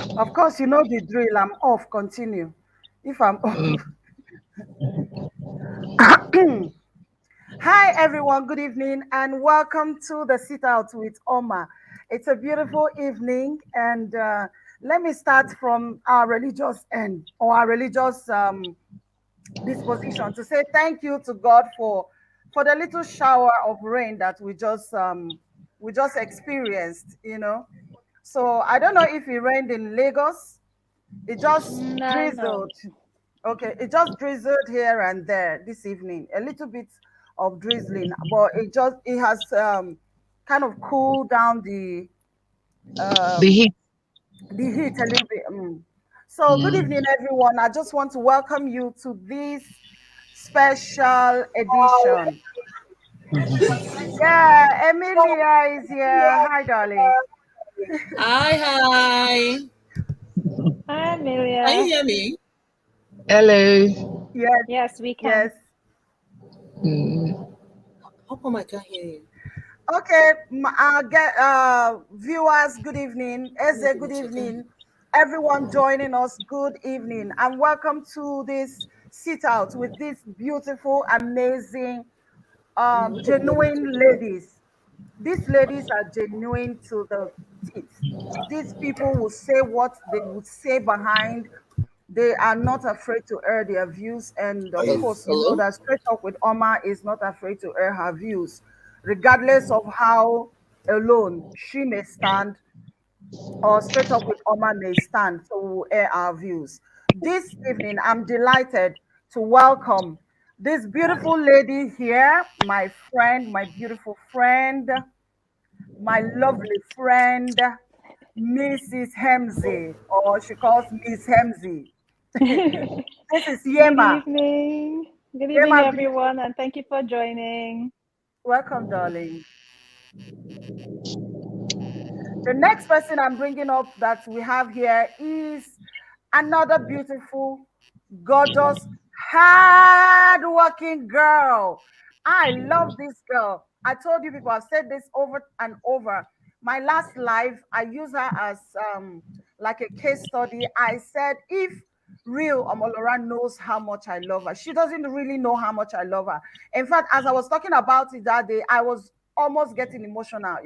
Of course, you know the drill. I'm off. Continue. If I'm off. Hi, everyone. Good evening, and welcome to the Sit Out with Oma. It's a beautiful evening, and let me start from our religious end or our religious disposition to say thank you to God for the little shower of rain that we just experienced. So I don't know if it rained in Lagos. It just No, no. drizzled. Okay, it just drizzled here and there this evening. A little bit of drizzling, but it has kind of cooled down The um heat. the heat a little bit. So good Mm. evening, everyone. I just want to welcome you to this special edition. Yeah, Emilia is here. Hi, darling. Hi, hi. Hi, Can you Emilia. hear me? Hello. Yes, Yes, we yes. can. Mm. How come I can't hear you? Okay, get viewers, good evening. Let me Eze, go good and check on. evening. Everyone joining us, good evening, and welcome to this sit out with these beautiful, amazing, Look at what genuine ladies. These ladies are genuine to the teeth. These people will say what they would say behind. They are not afraid to air their views. And of course, you know Hello? that Straight Talk with Oma is not afraid to air her views, regardless of how alone she may stand or Straight Talk with Oma may stand to air our views. This evening, I'm delighted to welcome this beautiful lady here, my friend, my beautiful friend, my lovely friend, Mrs. Hemsey, or she calls Miss Hemsey. This is Good Yema. evening. Good evening, Yema, good evening. everyone, and thank you for joining. Welcome, darling. The next person I'm bringing up that we have here is another beautiful, gorgeous, hard-working girl. I love this girl. I told you people, I've said this over and over. My last live, I use her as like a case study. I said, if real Omolora knows how much I love her, she doesn't really know how much I love her. In fact, as I was talking about it that day, I was almost getting emotional.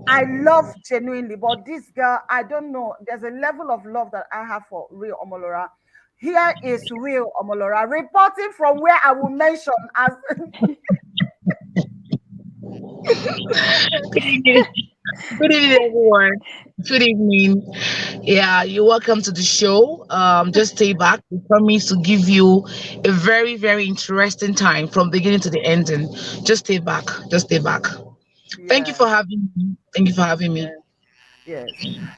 I love genuinely, but this girl, I don't know. There's a level of love that I have for real Omolora. Here is real Omolora reporting from where I will mention as Good evening. Good evening, everyone. Good evening. Yeah, you're welcome to the show. Just stay back. We promise to give you a very, very interesting time from beginning to the ending. Just stay back. Just stay back. Thank you yeah, for having me. Thank you for having me. yeah, yes.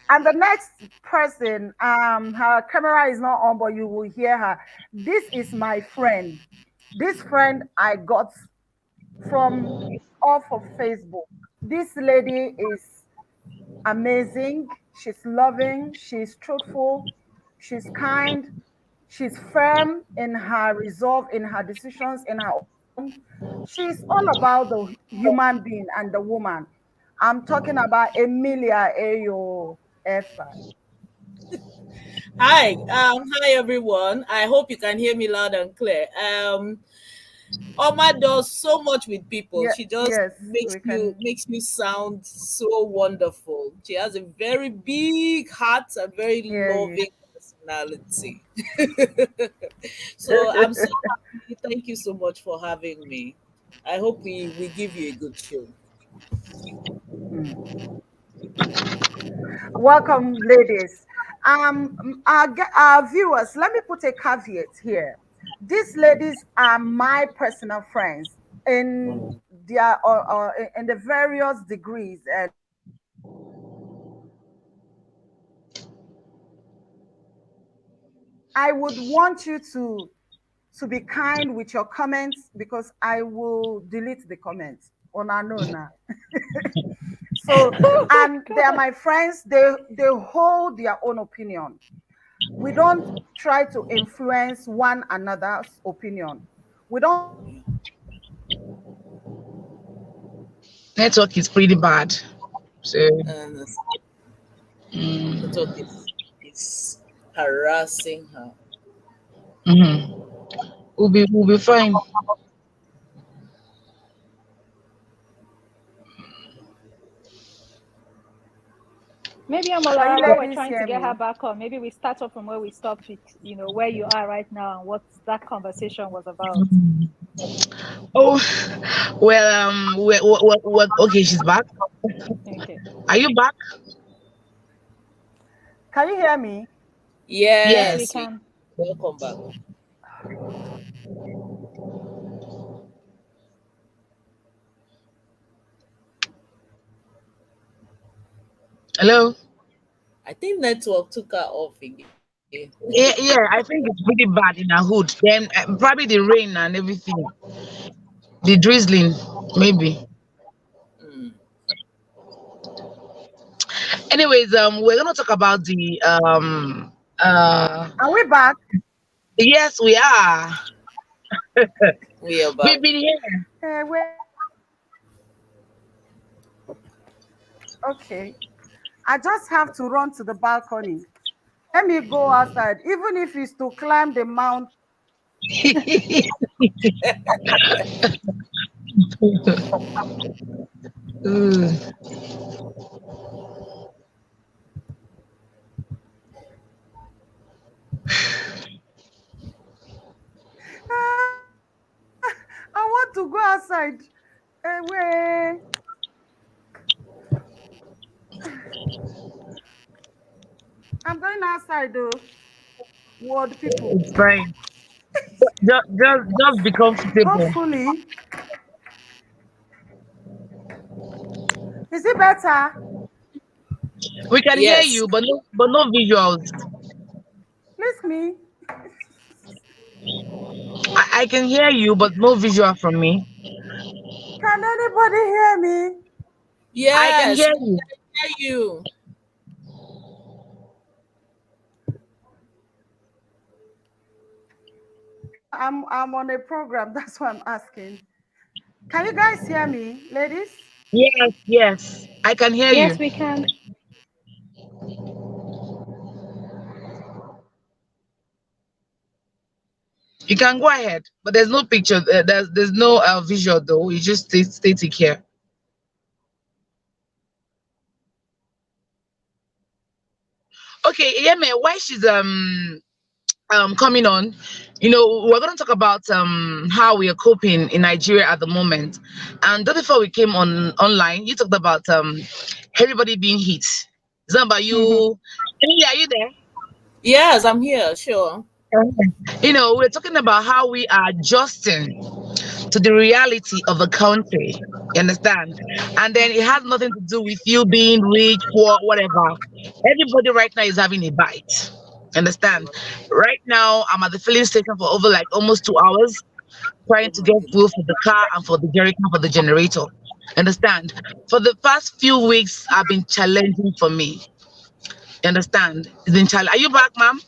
And the next person, her camera is not on, but you will hear her. This is my friend. This friend I got from off of Facebook. This lady is amazing. She's loving. She's truthful. She's kind. She's firm in her resolve, in her decisions, in her own. She's all about the human being and the woman. I'm talking about Emilia Ayo Efa. Hi everyone. I hope you can hear me loud and clear. Oma does so much with people. Yeah, She just yes, we can. makes you sound so wonderful. She has a very big heart and very Hear you. loving personality. So I'm so happy. Thank you so much for having me. I hope we give you a good show. Mm. Welcome, ladies. Our viewers, let me put a caveat here. These ladies are my personal friends in their or in the various degrees, and I would want you to be kind with your comments because I will delete the comments on our own. So, Oh my and they are God. my friends. They hold their own opinion. We don't try to influence one another's opinion. We don't Network is pretty bad. So, And mm, network is harassing her. Mm-hmm. We'll be fine. Maybe Can Amola, you while we're ladies trying to hear get her me? back on, maybe we start off from where we stopped with, where you are right now and what that conversation was about. Oh, well, okay, she's back. Okay. Are you back? Can you hear me? Yes, we Yes. Yes, we can. welcome back. Hello. I think network took her off again. Yeah, yeah. I think it's pretty bad in a hood. Then probably the rain and everything, the drizzling, maybe. Mm. Anyways, we're gonna talk about the uh. Are we back? Yes, we are. We are back. We've been here. Okay. I just have to run to the balcony. Let me go outside, even if it's to climb the mount. Mm. I want to go outside. Wait. I'm going outside though. Word people. It's fine. Just be comfortable. Hopefully. Is it better? We can hear Yes. you, but no visuals. Please me. I can hear you, but no visual from me. Can anybody hear me? I can Yes, hear we you. can hear you. I'm on a program. That's why I'm asking. Can you guys hear me, ladies? Yes, yes. I can hear Yes, you. we can. You can go ahead, but there's no picture. There's no visual though. It's just static here. Okay, Yeme, why she's coming on, we're going to talk about how we are coping in Nigeria at the moment. And just before we came on online, you talked about everybody being hit. It's not about you. Emilia, are you there? Yes, I'm here, sure. We're talking about how we are adjusting to the reality of the country. You understand? And then it has nothing to do with you being rich, poor, whatever. Everybody right now is having a bite. Understand? Right now, I'm at the filling station for over like almost 2 hours trying Oh to my get fuel goodness. for the car and for the jerrycan for the generator. Understand? For the past few weeks, I've been challenging for me. Understand? It's been Are you back, ma'am?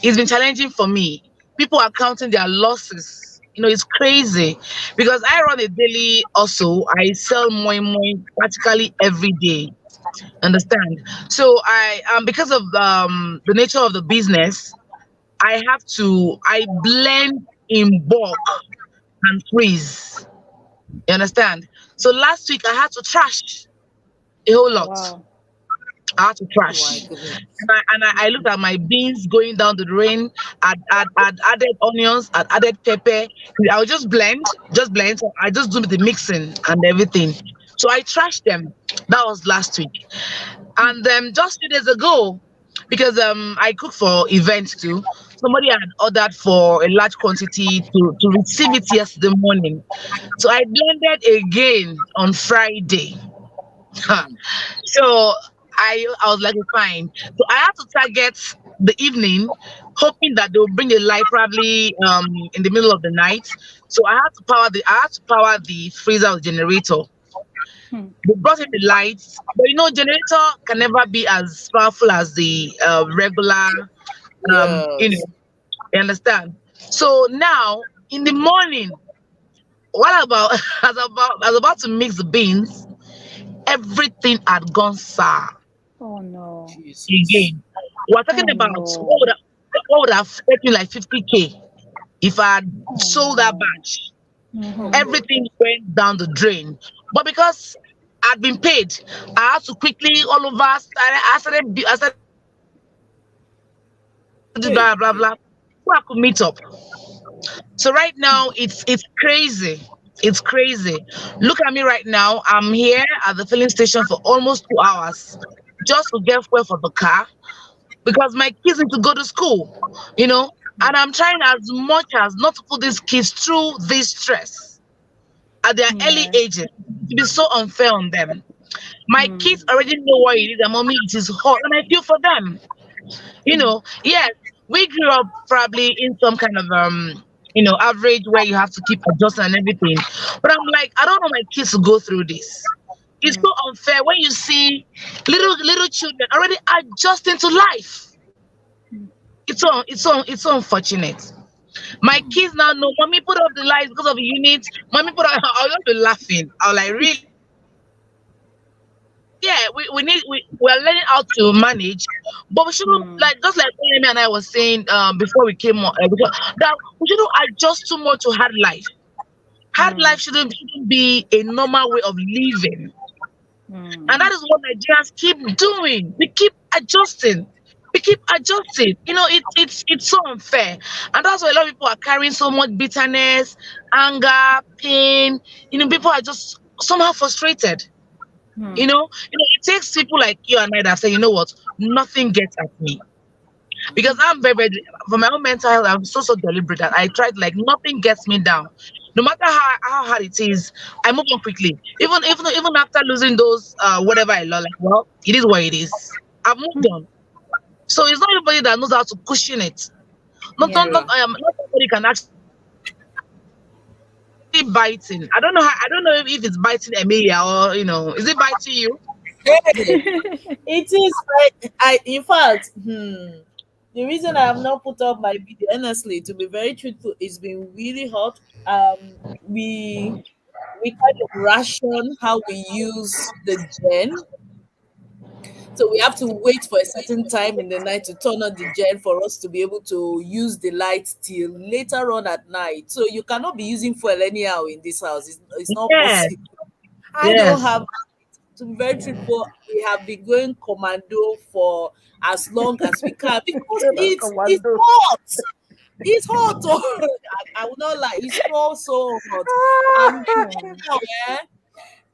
It's been challenging for me. People are counting their losses. It's crazy because I run a daily also. I sell more practically every day. Understand? So because of the nature of the business, I blend in bulk and freeze. You understand? So last week I had to trash a whole lot. Wow. I had to Oh my trash. goodness. And I looked at my beans going down the drain. I'd added onions, I'd added pepper. I would just blend. So I just do the mixing and everything. So I trashed them. That was last week. And just 2 days ago, because I cook for events too. Somebody had ordered for a large quantity to receive it yesterday morning. So I blended again on Friday. Mm. So I was like, fine. So I had to target the evening, hoping that they'll bring a light probably in the middle of the night. So I had to power the freezer or generator. Hmm. They brought in the lights, but generator can never be as powerful as the regular. Yes. You understand? So now in the morning, what about I was about to mix the beans, everything had gone sour. Oh no. Jesus. again. We're talking Oh about no. what would have fetched me like 50K if I had Oh sold that no. batch. Oh Mm-hmm. God. Everything went down the drain. But because I'd been paid, I had to quickly all over. I started this Hey. blah blah blah. So I could meet up. So right now it's crazy. It's crazy. Look at me right now. I'm here at the filling station for almost 2 hours just to get fuel for the car because my kids need to go to school, you know. And I'm trying as much as not to put these kids through this stress at their early Yes. ages. To be so unfair on them. My kids Mm. already know what it is, and mommy, it is hot, and I feel for them. Yes, we grew up probably in some kind of average where you have to keep adjusting and everything. But I'm like, I don't want my kids to go through this. It's Mm. so unfair when you see little children already adjusting to life. It's so unfortunate. My kids now know, mommy put up the lights because of the unit. Mommy put up. I'll just be laughing. I'll like really. Yeah, we're learning how to manage, but we shouldn't Mm. like just like Amy and I was saying before we came on that we shouldn't adjust too much to hard life. Hard life Mm. shouldn't be a normal way of living, and Mm. that is what Nigerians keep doing. We keep adjusting. We keep adjusting. It's so unfair, and that's why a lot of people are carrying so much bitterness, anger, pain. People are just somehow frustrated. Mm. It takes people like you and I that say, you know what, nothing gets at me. Because I'm very, very, for my own mental health, I'm so deliberate that I tried like nothing gets me down. No matter how hard it is, I move on quickly. Even after losing those whatever I lost, like well, it is what it is. I've moved on. So it's not everybody that knows how to cushion it. Yeah. Not everybody can actually biting. I don't know if it's biting Emilia or is it biting you? Hey. It is like in fact, the reason I have not put up my video, honestly, to be very truthful, it's been really hot. We we kind of ration how we use the gen. So we have to wait for a certain time in the night to turn on the gen for us to be able to use the light till later on at night. So you cannot be using fuel anyhow in this house. It's not Yeah. possible. I don't Yes. have, to be very truthful, we have been going commando for as long as we can because Taylor it's Commando. hot. It's hot. Oh. I will not lie. It's so hot. And Mm. now,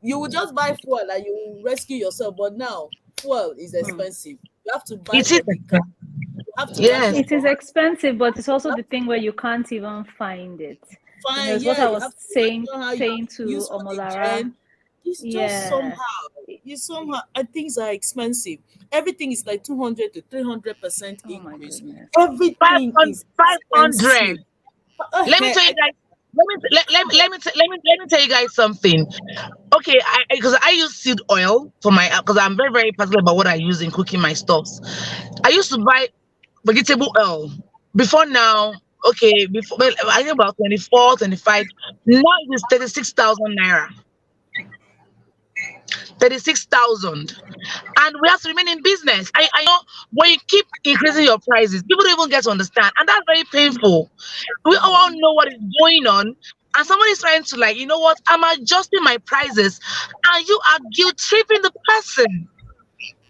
you will just buy fuel and you will rescue yourself. But now, fuel is Mm. expensive. You have to buy It is for the car. expensive. You have to Yes. ration It for is her. expensive, but it's also You the have thing where you can't even find it. fine, It's what yeah, I you was have to saying ration how you have saying to to use for the Omolara. gen. It's just Yeah. somehow, it's somehow, and things are expensive. Everything is like 200 to 300% Oh my increase. goodness. Everything is 500. expensive. Let me tell you guys. Let me tell you guys something. Okay, because I use seed oil for my because I'm very very particular about what I use in cooking my stuffs. I used to buy vegetable oil before now. Okay, before well, I think about 24, 25. Now it is 36,000 naira. 36,000, and we have to remain in business. I know when you keep increasing your prices, people don't even get to understand, and that's very painful. We all know what is going on, and somebody is trying to like, you know what? I'm adjusting my prices, and you are guilt tripping the person.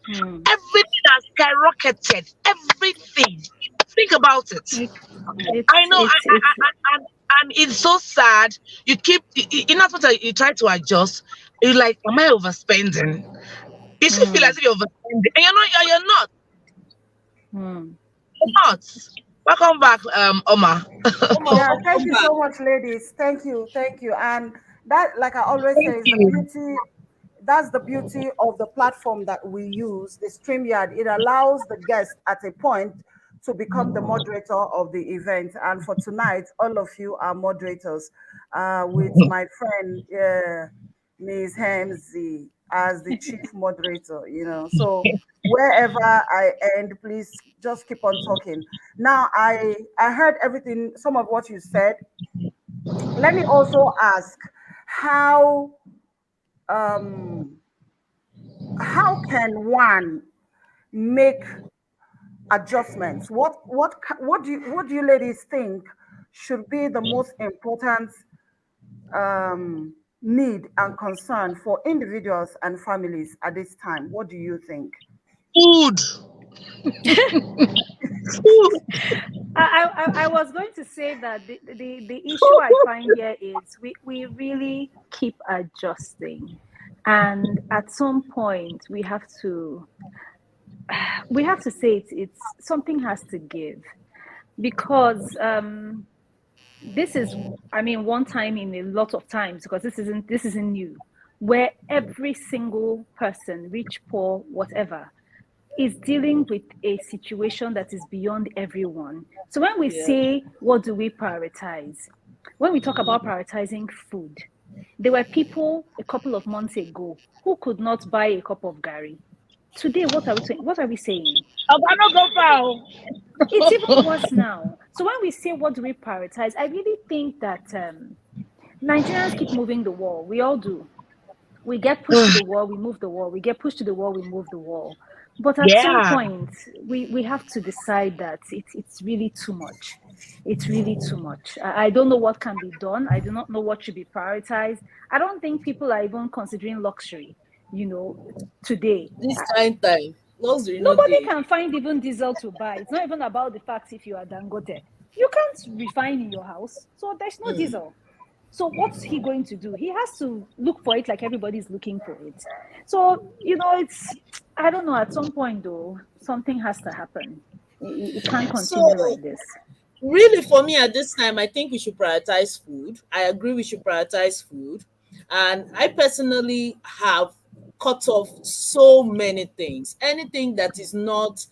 Mm. Everything has skyrocketed. Everything. Think about it. It, I know, it's and it's so sad. You keep, in as much as you try to adjust, you're like, am I overspending? You still feel mm, as if you're overspending, and you're not. mm. You're not. Welcome back, Oma. Oma, Yeah, thank welcome you back. so much, ladies. Thank you. And that, like I always say, Thank is the you. beauty. That's the beauty of the platform that we use, the StreamYard. It allows the guest at a point to become the moderator of the event. And for tonight, all of you are moderators, with my friend Ms. Hamzy as the chief moderator. So wherever I end, please just keep on talking. Now, I heard everything, some of what you said. Let me also ask, how um how can one make adjustments? What do you ladies think should be the most important need and concern for individuals and families at this time? What do you think? Food. Food. I was going to say that the issue I find here is we really keep adjusting, and at some point we have to say it's something has to give, because this is, I mean, one time in a lot of times, because this isn't new, where every single person, rich, poor, whatever, is dealing with a situation that is beyond everyone. So when we Yeah. say, what do we prioritize? When we talk about prioritizing food, there were people a couple of months ago who could not buy a cup of gari. Today, what are we saying? I cannot go far. It's even worse now. So when we say, what do we prioritize, I really think that Nigerians keep moving the wall. We all do. We get pushed to the wall, we move the wall. We get pushed to the wall, we move the wall. But at some Yeah. point, we have to decide that it's really too much. It's really too much. I don't know what can be done. I do not know what should be prioritized. I don't think people are even considering luxury, today. This kind time, luxury no Nobody day. can find even diesel to buy. It's not even about the fact if you are Dangote. You can't refine in your house, so there's no diesel. So what's he going to do? He has to look for it like everybody's looking for it. So, I don't know, at some point though, something has to happen. It can't continue So like this. really, for me at this time, I think we should prioritize food. I agree we should prioritize food. And I personally have cut off so many things. Anything that is not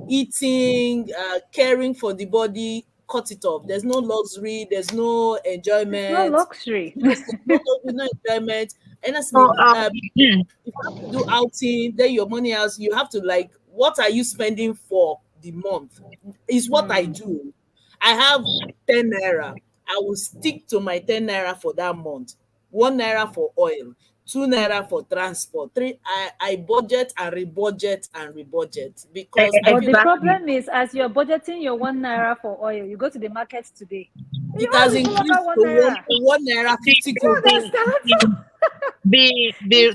eating, caring for the body, cut it off. There's no luxury, there's no It's not enjoyment. luxury. Yes, there's no luxury, no enjoyment. So, Honestly, if you have to do outing, then your money else, you have to like, what are you spending for the month? Is what I do. I have 10 naira. I will stick to my 10 naira for that month. 1 naira for oil, 2 naira for transport. Three, I budget and rebudget and rebudget because I But feel the like exactly. problem is, as you're budgeting your 1 naira for oil, you go to the market today. it Your has oil is no longer increased one to naira. 1 naira The, 50 You kobo. the, understand? the,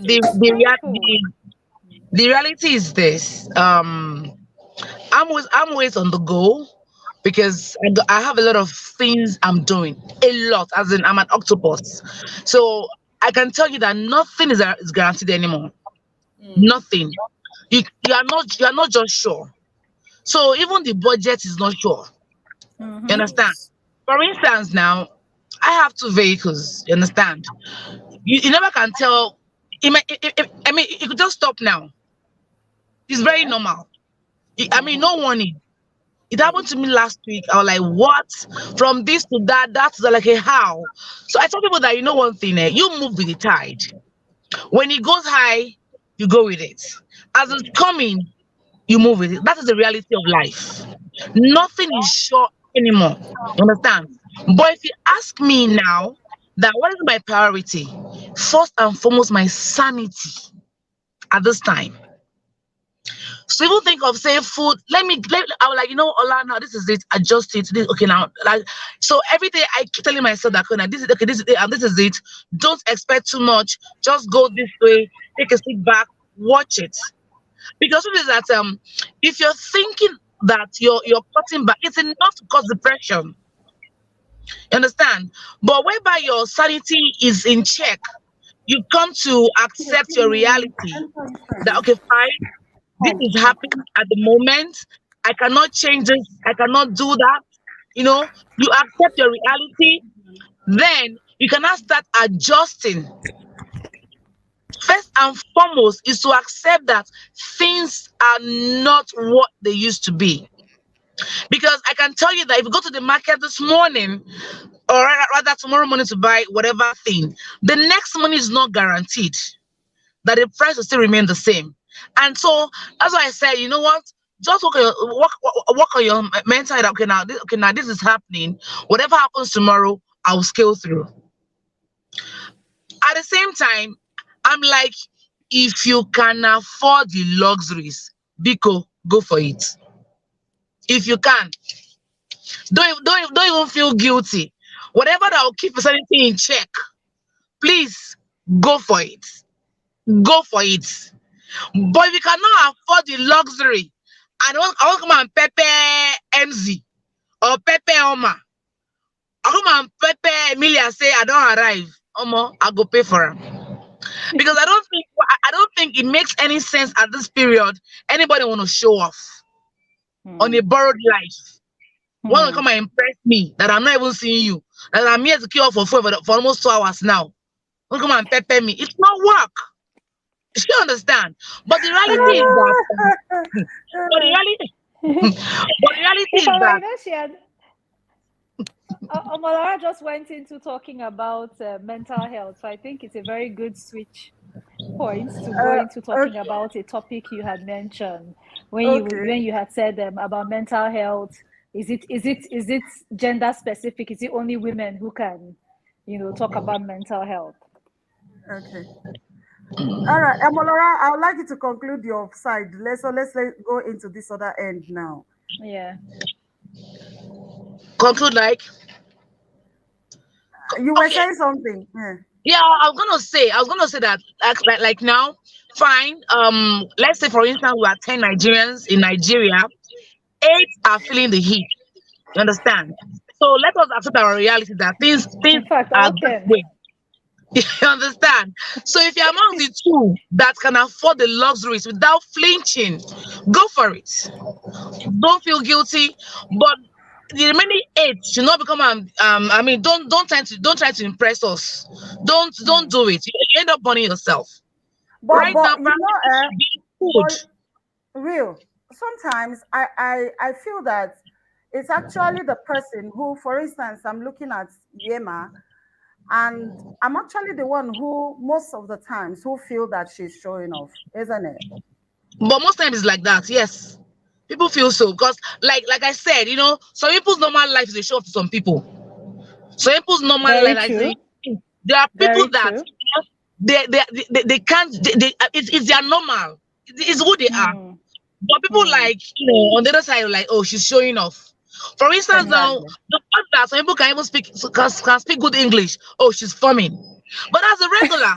Painful. the reality is this. I'm always on the go because I have a lot of things I'm doing. A lot, as in I'm an octopus. So I can tell you that nothing is guaranteed anymore. Nothing. You are not just sure. So even the budget is not sure. You understand? Yes. For instance, now I have two vehicles. You understand? You never can tell. I mean, it could just stop now. It's very Yeah. normal. I mean, no warning. It happened to me last week. I was like, what? From this to that, that to that, like, how? So I tell people that, one thing, you move with the tide. When it goes high, you go with it. As it's coming, you move with it. That is the reality of life. Nothing is sure anymore. You understand? But if you ask me now, that what is my priority? First and foremost, my sanity at this time. So even think of saying food. I was like, Ola, now this is it. Adjust it. This, okay, now like so every day I keep telling myself that, okay, now this is okay, this is it, and this is it. Don't expect too much. Just go this way. Take a step back. Watch it. Because it is that if you're thinking that you're cutting back, it's enough to cause depression. You understand? But whereby your sanity is in check, you come to accept your reality. That, okay, fine, this is happening at the moment. I cannot change this. I cannot do that. You accept your reality. Then you cannot start adjusting. First and foremost is to accept that things are not what they used to be. Because I can tell you that if you go to the market this morning, or rather tomorrow morning to buy whatever thing, the next morning is not guaranteed that the price will still remain the same. And so that's why I said, you know what? Just work on your mental health. Okay, now this is happening. Whatever happens tomorrow, I will scale through. At the same time, I'm like, if you can afford the luxuries, Biko, go for it. If you can, don't even feel guilty. Whatever that will keep sanity in check, please go for it. Go for it. But if you cannot afford the luxury, I won't come and pepper MZ or pepper Oma. I come and pepper Emilia say I don't arrive. Omo, I go pay for him. Because I don't think it makes any sense at this period. Anybody want to show off on a Hmm. borrowed life. Want to Hmm. come and impress me that I'm not even seeing you. That I'm here to queue up for food for almost 2 hours now. Want to come and pepper me. It's not work. You still understand? But the reality is that but the reality but the reality If is I were that in her, she had Omolara just went into talking about mental health. So I think it's a very good switch point to go into talking Okay, about a topic you had mentioned okay. when you had said about mental health. Is it gender specific? Is it only women who can, talk about mental health? Okay. All right, Emolora, I would like you to conclude your side. Let's go into this other end now. Yeah. conclude like You were okay. saying something. Yeah. Yeah, I was gonna say that like now, fine. Let's say for instance we are 10 Nigerians in Nigeria, 8 are feeling the heat. You understand? So let us accept our reality that things In fact, are all this 10. way. You understand? So if you're among the two that can afford the luxuries without flinching, go for it. Don't feel guilty, but the remaining 8 should not become I mean don't try to impress us. Don't Hmm. do it. You end up burning yourself. But Right now, you know, priority should be food. but real. Sometimes I feel that it's actually the person who, for instance, I'm looking at Yema, and I'm actually the one who most of the times who feel that she's showing off, isn't it? But most times it's like that, yes. People feel so because like I said, some people's normal life is a show off to some people. Some people's normal life, Very like I say, true. there are people Very that true. they can't it's their normal. It's who they are. Hmm. But people Hmm. like on the other side are like, oh, she's showing off. For instance, now Hmm. Exactly. the fact that some people can even can speak good English. Oh, she's forming. But that's a regular.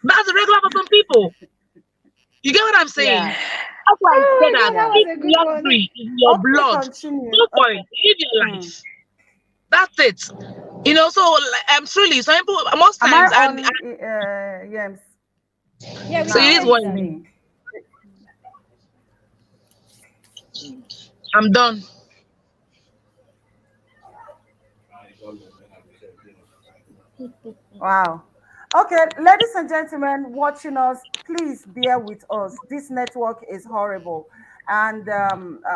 That's a regular for some people. You get what I'm saying? Yeah. That's why I Oh said my that God, that Yeah. was if a good one. luxury is in your Okay, blood, continue. go for Okay. it. Live your Hmm. life. That's it. So like, truly, some people most Am I times, and on? Yes. Yeah, we so it can Now hear is you what it's it now. is. me. I'm done. Wow. Okay, ladies and gentlemen watching us, please bear with us. This network is horrible, and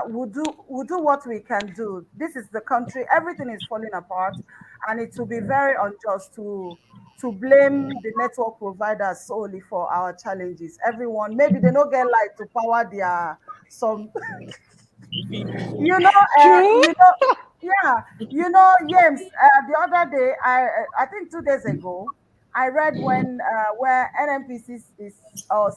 we'll do what we can do. This is the country; everything is falling apart, and it will be very unjust to blame the network providers solely for our challenges. Everyone, maybe they don't get light to power their some you know, True. yeah, James. The other day, I think 2 days ago, I read when where NNPC is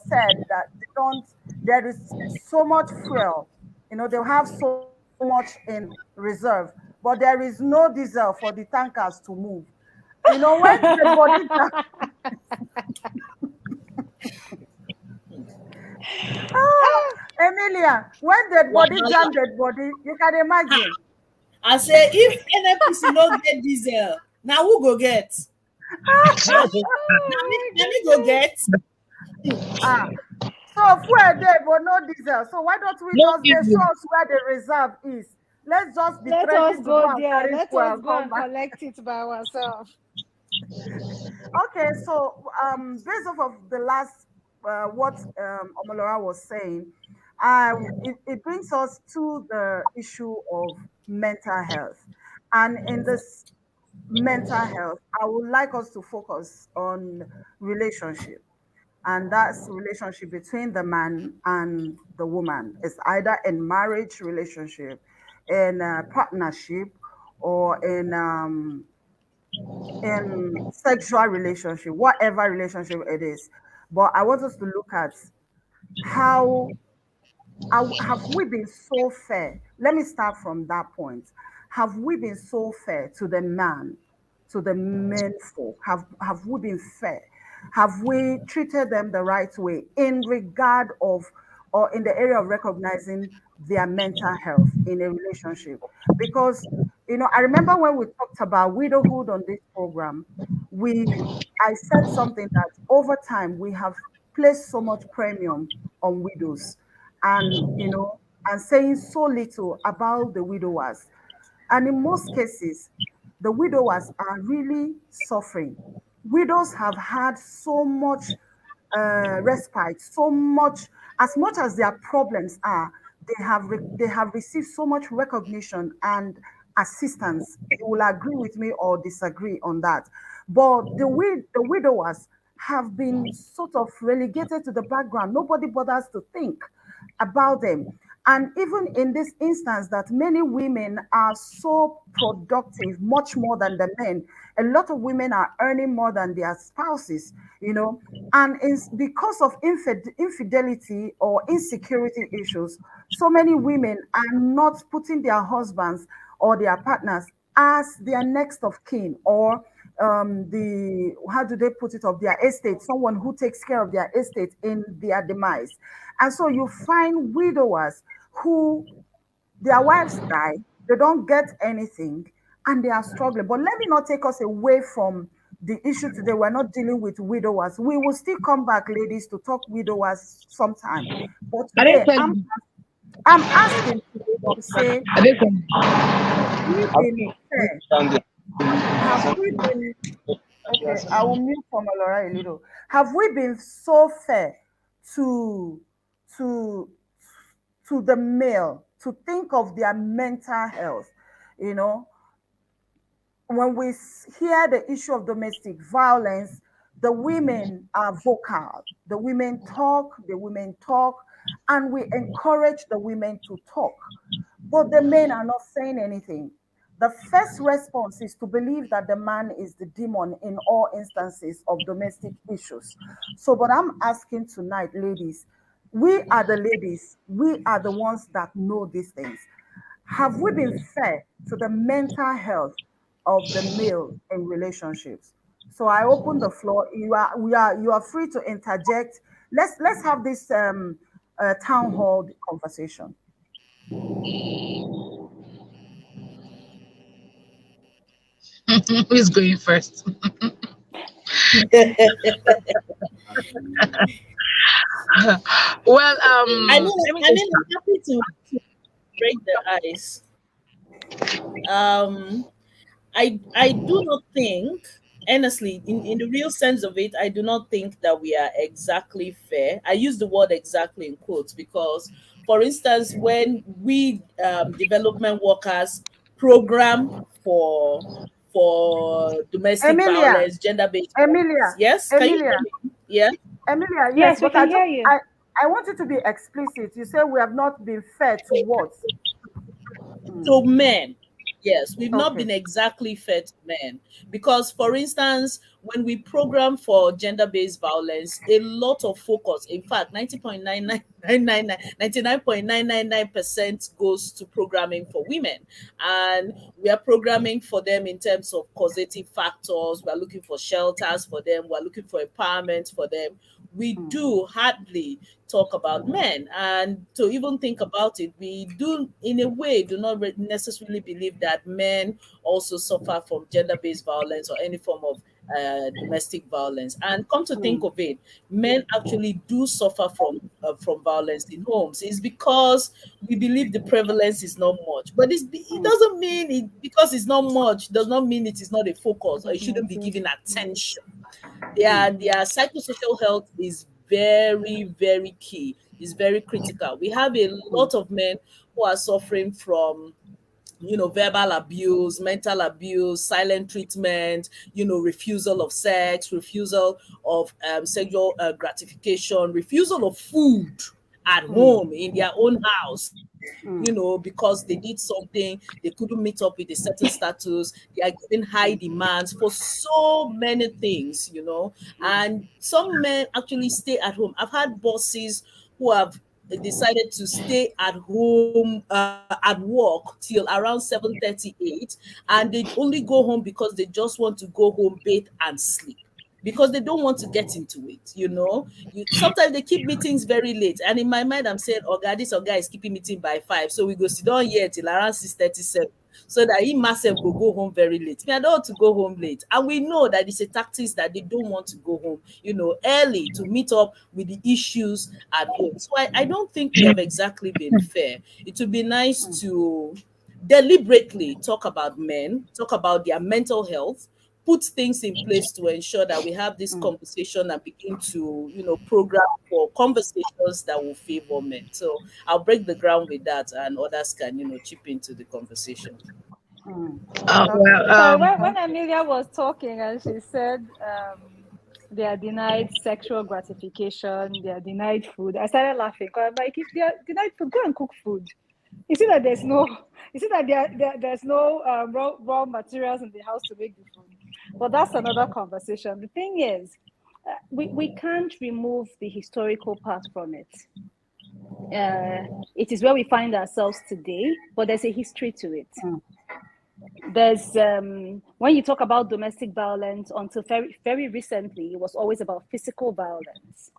said that they don't. There is so much fuel, they have so much in reserve, but there is no diesel for the tankers to move. When the body, Emilia, when dead body Wahala. jam dead body, you can imagine. I say if NNPC no get diesel, now who go get? Na me, Oh na me go my get. Ah, so fuel there, but no diesel. So why don't we No just they show people. us where the reserve is? Let's just be Let us trekking to go go and there. carry Let fuel us and go come and back. collect it by ourselves. Okay, so based off of the last what Omolora was saying, it brings us to the issue of mental health, and in this mental health, I would like us to focus on relationship, and that's relationship between the man and the woman. It's either in marriage relationship, in a partnership, or in sexual relationship, whatever relationship it is. But I want us to look at how have we been so fair? Let me start from that point. Have we been so fair to the man, to the men folk? Have we been fair? Have we treated them the right way in regard of or in the area of recognizing their mental health in a relationship? Because I remember when we talked about widowhood on this program, we I said something that over time we have placed so much premium on widows and and saying so little about the widowers. And in most cases, the widowers are really suffering. Widows have had so much respite, so much as their problems are, they have received so much recognition and assistance. You will agree with me or disagree on that. But the widowers have been sort of relegated to the background. Nobody bothers to think about them. And even in this instance, that many women are so productive, much more than the men. A lot of women are earning more than their spouses. And it's because of infidelity or insecurity issues, so many women are not putting their husbands or their partners as their next of kin or the how do they put it, of their estate, someone who takes care of their estate in their demise. And so you find widowers who their wives die, they don't get anything, and they are struggling. But let me not take us away from the issue today. We're not dealing with widowers. We will still come back, ladies, to talk widowers sometime. But I didn't today, tell I'm asking today to say, I didn't have we been fair? Have we been okay? I will mute from Alora a little. Have we been so fair to to to the male to think of their mental health? You know, when we hear the issue of domestic violence, the women are vocal. The women talk, and we encourage the women to talk. But the men are not saying anything. The first response is to believe that the man is the demon in all instances of domestic issues. So, but I'm asking tonight, ladies, we are the ladies, we are the ones that know these things. Have we been fair to the mental health of the male in relationships? So I open the floor. You are free to interject. Let's have this town hall conversation. who's going first. Well, let me I just mean, I'm happy to break the ice. Um, I do not think, honestly, in the real sense of it, I do not think that we are exactly fair. I use the word exactly in quotes because, for instance, when we development workers program for domestic Emilia, violence, gender-based violence, Emilia, yes, can you Emilia, hear me? Yeah. Emilia, yes, Yes, we but can hear you. I want you to be explicit. You say we have not been fair to what? To Mm, men, yes, we've not okay. been exactly fair to men because, for instance, when we program for gender-based violence, a lot of focus, in fact 99.99999% goes to programming for women, and we are programming for them in terms of causative factors. We are looking for shelters for them, we're looking for empowerment for them. We Mm, do hardly talk about men, and to even think about it, we do in a way do not necessarily believe that men also suffer from gender-based violence or any form of domestic violence. And come to think mm, of it, men actually do suffer from violence in homes. It's because we believe the prevalence is not much, but it mm, doesn't mean it, because it's not much does not mean it is not a focus or it shouldn't be Documented. given Mm. attention. mm, Their psychosocial health is very, very key, is very critical. We have a mm, lot of men who are suffering from, verbal abuse, mental abuse, silent treatment, refusal of sex, refusal of sexual gratification, refusal of food at mm, home in their own house, mm, because they did something, they couldn't meet up with a certain status, they are given high mm, demands for so many things. And some men actually stay at home. I've had bosses who have decided to stay at home at work till around 7:38, and they only go home because they just want to go home, bathe, and sleep, because they don't want to get into it. Sometimes they keep meetings very late, and in my mind I'm saying, oh god, this guy is keeping meeting by 5, so we go sit down here till around 6:37, so that he myself go home very late. Me, I don't want to go home late, and we know that it's a tactics that they don't want to go home, early, to meet up with the issues at home. So I don't think we have exactly been fair. It would be nice to deliberately talk about men, talk about their mental health, put things in place to ensure that we have this conversation and begin to, program for conversations that will favor men. So I'll break the ground with that, and others can, chip into the conversation. Mm. Okay. Well, Sorry, when Emilia was talking and she said they are denied sexual gratification, they are denied food, I started laughing because I'm like, if they are denied food, go and cook food. You see that there's no raw materials in the house to make the food. But that's another conversation. The thing is, we can't remove the historical part from it. It is where we find ourselves today, but there's a history to it. There's when you talk about domestic violence, until very, very recently, it was always about physical violence.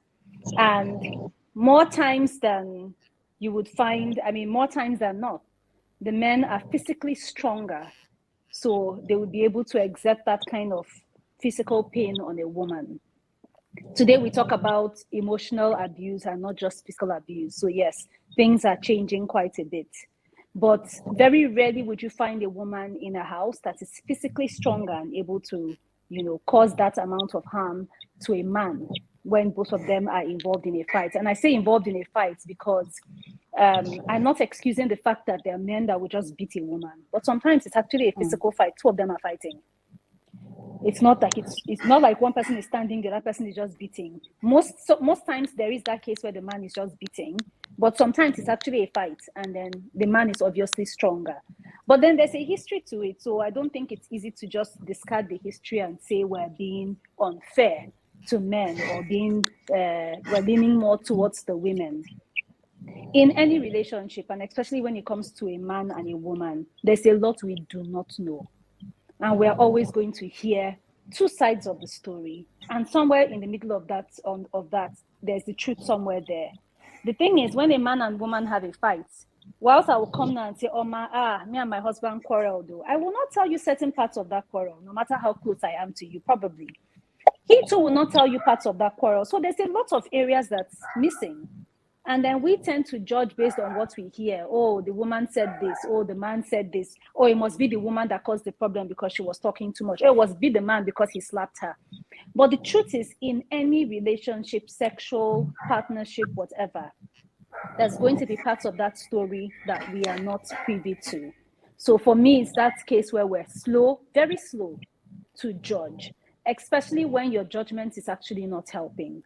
And more times than you would find, more times than not, the men are physically stronger, so they would be able to exert that kind of physical pain on a woman. Today we talk about emotional abuse and not just physical abuse. So yes, things are changing quite a bit. But very rarely would you find a woman in a house that is physically stronger and able to, cause that amount of harm to a man when both of them are involved in a fight. And I say involved in a fight because I'm not excusing the fact that there are men that will just beat a woman, but sometimes it's actually a physical fight. Two of them are fighting. It's not like one person is standing, the other person is just beating. Most times there is that case where the man is just beating, but sometimes it's actually a fight, and then the man is obviously stronger. But then there's a history to it, so I don't think it's easy to just discard the history and say we're being unfair to men, or we're leaning more towards the women. In any relationship, and especially when it comes to a man and a woman, there's a lot we do not know. And we're always going to hear two sides of the story. And somewhere in the middle of that, there's the truth somewhere there. The thing is, when a man and woman have a fight, whilst I will come now and say, oh, me and my husband quarrel, though, I will not tell you certain parts of that quarrel, no matter how close I am to you, probably. He too will not tell you parts of that quarrel. So there's a lot of areas that's missing. And then we tend to judge based on what we hear. Oh, the woman said this. Oh, the man said this. Oh, it must be the woman that caused the problem because she was talking too much. Oh, it must be the man because he slapped her. But the truth is, in any relationship, sexual partnership, whatever, there's going to be parts of that story that we are not privy to. So for me, it's that case where we're slow, very slow to judge, especially when your judgment is actually not helping.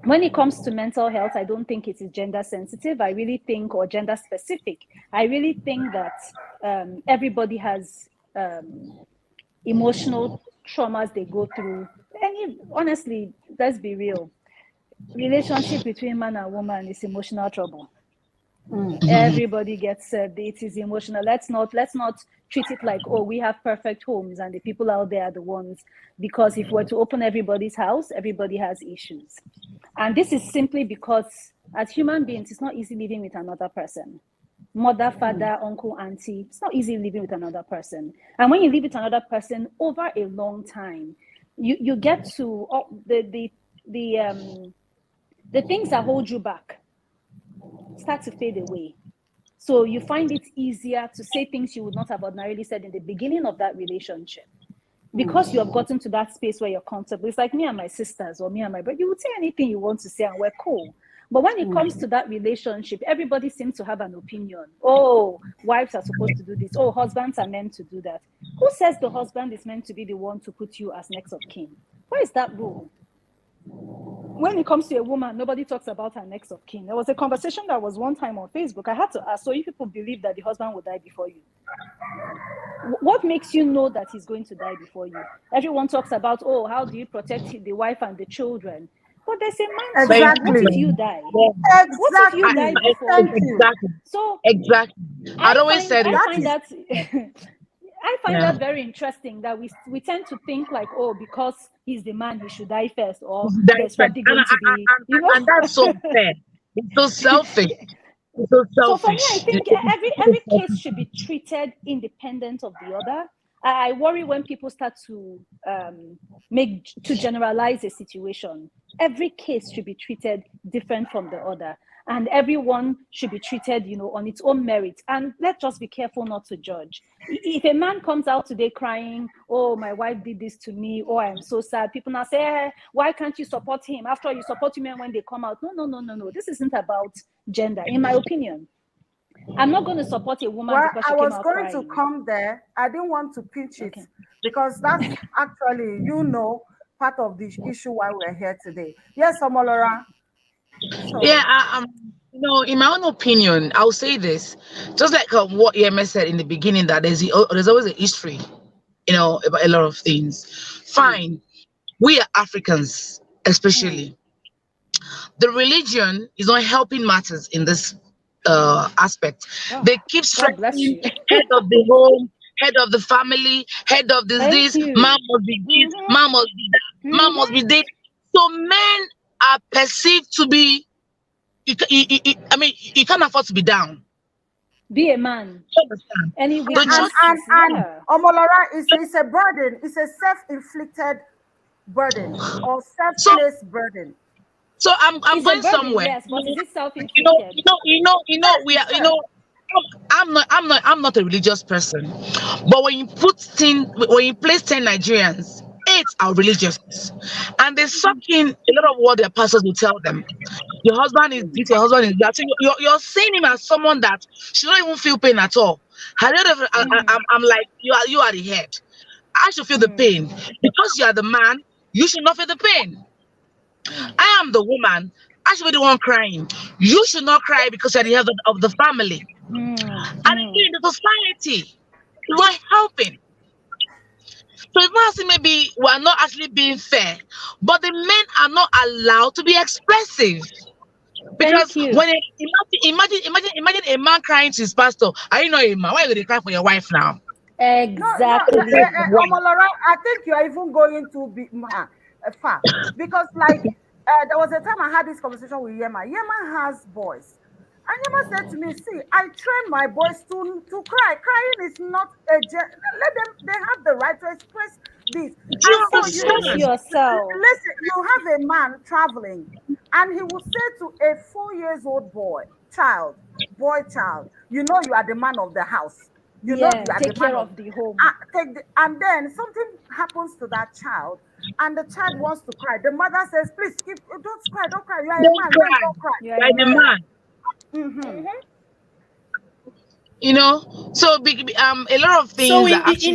When it comes to mental health, I don't think it is gender sensitive. I really think, or gender specific. I really think that everybody has emotional traumas they go through. And honestly, let's be real. Relationship between man and woman is emotional trouble. Everybody gets it is emotional. Let's not treat it like, oh, we have perfect homes and the people out there are the ones, because if we're to open everybody's house, everybody has issues. And this is simply because as human beings, it's not easy living with another person. Mother, father, uncle, auntie, it's not easy living with another person. And when you live with another person over a long time, you get to the things that hold you back start to fade away. So you find it easier to say things you would not have ordinarily said in the beginning of that relationship, because you have gotten to that space where you're comfortable. It's like me and my sisters, or me and my brother. You would say anything you want to say and we're cool. But when it comes to that relationship, everybody seems to have an opinion. Oh, wives are supposed to do this. Oh, husbands are meant to do that. Who says the husband is meant to be the one to put you as next of kin? Where is that rule? When it comes to a woman, nobody talks about her next of kin. There was a conversation that was one time on Facebook. I had to ask, so you people believe that the husband will die before you? What makes you know that he's going to die before you? Everyone talks about, oh, how do you protect the wife and the children? but there's a man Very too. What if Exactly. you important. die? Yeah. What if you I, die Exactly. I, before Thank him? you. exactly. So Exactly. I'd always said it. I That find is that I find Yeah. that very interesting that we tend to think like, oh, because he's the man, he should die first, or That there's friend. probably going to be, you know. And that's so unfair. It's so selfish. It's so So for me, I selfish. think every case should be treated independent of the other. I worry when people start to generalize a situation. Every case should be treated different from the other, and everyone should be treated, on its own merit. And let's just be careful not to judge. If a man comes out today crying, "Oh, my wife did this to me," "Oh, I'm so sad," people now say, "Why can't you support him?" After all, you support women when they come out. No, no, no, no, no. This isn't about gender, in my opinion. I'm not going to support a woman well, because I she came was out going to crying. come there. I didn't want to pinch it Okay. because that's actually, part of the issue why we're here today. Yes, Omolora. Yeah, So in my own opinion, I'll say this, just like what Yema said in the beginning, that there's always a history, about a lot of things. Mm. Fine, we are Africans, Mm. especially. The religion is not helping matters in this aspect. Oh, They keep God bless stressing you. head of the home, head of the family, head of Thank this, man you. must be this, Mm-hmm. man must be that, man must Mm-hmm. be this. So men are perceived to be, I mean, you can't afford to be down. Be a man. You understand? Any The and church, and weaknesses, and yeah. Omolora is a burden. It's a self-inflicted burden or so self-placed burden. I'm It's a going burden, somewhere. yes, but is it You know, self-inflicted? Yes, we it's are, self. I'm not a religious person, but when you place 10 Nigerians, 8 are religious, and they suck in a lot of what their pastors will tell them. Your husband is this, your husband is that. So you're seeing him as someone that should not even feel pain at all. At the end of it, Mm. I'm like, you are the head. I should feel the Mm. pain because you are the man. You should not feel the pain. Mm. I am the woman. I should be the one crying. You should not cry because you're the head of the family. Mm. And Mm. again, the society is not helping. So it's not as if maybe we're not actually being fair, but the men are not allowed to be expressive. Because Thank you. when imagine a man crying to his pastor, are you not a man? Why would they cry for your wife now? No, no, Why cry for Exactly. your wife? Omolora, I think you're even going to be far because, like, there was a time I had this conversation with Yema. Yema has boys, and Yema said to me, "See, I train my boys to cry. Crying is not let them. They have the right to express this." Do And you so Express understand? yourself. listen. You have a man traveling, and he will say to a 4 years old boy child, you are the man of the house. You Yeah, are the take man care of of the home. and then something happens to that child, and the child wants to cry. The mother says, "Please don't cry. You are a Don't man, cry. don't cry." You are a Like the man. man. Mm-hmm. Mm-hmm. So a lot of So things are actually.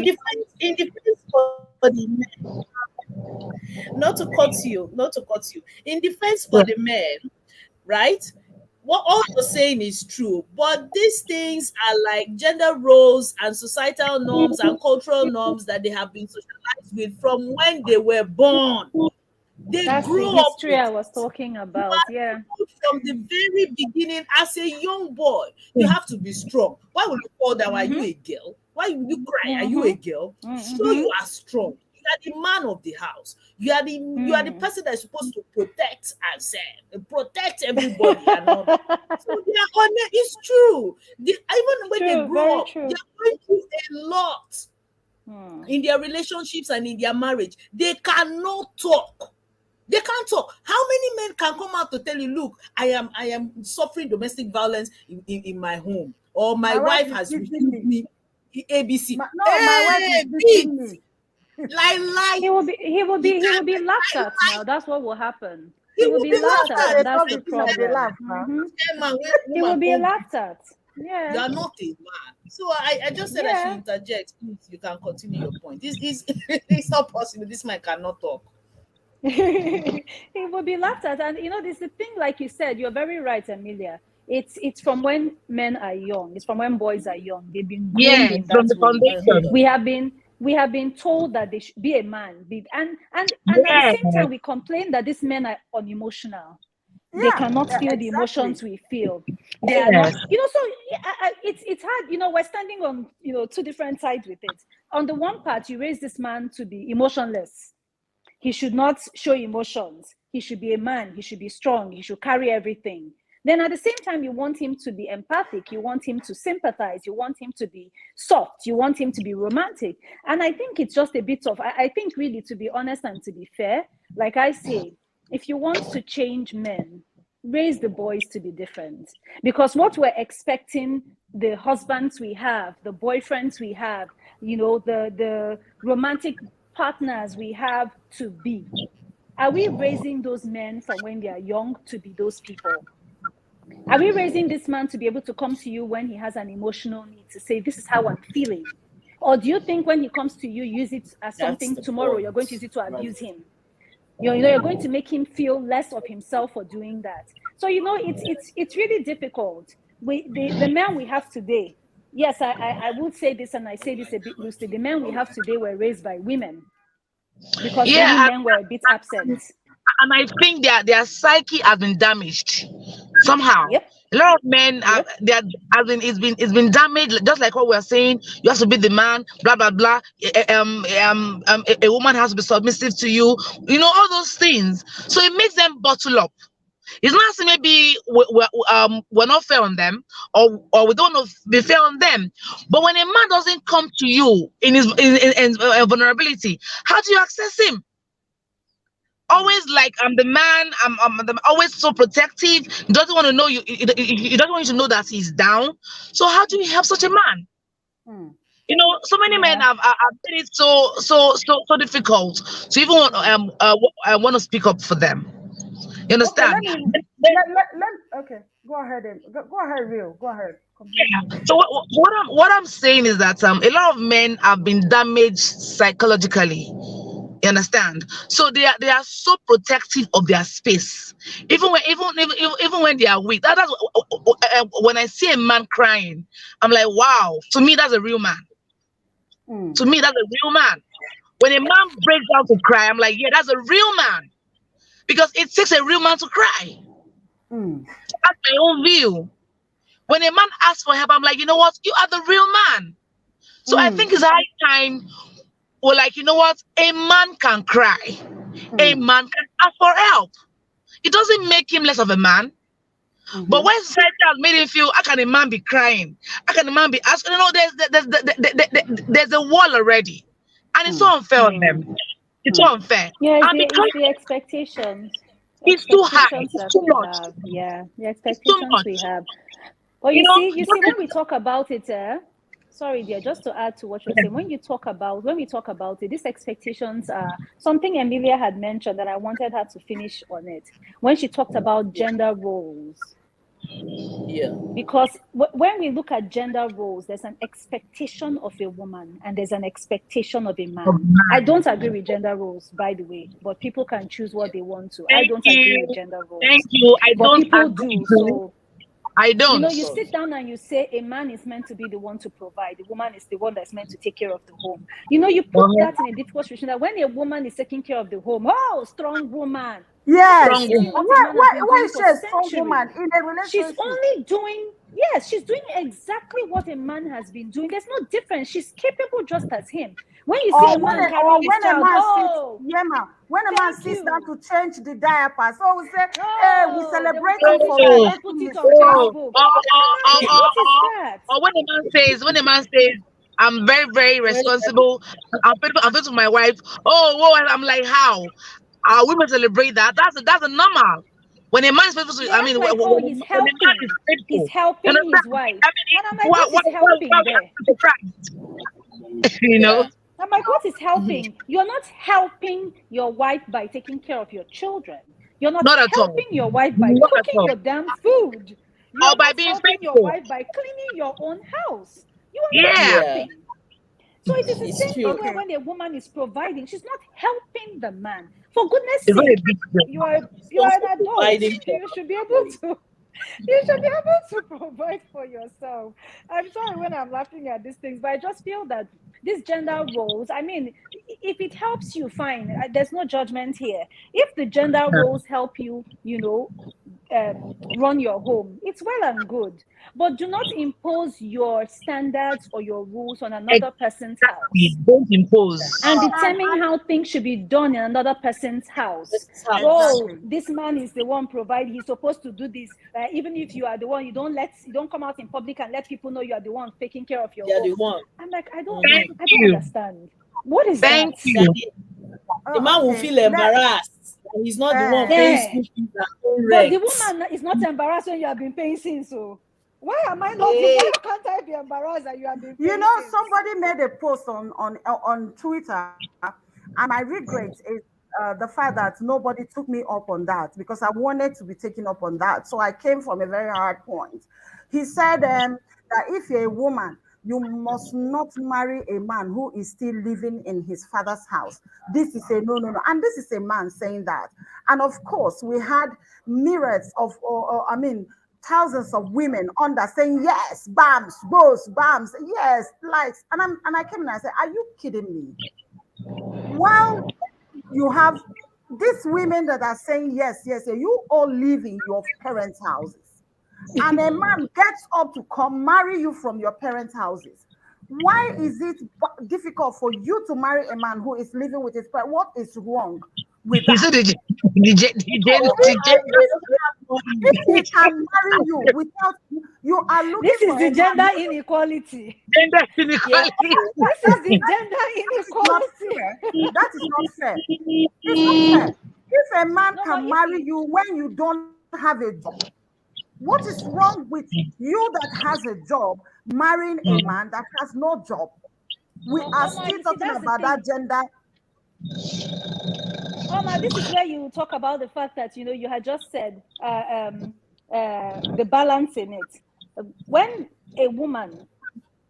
in defense for the men, not to cut you. In defense for the Yeah. men, right? What all you're saying is true, but these things are like gender roles and societal norms and cultural norms that they have been socialized with from when they were born. They That's the grow up history with I was it. talking You about. are Yeah. told from the very beginning as a young boy, you have to be strong. Why will you fall down? Are you Mm-hmm. a girl? Why will you cry? Are you Mm-hmm. a girl? So Mm-hmm. you are strong. You are the man of the house. You are the Mm. person that is supposed to protect and serve, protect everybody and all that. So they are on it. It's true. Even when they True, grow very up, they true. are going through a lot Mm. in their relationships and in their marriage. They cannot talk. They can't talk. How many men can come out to tell you, look, I am suffering domestic violence in my home, or my My wife wife is has beating refused me. me ABC. No, my wife is Hey, beat. beating me. Like He will be laughed at now. like That's what will happen. he He will will be be laughed laughed at, After and they at. that's talk the I with me, tell I they them, problem. laugh now. Mm-hmm. man, when He will woman be come laughed beat at. you Yeah. are not a man. So I just said I should Yeah. interject. Please, you can continue your point. This is it's not possible. This man cannot talk. It will be laughed at. And this the thing, like you said, you're very right, Emilia. It's from when men are young, it's from when boys are young. They've been groomed Yes, in from that the way. Hold foundation. on. We have been We have been told that they should be a man, and at the Yes. same time, we complain that these men are unemotional. They Yeah, cannot feel the exactly. emotions we feel. They are not, Yes. so it's hard. We're standing on two different sides with it. On the one part, you raise this man to be emotionless. He should not show emotions. He should be a man. He should be strong. He should carry everything. Then at the same time, you want him to be empathic. You want him to sympathize. You want him to be soft. You want him to be romantic. And I think it's just a bit of, I think really, to be honest and to be fair, like I say, if you want to change men, raise the boys to be different. Because what we're expecting the husbands we have, the boyfriends we have, the romantic partners we have to be, are we raising those men from when they are young to be those people? Are we raising this man to be able to come to you when he has an emotional need to say, this is how I'm feeling? Or do you think when he comes to you, use it as That's something the tomorrow, you're going to point. use it to abuse him? You're going to make him feel less of himself for doing that. So, it's really difficult. The men we have today, yes, I would say this, and I say this a bit loosely, the men we have today were raised by women because many Yeah, men were a bit absent. and I think their psyche has been damaged somehow. Yep, A lot of men are yep. they are, as in it's been damaged, just like what we're saying. You have to be the man, blah blah blah. A woman has to be submissive to you. All those things. So it makes them bottle up. It's not saying maybe we're not fair on them, or we don't know be fair on them. But when a man doesn't come to you in his in vulnerability, how do you access him? Always like I'm the man. Always so protective. He doesn't want to know you. He doesn't want you to know that he's down. So how do you help such a man? Mm, So many men Yeah. have made it so difficult to even mm. want to speak up for them. You Okay, let understand? me Then, okay. Go ahead and go ahead, real. Go ahead. Complete. so what I'm saying is that a lot of men have been damaged psychologically. You understand? So they are so protective of their space, even when they are weak. When I see a man crying, I'm like, wow. To me, that's a real man. Mm, To me, that's a real man. When a man breaks down to cry, I'm like, yeah, that's a real man, because it takes a real man to cry. mm, That's my own view. When a man asks for help, I'm like, you know what? You are the real man. So I mm, think it's high time. Well, like, you know what? A man can cry. A mm, man can ask for help. It doesn't make him less of a man. But mm-hmm, when society has made him feel, how can a man be crying? How can a man be asking? There's a wall already. And it's mm, so unfair on Mm. them. It's so mm, unfair. Yeah, And because it's the expectations, it's too high, expectations it's that too we much. have. Yeah, the It's too expectations we much. have. Well, You know, you see, when we talk about it, sorry, dear, just to add to what you're saying, when we talk about it, these expectations are something Emilia had mentioned, and I wanted her to finish on it when she talked about gender roles. Yeah. Because when we look at gender roles, there's an expectation of a woman and there's an expectation of a of man. I man. don't agree with gender roles, by the way, but people can choose what they want to. I Thank don't agree with you. gender Thank roles, you. I but don't people agree do. to. So, I don't. you So sit down and you say a man is meant to be the one to provide, the woman is the one that's meant to take care of the home. You put Uh-huh. that in a difficult situation that when a woman is taking care of the home, oh, strong woman. Okay, yes. she's Strong. doing what a man has been Why doing is she for a strong woman centuries. in a She's relationship? only doing, yes, she's doing exactly what a man has been doing. There's no difference. She's capable just as him. When you see Or a man carrying his when a child, man sits, oh, Yema, when a man thank sits down you. to change the diaper, so we say, hey, we Oh, they will celebrate take him the for child Oh, and put creating it his on house. oh, Facebook. And I'm like, what is that? or when a man says, I'm very, very responsible, I'm faithful to my wife. Oh, whoa, I'm like, how? Are women celebrate that? That's a normal. When a man is faithful to, They I act mean, like, oh, he's when a man is helping. He's faithful, you helping his understand? wife. I mean, And I'm like, why, what why, is why, why helping we there? have to Christ? You know? yeah. I'm like, what is helping? You're not helping your wife by taking care of your children. You're not Not at all. helping your wife by Not at cooking all. your damn food. You Or are by not being helping your faithful. wife by cleaning your own house. You are not Yeah. Yeah. helping. So it is the It's same thing true. where Okay. when a woman is providing, she's not helping the man. For goodness It's not a sake, big deal. you are Also an adult. providing for You should be able family. to. You should be able to provide for yourself. I'm sorry when I'm laughing at these things, but I just feel that these gender roles, I mean, if it helps you, fine. There's no judgment here. If the gender roles help you, run your home, it's well and good. But do not impose your standards or your rules on another person's Exactly. house Don't impose. and And determine how things should be done in another person's house. This is how. Oh, exactly. this man is the one provide. He's supposed to do this. Even if you are the one, you don't come out in public and let people know you are the one taking care of your They are the home. one. I'm like, Thank I don't you. understand. What is that? Thank That you. the man will Okay. feel embarrassed. And he's not the one paying Yeah, school fees and own but the rent. woman is not embarrassed when you have been paying since. So why am I not? Hey, Why can't I be embarrassed that you have been You paying know, since? somebody made a post on Twitter, and my regret is the fact that nobody took me up on that because I wanted to be taken up on that. So I came from a very hard point. He said that if you're a woman, you must not marry a man who is still living in his father's house. This is a no, no, no. And this is a man saying that. And of course, we had myriads of, I mean, thousands of women under saying yes, bams, bows, bams, yes, likes. And I came and I said, are you kidding me? While you have these women that are saying yes, yes, yes, you all live in your parents' houses. And a man gets up to come marry you from your parents' houses. Why is it difficult for you to marry a man who is living with his parents? What is wrong with You see that? If they have if he money. can marry you without you are looking This is for a the man gender who inequality. gender Yeah. inequality. This is the gender that is not inequality. fair. That is not fair. It's not fair. If a man No, but can if marry you you when you don't have a job, what is wrong with you that has a job marrying a man that has no job? We but are Omar, still you see, talking that's the about that thing. gender. Omar, this is where you talk about the fact that you had just said the balance in it. When a woman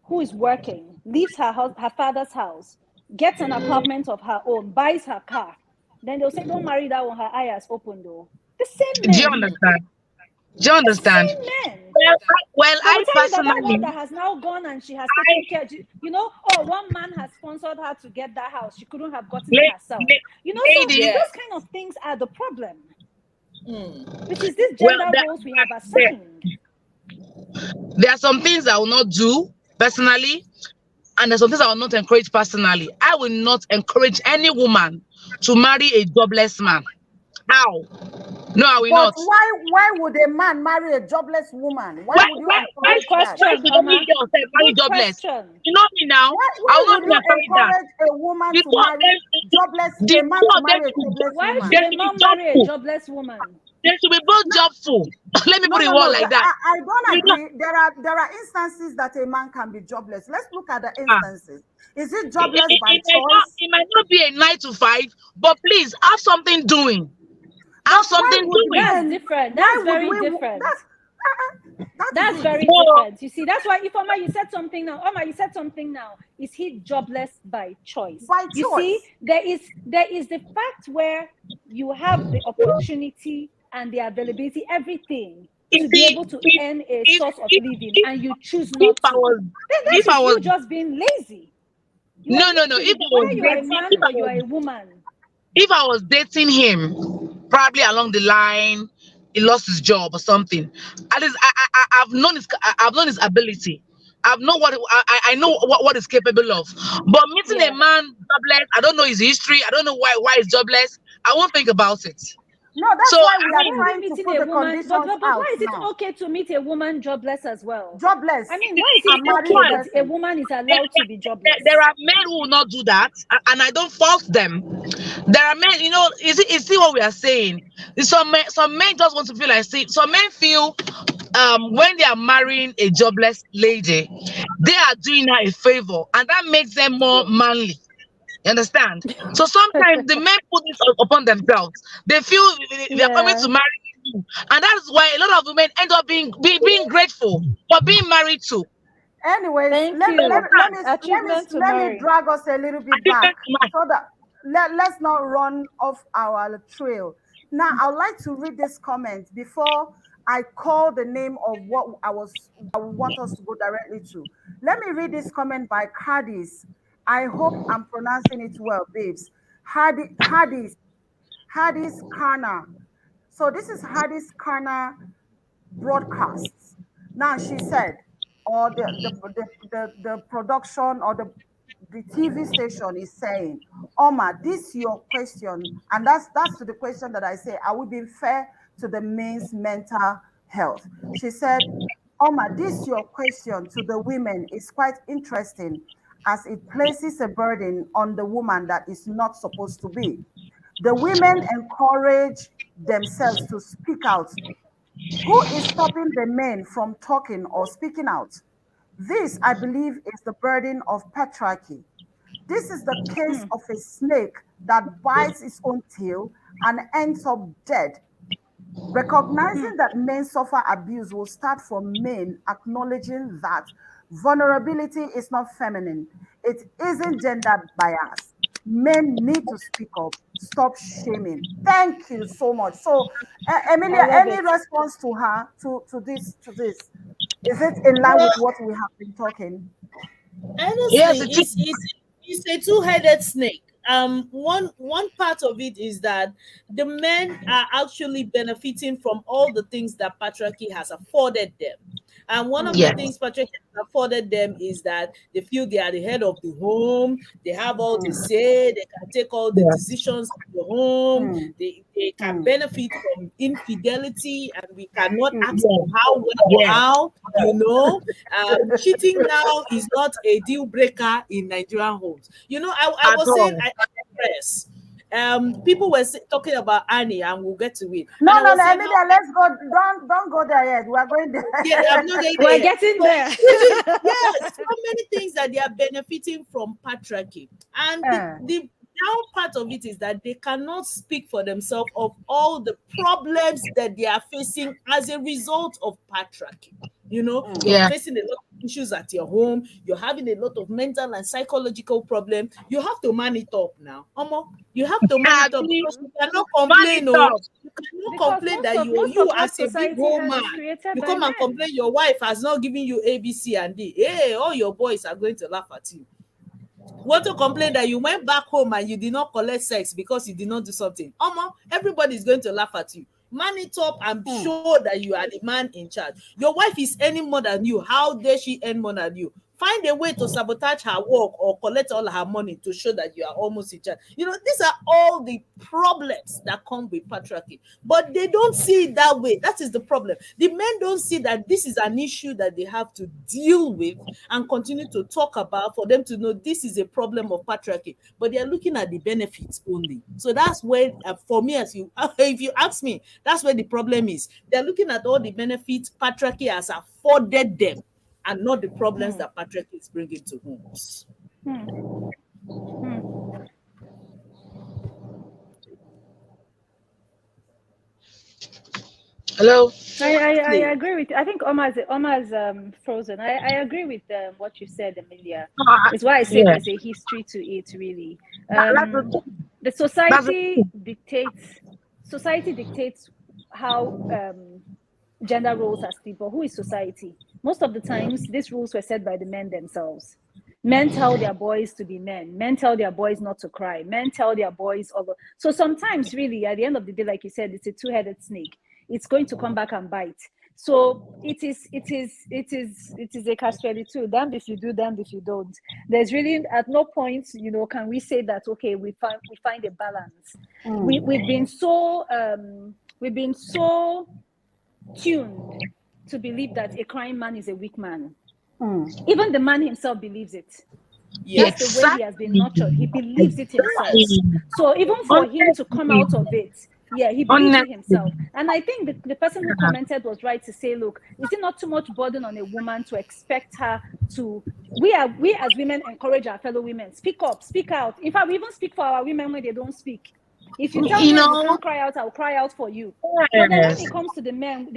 who is working leaves her father's house, gets an apartment of her own, buys her car, then they'll say, "Don't marry that one. Her eye has opened." Though the same Do you men, understand? Do you the understand? same men. They will I tell you that that one personally, that has now gone and she has taken I care. Oh, one man has sponsored her to get that house. She couldn't have gotten it herself. So ladies, Yeah. those kind of things are the problem. Hmm. Which is this well, gender roles we have there, assigned. there are some things I will not do personally, and there's some things I will not encourage personally. I will not encourage any woman to marry a jobless man. How? No, I will But not. why would a man marry a jobless woman? Why would you Good encourage that? Why question, should only Oma. girls marry Good jobless? question. You know me now. I Why will not would even you encourage that. encourage a woman The to two of marry them, jobless the a man two to of them marry a should, jobless Why woman? should they a should be man marry a jobless. jobless woman? They should be both jobful. Let me No, put it no, word no. like that. I don't You know, agree. There are instances that a man can be jobless. Let's look at the ah, instances. Is it jobless by choice? it might not be a 9 to 5, but please have something doing. Have But why something would doing. That's men? different. Why That's would very we? different. That is That's it. very So, different. You see, that's why if Oma, you said something now. Oma, you said something now. Is he jobless by choice? By You see, choice. there is the fact where you have the opportunity and the availability, everything you to be see, able to if earn a if source of if living if, and you choose if not I to. was Then if that I is was you just being lazy. You are no, no, no, literally, whether you are a man if or I you was are a woman. if I was dating him, probably along the line, he lost his job or something. At least I've known his ability. I've known I know what he's capable of. But meeting a Yeah. man jobless, I don't know his history. I don't know why he's jobless. I won't think about it. No, So that's why we I are Why mean, would you trying to meeting put a the woman? But, conditions but but out why is it now. okay to meet a woman jobless as well? Jobless I mean, why is it and marry okay the one, that a person. woman is there, allowed to be there jobless? are men who will not do that, and I don't fault them. There are men, you see what we are saying. Some men just want to feel like, see, some men feel when they are marrying a jobless lady, they are doing her a favor, and that makes them more manly. You understand? So sometimes the men put this upon themselves. They feel they are coming to Yeah. marry you, and that is why a lot of women end up being grateful for being married to. Anyways, Thank let me let me you. let me let me Achievement to let me marry. drag us a little I bit think back that's mad. so that let's not run off our trail. Now, I'd like to read this comment before I call the name of what I would want us to go directly to. Let me read this comment by Hardis. I hope I'm pronouncing it well, babes. Hardis Kana. So this is Hardis Kana broadcasts. Now she said, or the production or the TV station is saying, Oma, this your question, and that's to the question that I say, are we being fair to the men's mental health? She said, Oma, this your question to the women is quite interesting as it places a burden on the woman that is not supposed to be. The women encourage themselves to speak out. Who is stopping the men from talking or speaking out? This, I believe, is the burden of patriarchy. This is the case of a snake that bites its own tail and ends up dead. Recognizing that men suffer abuse will start from men acknowledging that vulnerability is not feminine, it isn't gender bias. Men need to speak up, stop shaming. Thank you so much. So, I Emilia, love any it. response to her to this? Is it in line Well, with what we have been talking? Yes, honestly, it is. it's a two-headed snake. One part of it is that the men are actually benefiting from all the things that patriarchy has afforded them. And one of the Yes. things patriarchy has afforded them is that they feel they are the head of the home, they have all the Mm, say, they can take all the Yeah. decisions of the home, mm, they can mm, benefit from infidelity, and we cannot mm, ask Yeah. for how, when, or Yeah. how, you know. Cheating now is not a deal breaker in Nigerian homes. I At was saying, all. I digress. People were talking about Annie, and we'll get to it. No, And I no, was no, saying how, Emilia, let's go. Don't go there yet. We are going yeah, I'm not there. getting there We're yet. getting So there. yes, so many things that they are benefiting from patriarchy. And Eh, the down part of it is that they cannot speak for themselves of all the problems that they are facing as a result of patriarchy. You're mm, Yeah. facing a lot of issues at your home, you're having a lot of mental and psychological problems. You have to man it up now. Omo, you have to man it up Abi, because you cannot man it complain. Oh, up. you cannot Because complain most that of you most of you what as a big society home has man, is created you by come and men. complain your wife has not given you A, B, C, and D. Hey, all your boys are going to laugh at you. Want to complain that you went back home and you did not collect sex because you did not do something. Omo, everybody is going to laugh at you. Man it up and mm, show that you are the man in charge. Your wife is earning more than you. How dare she earn more than you? Find a way to sabotage her work or collect all her money to show that you are almost in charge. These are all the problems that come with patriarchy, but they don't see it that way. That is the problem. The men don't see that this is an issue that they have to deal with and continue to talk about for them to know this is a problem of patriarchy, but they are looking at the benefits only. So that's where, for me, as you if you ask me, that's where the problem is. They're looking at all the benefits patriarchy has afforded them and not the problems mm. that patriarchy is bringing to homes. Hmm. Hmm. Hello. I Exactly. agree with. I think Oma's frozen. I agree with what you said, Emilia. Ah, It's why I say yeah. there's a history to it. Really, That's the um, thing. the That's the society thing. dictates. Society dictates how gender roles are still. But who is society? Most of the times, these rules were set by the men themselves. Men tell their boys to be men. Men tell their boys not to cry. Men tell their boys all. So sometimes, really, at the end of the day, like you said, it's a two-headed snake. It's going to come back and bite. So it is a catch-22. Damned if you do, damned if you don't. There's really at no point, can we say that okay, we find a balance. We Mm, we've been so tuned to believe that a crying man is a weak man. mm, Even the man himself believes it. That's the way he has been Exactly. nurtured. He believes it himself. Exactly. So even for him to come Honestly. out of it, yeah, he believes it Honestly. himself. And I think the person who commented was right to say, look, is it not too much burden on a woman to expect her to we as women encourage our fellow women, speak up, speak out. In fact, we even speak for our women when they don't speak. If you tell You me you know, can't cry out, I'll cry out for you. But then when yes. it comes to the men,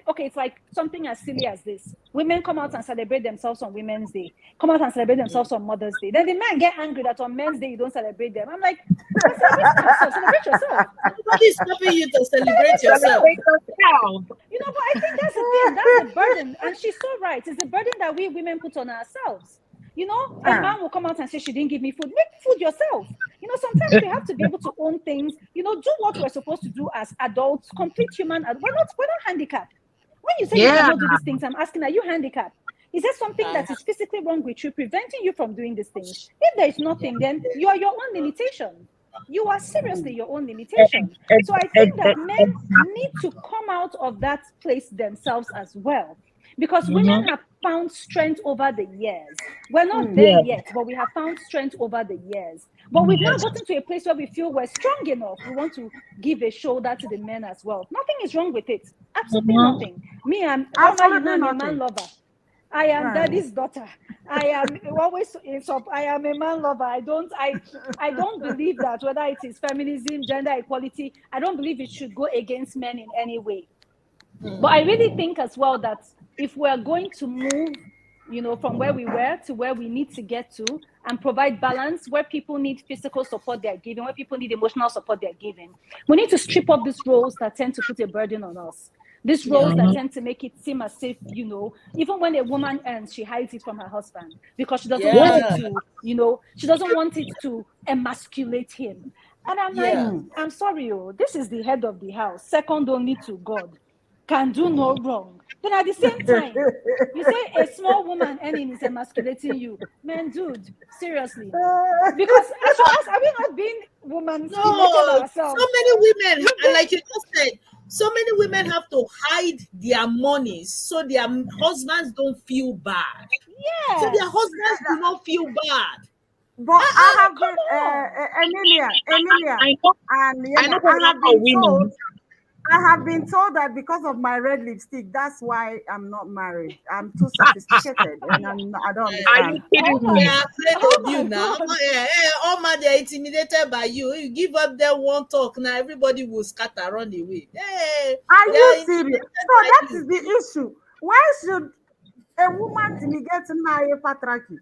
okay, it's like something as silly as this. Women come out and celebrate themselves on Women's Day, come out and celebrate themselves on Mother's Day. Then the men get angry that on Men's Day you don't celebrate them. I'm like, we're celebrating ourselves. Celebrate yourself. Nobody's stopping you to celebrate Celebrate yourself. yourself. Celebrate yourself. But I think that's the thing. That's the burden. And she's so right. It's the burden that we women put on ourselves. A man will come out and say, she didn't give me food. Make food yourself. Sometimes we have to be able to own things, do what we're supposed to do as adults, complete human. We're not handicapped. When you say you Yeah. cannot do these things, I'm asking, are you handicapped? Is there something that is physically wrong with you, preventing you from doing these things? If there is nothing, then you are your own limitation. You are seriously your own limitation. So I think that men need to come out of that place themselves as well. Because women have found strength over the years. We're not there Yeah. yet, but we have found strength over the years. But we've now gotten to a place where we feel we're strong enough. We want to give a shoulder to the men as well. Nothing is wrong with it. Absolutely nothing. Me, I'm a man lover. I am daddy's daughter. I am always I am a man lover. I don't believe that whether it is feminism, gender equality, I don't believe it should go against men in any way. But I really think as well that if we're going to move, from where we were to where we need to get to and provide balance, where people need physical support they're giving, where people need emotional support they're giving, we need to strip up these roles that tend to put a burden on us. These roles that tend to make it seem as if, even when a woman earns, she hides it from her husband because she doesn't want it to, she doesn't want it to emasculate him. And I'm like, I'm sorry, this is the head of the house, second only to God, can do no wrong. Then at the same time, you say a small woman earning is emasculating you. Man, dude, seriously. Because are we not being women No, ourselves? so many women, and like you just said, so many women have to hide their monies so their husbands don't feel bad. So Yes. their husbands do not feel bad. But I have been, Emilia, I know. and I Yema, know a lot of women. I have been told that because of my red lipstick, that's why I'm not married. I'm too sophisticated, and I don't Are you understand. kidding They me? are afraid Oh of my you now. God. All man, they are intimidated by you. You give up their one talk now, everybody will scatter, run away. Hey, Are they you are serious? intimidated So by that you. is the issue. Why should a woman to me get married, Patraki?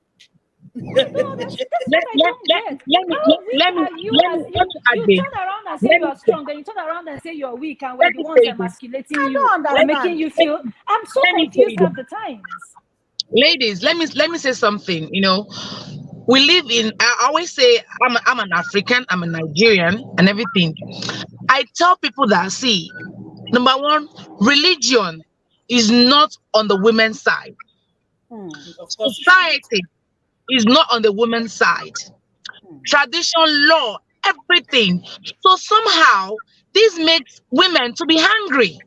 I don't understand. That's Let, what I let, don't let, get. let me How weak let me are you let as me you let me you again. turn around and say Let you me are say, strong, then you turn around and say you're weak, and we're let the me ones say this. emasculating I you don't or Let me making understand. you feel. I'm so let me say confused this. half the times. Ladies, let me say something. We live in. I always say I'm an African. I'm a Nigerian, and everything. I tell people that, see, number one, religion is not on the women's side. Hmm. Of course, it's not. Society is not on the women's side. Tradition, law, everything. So somehow this makes women to be hungry.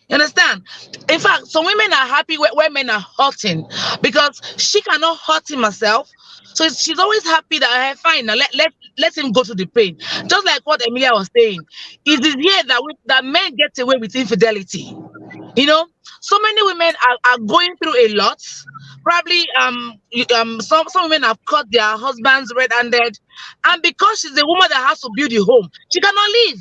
You understand? In fact, some women are happy where men are hurting because she cannot hurt him herself. So she's always happy that, fine, now let him go to the pain. Just like what Emilia was saying. It is here that men get away with infidelity. You know, so many women are going through a lot. Probably some women have caught their husbands red-handed, and because she's a woman that has to build a home, she cannot leave.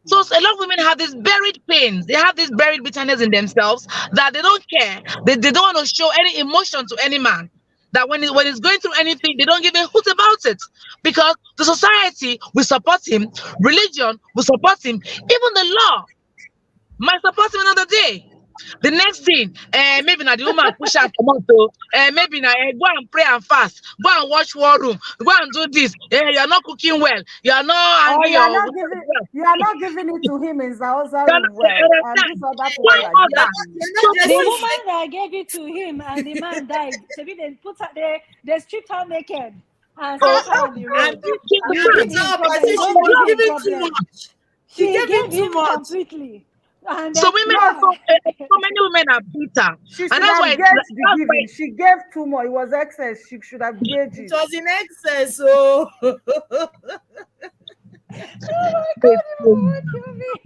So a lot of women have these buried pains. They have this buried bitterness in themselves that they don't care. They don't want to show any emotion to any man. That when he's going through anything, they don't give a hoot about it. Because the society will support him, religion will support him, even the law might support him another day. The next thing, maybe now the woman push and come out. So, maybe now go and pray and fast, go and watch war room, go and do this. You're not cooking well, you are not Or hanging your you are not giving it to him in Zaoza you room well, and understand? these other Why people are all giving that? him. You're So not The women, dressing woman that gave it to him and the man died. Maybe they put her they stripped her naked and oh, set her on the and road the and beat give fact, him her up and problem. say You so she don't a give was lot, him giving too problem. much. She She gave him gave too him much. completely. And so then women are yeah. so many women are bitter, She and should that's have why gauged the that's why giving. She gave too much. It was excess. She should have gauged It it. was in excess, so Oh my they- god, you will kill me.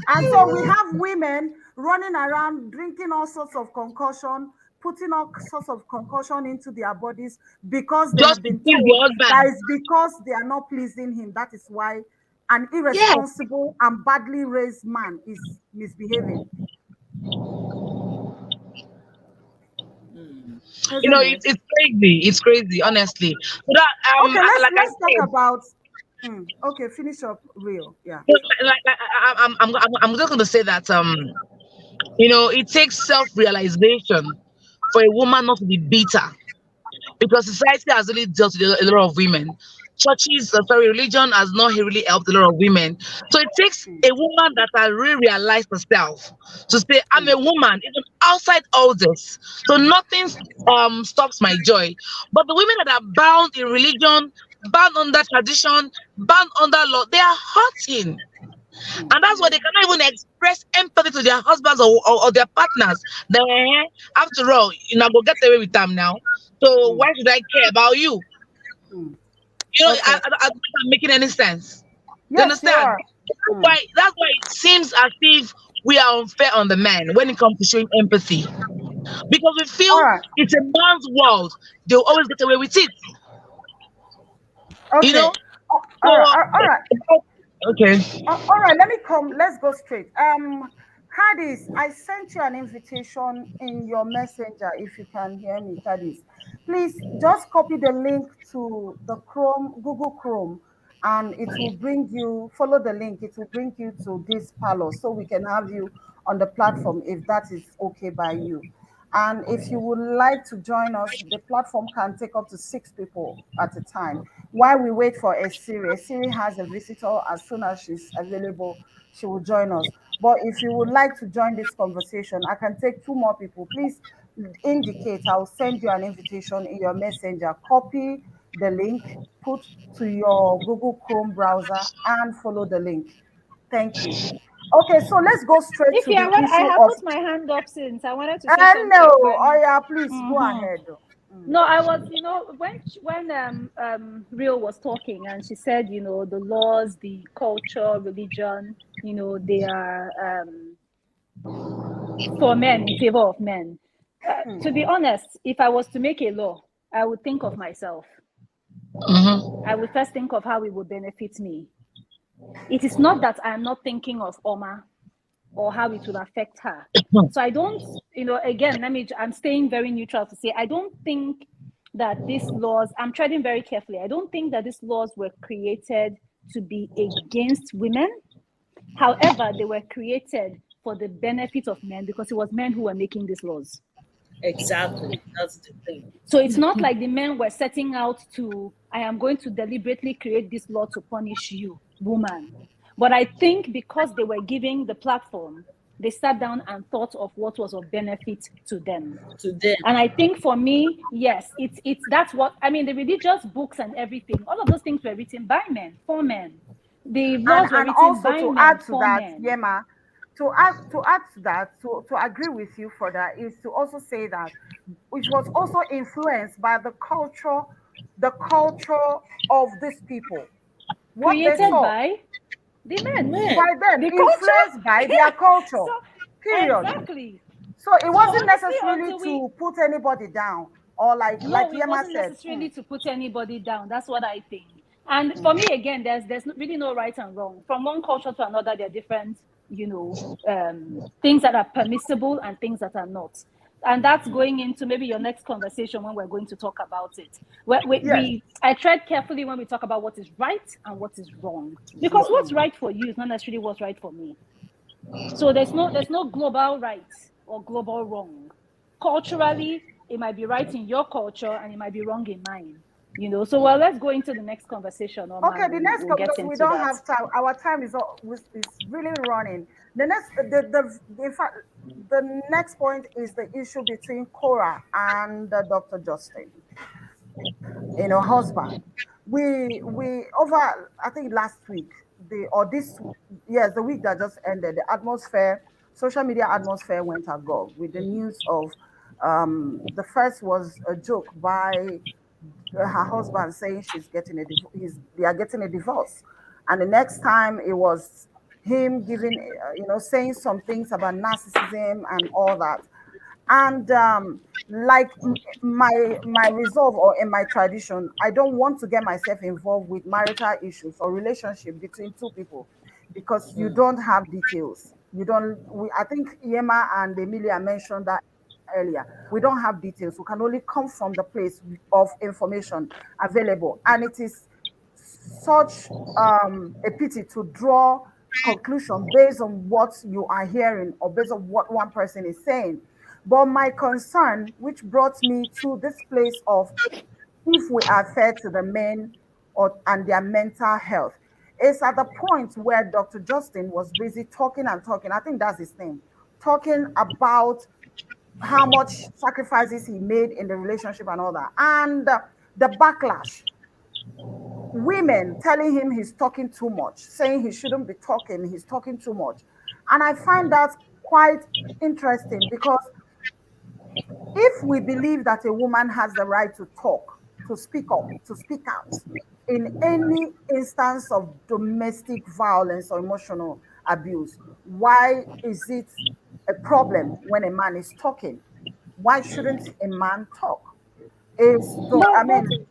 And so we have women running around drinking all sorts of concoction, putting all sorts of concussion into their bodies because they Just have to been please the told that husband. it's because they are not pleasing him. That is why an Yeah. irresponsible and badly raised man is misbehaving. Mm. Isn't it? It's crazy. It's crazy, honestly. So that Okay, let's like I talk said, about. Okay, finish up real. Yeah, so sure. I'm just going to say that it takes self-realization for a woman not to be bitter, because society has really dealt with a lot of women. Churches, sorry, religion has not really helped a lot of women. So it takes Mm, a woman that has really realized herself to say, I'm mm, a woman, even outside all this. So nothing stops my joy. But the women that are bound in religion, bound under tradition, bound under law, they are hurting. mm. And that's why they cannot even express empathy to their husbands or their partners. After all, go get away with them now. So Mm, why should I care about you? mm. I Okay. don't think I'm making any sense. You Yes, you understand? are. Mm. That's why it seems as if we are unfair on the men when it comes to showing empathy. Because we All feel right. it's a man's world. They'll always get away with it. You Okay. know? All right. So All right. okay. All right. Let me come. Let's go straight. Cadis, I sent you an invitation in your messenger. If you can hear me, Cadis, please just copy the link to the Chrome, Google Chrome, and it will bring you. Follow the link. It will bring you to this parlor, so we can have you on the platform if that is okay by you. And if you would like to join us, the platform can take up to 6 people at a time. While we wait for Esiri, Esiri has a visitor. As soon as she's available, she will join us. But if you would like to join this conversation, I can take 2 more people. Please indicate. I'll send you an invitation in your messenger. Copy the link, put to your Google Chrome browser, and follow the link. Thank you. Okay, so let's go straight If to you the are what I issue have of. put my hand up since I wanted to say No, something, but oh yeah, please go mhm. ahead. Mm, No, I was, when Real was talking and she said, the laws, the culture, religion, they are for men, in favor of men. To be honest, if I was to make a law, I would think of myself. Mm-hmm. I would first think of how it would benefit me. It is not that I'm not thinking of Oma or how it will affect her. So I don't, again, I'm staying very neutral to say, I don't think that these laws, I'm treading very carefully. I don't think that these laws were created to be against women. However, they were created for the benefit of men because it was men who were making these laws. Exactly. That's the thing. So it's not like the men were setting out to, I am going to deliberately create this law to punish you, woman. But I think because they were giving the platform, they sat down and thought of what was of benefit to them. To them. And I think for me, yes, it's that's what I mean. The religious books and everything, all of those things were written by men for men. The laws were and written also by to men add to for that, men. Yema, to add to that, to agree with you for that is to also say that it was also influenced by the culture of these people, what they Created saw by the men. Men. by them, The influenced by culture. their culture. So Period. exactly. So it So wasn't honestly, necessarily until we to put anybody down, or like no, it Yema wasn't said. necessarily to put anybody down. That's what I think. And for me, again, there's really no right and wrong. From one culture to another, there are different, things that are permissible and things that are not. And that's going into maybe your next conversation when we're going to talk about it. Yes. I tread carefully when we talk about what is right and what is wrong, because what's right for you is not necessarily what's right for me. So there's no global right or global wrong. Culturally, it might be right in your culture and it might be wrong in mine. So well, let's go into the next conversation, Oma, Okay, and the we'll, next we'll get because we into don't that. have time. Our time is really running. In fact, the next point is the issue between Cora and Dr. Justin, husband. We over, I think last week, the or this yes, the week that just ended, the atmosphere, social media atmosphere went agog with the news of the first was a joke by her husband saying they are getting a divorce, and the next time it was him saying some things about narcissism and all that. And like my resolve, or in my tradition, I don't want to get myself involved with marital issues or relationship between two people, because you don't have details. You don't we I think Yema and Emilia mentioned that earlier. We don't have details. We can only come from the place of information available, and it is such a pity to draw conclusion based on what you are hearing or based on what one person is saying. But my concern, which brought me to this place of if we are fair to the men or and their mental health, is at the point where Dr. Justin was busy talking and talking. I think that's his name, talking about how much sacrifices he made in the relationship and all that, and the backlash, women telling him he's talking too much, saying he shouldn't be talking, he's talking too much. And I find that quite interesting, because if we believe that a woman has the right to talk, to speak up, to speak out in any instance of domestic violence or emotional abuse, why is it a problem when a man is talking? Why shouldn't a man talk? Is the I But mean,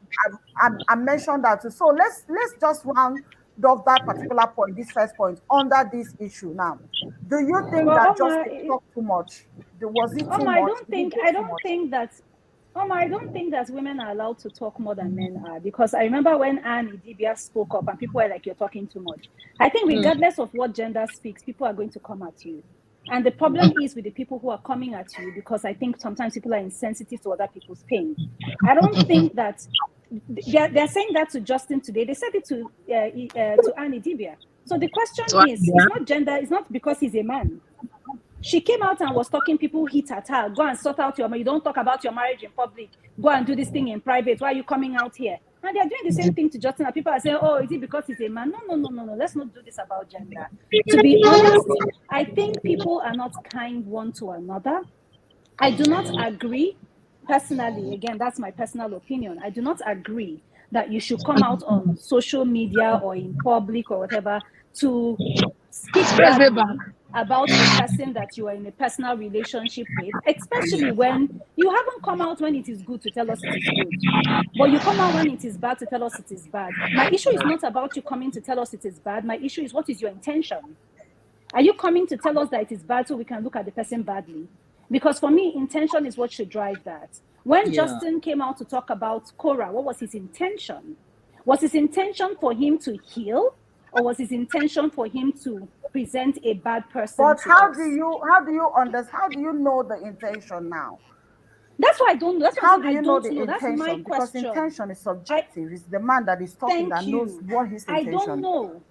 I mentioned that too. So let's just round off that particular point, this first point, under this issue now. Do you think but that Omar, Justin talked too much? Was it too Omar, much? Did he go I too don't much? think that Omar, I don't think that women are allowed to talk more than men are, because I remember when Anne Idibia spoke up and people were like, "You're talking too much." I think regardless of what gender speaks, people are going to come at you. And the problem is with the people who are coming at you, because I think sometimes people are insensitive to other people's pain. I don't think that they're saying that to Justin today. They said it to Annie Dibia. So the question So is, it's not gender. It's not because he's a man. She came out and was talking. People hit at her. Go and sort out your. You don't talk about your marriage in public. Go and do this thing in private. Why are you coming out here? And they are doing the same thing to Justin. And people are saying, "Oh, is it because he's a man?" No, no, no, no, no. Let's not do this about gender. To be honest, I think people are not kind one to another. I do not agree personally. Again, that's my personal opinion. I do not agree that you should come out on social media or in public or whatever to speak let's be back. badly about a person that you are in a personal relationship with, especially when you haven't come out when it is good to tell us it is good. But you come out when it is bad to tell us it is bad. My issue is not about you coming to tell us it is bad. My issue is, what is your intention? Are you coming to tell us that it is bad so we can look at the person badly? Because for me, intention is what should drive that. When Yeah. Justin came out to talk about Cora, what was his intention? Was his intention for him to heal, or was his intention for him to present a bad person But to us? how do you know the intention now? That's why I don't know. That's what I'm How saying. do I you know don't the know. That's my intention? Because question. intention is I subjective. It's the man that is talking Thank that knows you. what his I don't intention is. know.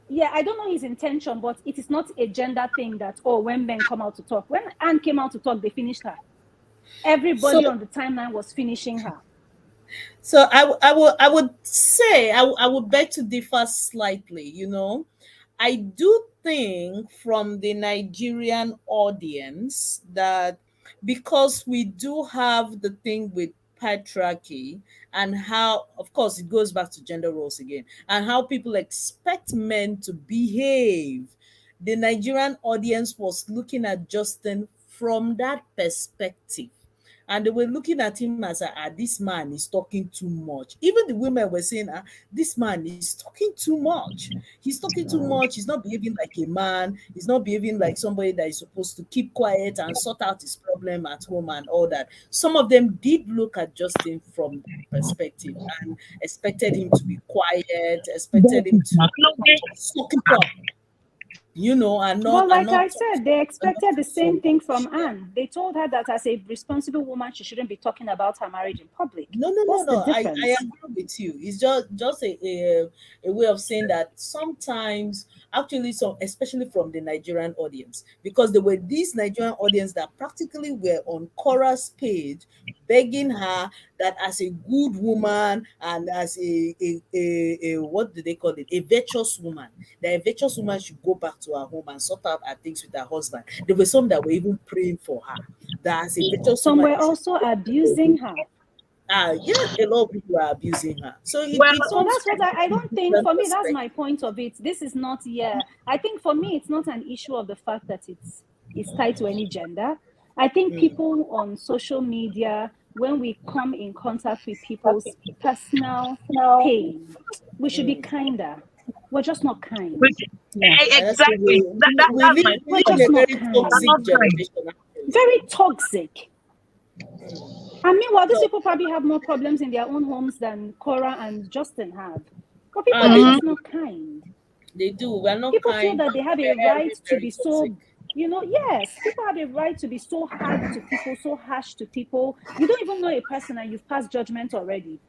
Yeah, I don't know his intention, but it is not a gender thing that, oh, when men come out to talk. When Anne came out to talk, they finished her. So Everybody on the timeline was finishing her. I would say I would beg to differ slightly. I do think from the Nigerian audience that because we do have the thing with patriarchy, and how, of course, it goes back to gender roles again, and how people expect men to behave, the Nigerian audience was looking at Justin from that perspective, and they were looking at him as this man is talking too much. Even the women were saying, this man is talking too much. He's talking too much. He's not behaving like a man. He's not behaving like somebody that is supposed to keep quiet and sort out his problem at home and all that. Some of them did look at Justin from that perspective and expected him to be quiet, expected him to suck it up, and But and like not I talk said, they and not expected the talk so same thing much. from Yeah. Anne. They told her that as a responsible woman, she shouldn't be talking about her marriage in public. No, no, no, What's the no. I difference? agree with you. It's just a way of saying that sometimes, actually, so especially from the Nigerian audience, because there were these Nigerian audience that practically were on Cora's page, begging her that as a good woman and as a what do they call it, a virtuous woman, that a virtuous woman should go back to her home and sort out her things with her husband. There were some that were even praying for her, that as a virtuous Some woman were she also abusing her. yeah, a lot of people are abusing her. So Well, it So comes that's what from I a don't think, different for me, that's perspective. my point of it. This is not, yeah. I think for me, it's not an issue of the fact that it's tied to any gender. I think people on social media, when we come in contact with people's personal pain, we should be kinder. We're just not kind. Which, Yeah. Honestly, exactly. That's my we We're live in point. just a not very I'm kind. toxic not kind. generation, actually. Very toxic. Mm. And meanwhile, these So, people probably have more problems in their own homes than Cora and Justin have. But people are they Mm-hmm. just do. not kind. They do. We're not People feel kind. that they have We're a right very, to very be toxic. so, yes, people have a right to be so hard to people, so harsh to people. You don't even know a person and you've passed judgment already.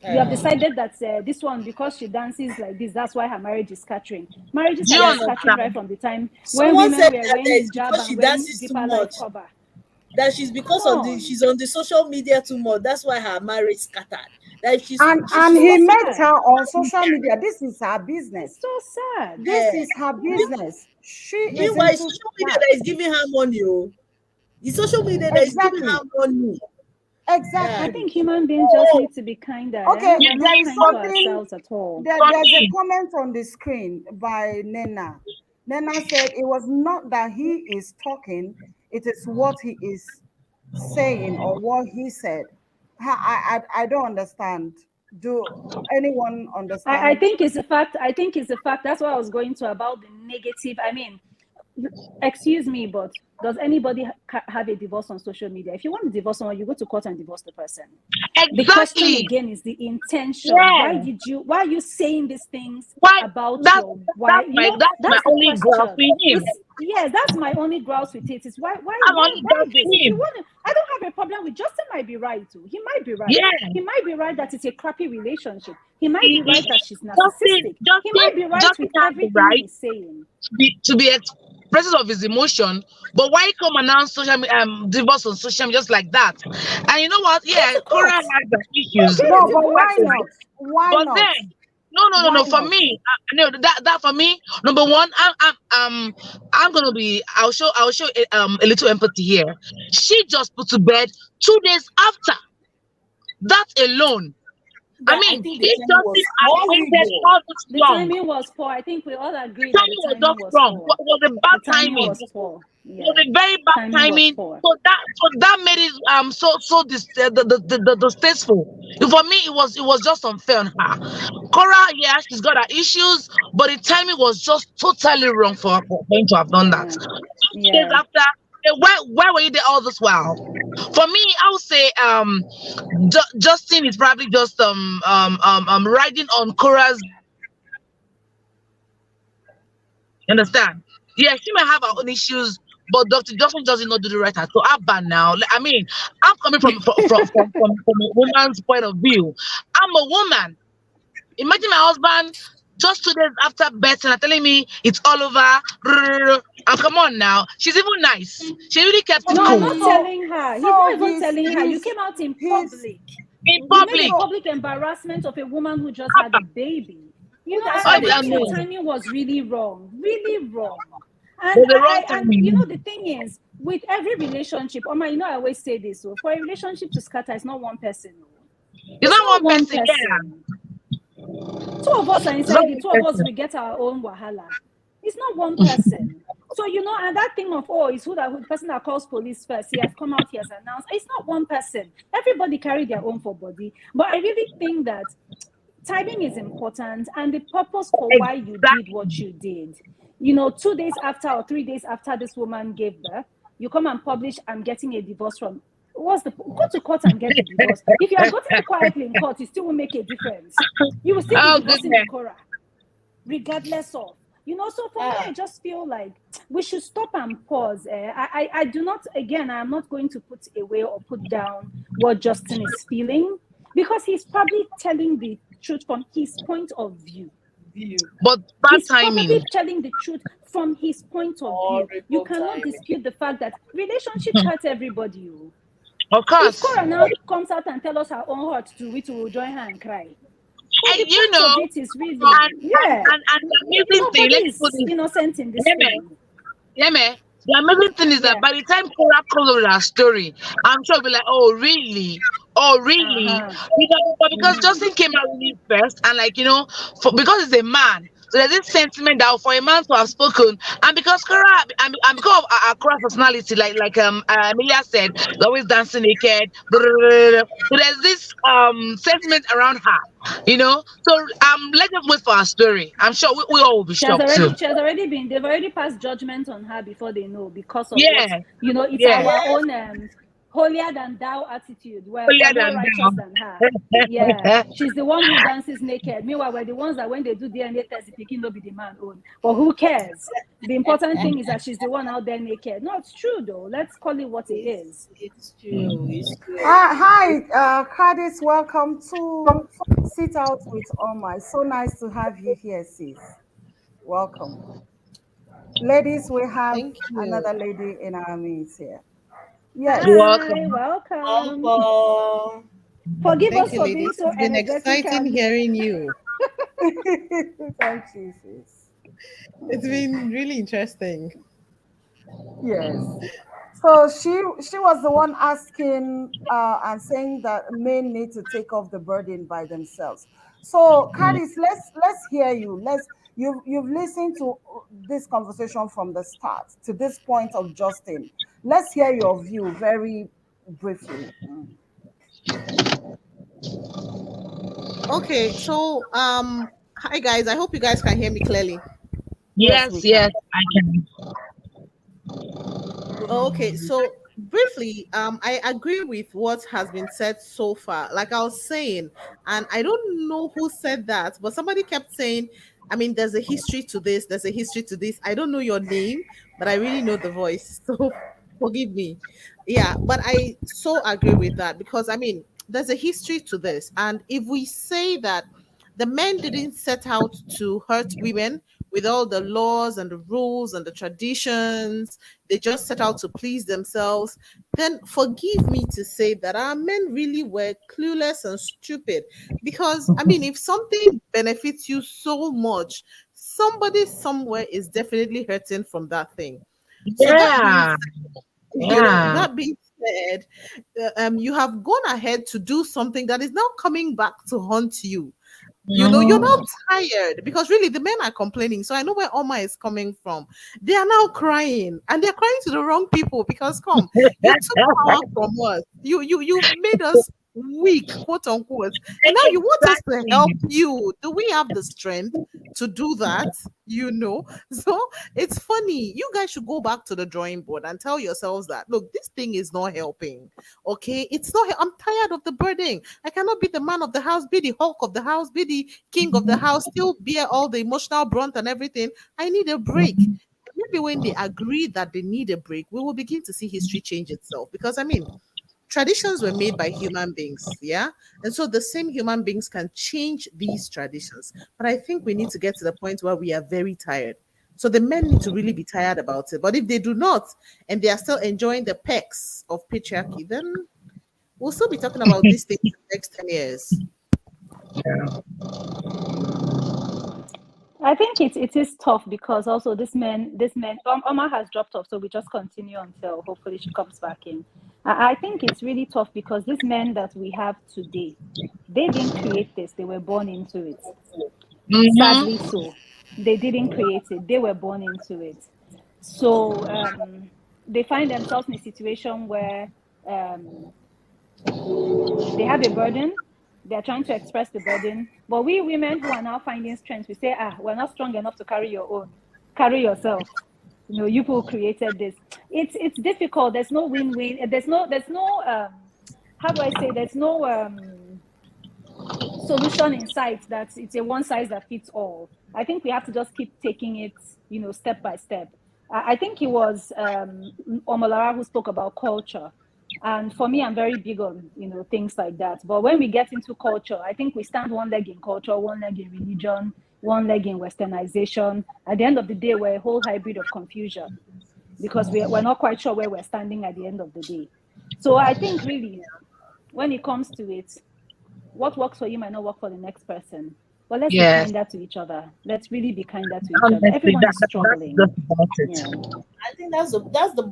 You have Uh, decided that this one, because she dances like this, that's why her marriage is scattering. Marriages Do have you been yeah. scattering right understand? from the time when Someone women said were that wearing it's hijab because and she wearing dances too deeper life much. cover. That she's Come because of the on. she's on the social media too much. That's why her marriage scattered. That It's And so he met sad. her on social media. This is her It's business. so sad. This uh, is her me- business. She is meanwhile, it's into social media that. that is giving her money. Oh, it's social media that is giving her Exactly. money. I Yeah. Exactly. think human beings just Oh, need to be kinder. Eh? Okay, We're Yes, not there is kind for, to something. ourselves at all. for There's a me. comment on the screen by Nena. Nena said it was not that he is talking, it is what he is saying or what he said. I don't understand. Do anyone I understand? think it's a fact. I think it's a fact. That's what I was going to about the negative. I mean, excuse me, but does anybody have a divorce on social media? If you want to divorce someone, you go to court and divorce the person. The question Exactly. again is the intention. Yeah. Why are you saying these things Why? about That's your wife? that's my That's the only grouse question. with him. It's yes, that's my only grouse with it. Is I'm only why grouse this? with If you him. want to, I don't have a problem with Justin might be right too. He might be right. Yeah. He might be right that it's a crappy relationship. He might be He right that she's Justin narcissistic. He Justin might be right Justin with has the everything right he's saying. to be expressive of his emotion, but why come announce divorce on social media just like that? And you know what? Go Yeah, to Cora court. has the Go issues. get No, a but That's why divorce. right. not? Why But not? then, no, no, no, Why no. For not? me, no, that for me, number one, I'm gonna be. I'll show a little empathy here. She just put to bed 2 days after. That alone. I that I mean, think the if timing Justin was had waited horrible. all this The long, timing was poor. I think we all agree that the timing was timing just was wrong. poor. It was a bad The timing timing. was poor. It was Yeah. a very bad Timing was timing. poor. So that made it so distasteful. For me, it was just unfair on her. Cora, yeah, she's got her issues, but the timing was just totally wrong for him to have done that. Yeah. 2 days Yeah. after, where were you there all this while? For me, I would say Justin is probably just riding on Cora's. You understand? Yeah, she may have her own issues, but Dr. Johnson doesn't not do the right thing. So Abba now, I mean, I'm coming from a woman's point of view. I'm a woman. Imagine my husband just 2 days after birth and telling me it's all over. And come on now, she's even nice. She really kept it No, I'm Okay, not cool telling her. He's not so even telling her. You he's came out in he's public. in You made a public. so public embarrassment of a woman who just had Abba, a baby. That's why I they I think the know. changed. timing was really wrong, really wrong. And There's the wrong the timing. thing is, with every relationship, Oma, I always say this. So for a relationship to scatter, it's not one person. No. It's It's not not one one person, yeah. person. Two of us are It's not inside it. one Two of us person. we get our own wahala. It's not one person. So and that thing of it's who the person that calls police first. He has come out. He has announced. It's not one person. Everybody carry their own for body. But I really think that timing is important and the purpose for why you did what Exactly. you did. 2 days after or 3 days after this woman gave birth, you come and publish, I'm getting a divorce from. Go to court and get the divorce. If you had gotten it quietly in court, it still will make a difference. You will still be Oh divorcing the goodness. Cora, regardless of. So for me, Ah, I just feel like we should stop and pause. I do not, again, I'm not going to put away or put down what Justin is feeling because he's probably telling the truth from his point of view. view. But bad He's probably timing. telling the truth from his point of view. You Horrible cannot timing. dispute the fact that relationships hurt everybody. Of If course. Cora now comes out and tell us her own heart to we will join her and cry. But And the you point know, of it is really, yeah, the amazing thing, nobody let me put is this, innocent in this Yeme, thing. Yeme, the amazing thing is that Yeah. by the time Cora comes with her story, I'm sure we'll be like, oh, really? Oh, really? Uh-huh. Because Justin came out really first, and like, because it's a man. So there's this sentiment that for a man to have spoken, and because Kara, and because of our Kara's personality, Emilia said, she's always dancing naked. Blah, blah, blah, blah. So there's this sentiment around her, you know. So let's just wait for our story. I'm sure we all will be shocked too. They've already passed judgment on her before they know, because of what, Yeah, it's yeah, our Yes, own holier than thou attitude. We're holier more than righteous than her. Yeah, thou. she's the one who dances naked. Meanwhile, we're the ones that when they do DNA test, the picking no be the man own. But who cares? The important thing is that she's the one out there naked. No, it's true though. Let's call it what it is. it's true. It's true. Hi, Cardis. Welcome to Sit Out with Oma. So nice to have you here, sis. Welcome. Ladies, we have Thank you. another lady in our midst here. Yes. You're Hi, welcome. welcome. Welcome. Forgive Thank us you, for being ladies. so It's been energetic exciting and hearing you. Thank you, sis. It's been really interesting. Yes. So she was the one asking and saying that men need to take off the burden by themselves. So Cardis, let's hear you. You've listened to this conversation from the start to this point of Justin. Let's hear your view very briefly. Mm. Okay, so hi guys. I hope you guys can hear me clearly. Yes, we Yes, yes, can. I can. Okay, so briefly, I agree with what has been said so far. Like I was saying, and I don't know who said that, but somebody kept saying, I mean, there's a history to this, there's a history to this. I don't know your name, but I really know the voice. So forgive me. Yeah, but I so agree with that because I mean, there's a history to this. And if we say that the men didn't set out to hurt women with all the laws and the rules and the traditions, they just set out to please themselves, then forgive me to say that our men really were clueless and stupid. Because, I mean, if something benefits you so much, somebody somewhere is definitely hurting from that thing. So, that being Yeah, said, yeah. that being said, you have gone ahead to do something that is now coming back to haunt you. You're Mm-hmm. not tired because really the men are complaining. So I know where Oma is coming from. They are now crying and they're crying to the wrong people because come, you took power from us. You've made us weak, quote unquote. And now you want us to Exactly. help you. Do we have the strength to do that? So it's funny. You guys should go back to the drawing board and tell yourselves that look, this thing is not helping. Okay, it's not. I'm tired of the burden. I cannot be the man of the house, be the hulk of the house, be the king of the house, still bear all the emotional brunt and everything. I need a break. Maybe when they agree that they need a break, we will begin to see history change itself. Because I mean, traditions were made by human beings, yeah? And so the same human beings can change these traditions. But I think we need to get to the point where we are very tired. So the men need to really be tired about it. But if they do not, and they are still enjoying the perks of patriarchy, then we'll still be talking about these things in the next 10 years. I think it is tough because also this man Oma has dropped off, so we just continue until hopefully she comes back in. I think it's really tough because these men that we have today, they didn't create this; they were born into it. Sadly, Mm-hmm. so they didn't create it; they were born into it. So they find themselves in a situation where um, they have a burden. They're trying to express the burden. But we women who are now finding strength, we say, we're not strong enough to carry your own. Carry yourself. You people created this. It's difficult. There's no win-win. There's no how do I say, there's no solution in sight that it's a one size that fits all. I think we have to just keep taking it, step by step. I think it was Omolara who spoke about culture. And for me, I'm very big on, things like that. But when we get into culture, I think we stand one leg in culture, one leg in religion, one leg in westernization. At the end of the day, we're a whole hybrid of confusion because we're not quite sure where we're standing at the end of the day. So I think really, when it comes to it, what works for you might not work for the next person. But let's be Yes. kinder to each other. Let's really be kinder to each other. Honestly, Everyone is that's struggling. just about it. Yeah. I think that's the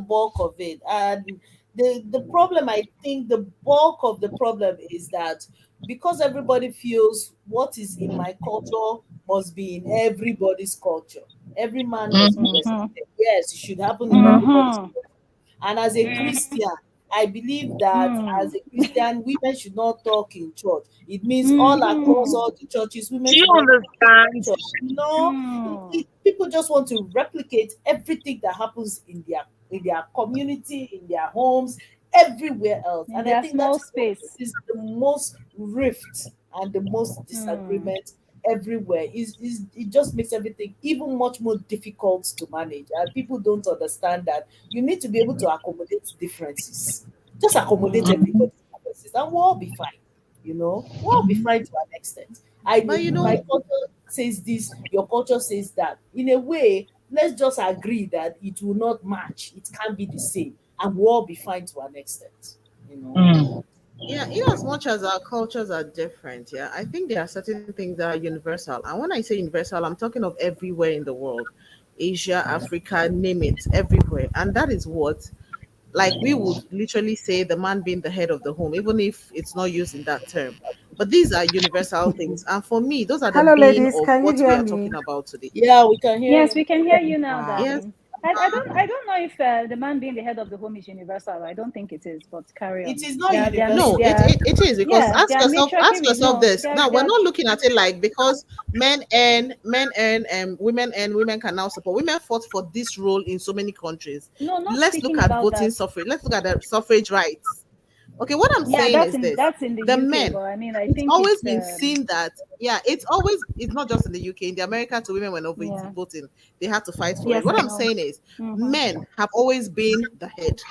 bulk of it. And The problem, I think the bulk of the problem is that because everybody feels what is in my culture must be in everybody's culture. Every man must be Mm-hmm. Mm-hmm. respected. Yes, it should happen in everybody's Mm-hmm. culture. And as a Christian, I believe that as a Christian, women should not talk in church. It means all across Mm-hmm. all the churches, women Do you should not talk in understand? church. No, people just want to replicate everything that happens in their community, in their homes, everywhere else. In And I their think that small is what space. causes the most rift and the most Mm. disagreement everywhere. Is it just makes everything even much more difficult to manage. And people don't understand that you need to be able to accommodate differences. Just accommodate Mm. Mm-hmm. everybody's differences, and we'll all be fine. We'll all be fine to an extent. But you My know, culture says this, your culture says that. In a way, let's just agree that it will not match. It can't be the same, and we'll all be fine to an extent. You know. Mm. yeah, in as much as our cultures are different, yeah, I think there are certain things that are universal. And when I say universal, I'm talking of everywhere in the world, Asia, Africa, name it, everywhere. And that is what, like, we would literally say the man being the head of the home, even if it's not used in that term. But these are universal things. And for me, those are the Hello, bane ladies. of Can you what we hear are me? talking about today. Yeah, we can hear Yes, you. we can hear you now, Wow. Yes. darling. I don't know if the man being the head of the home is universal. I don't think it is, but carry It on. is not No, universal. it is, because Yeah, they are mutually ask yourself no, this. Now we're not looking at it like because men earn, and women earn, women can now support. Women fought for this role in so many countries. no, not Let's look speaking at about voting that. suffrage. Let's look at the suffrage rights. Okay, what I'm Yeah, saying is this: that's in the the UK, men. but I mean, I It's think always it's been seen that, yeah, it's not just in the UK. In the America, to women were not yeah. voting; they had to fight for it. Yes, What I I'm know. saying is, Mm-hmm. men have always been the head.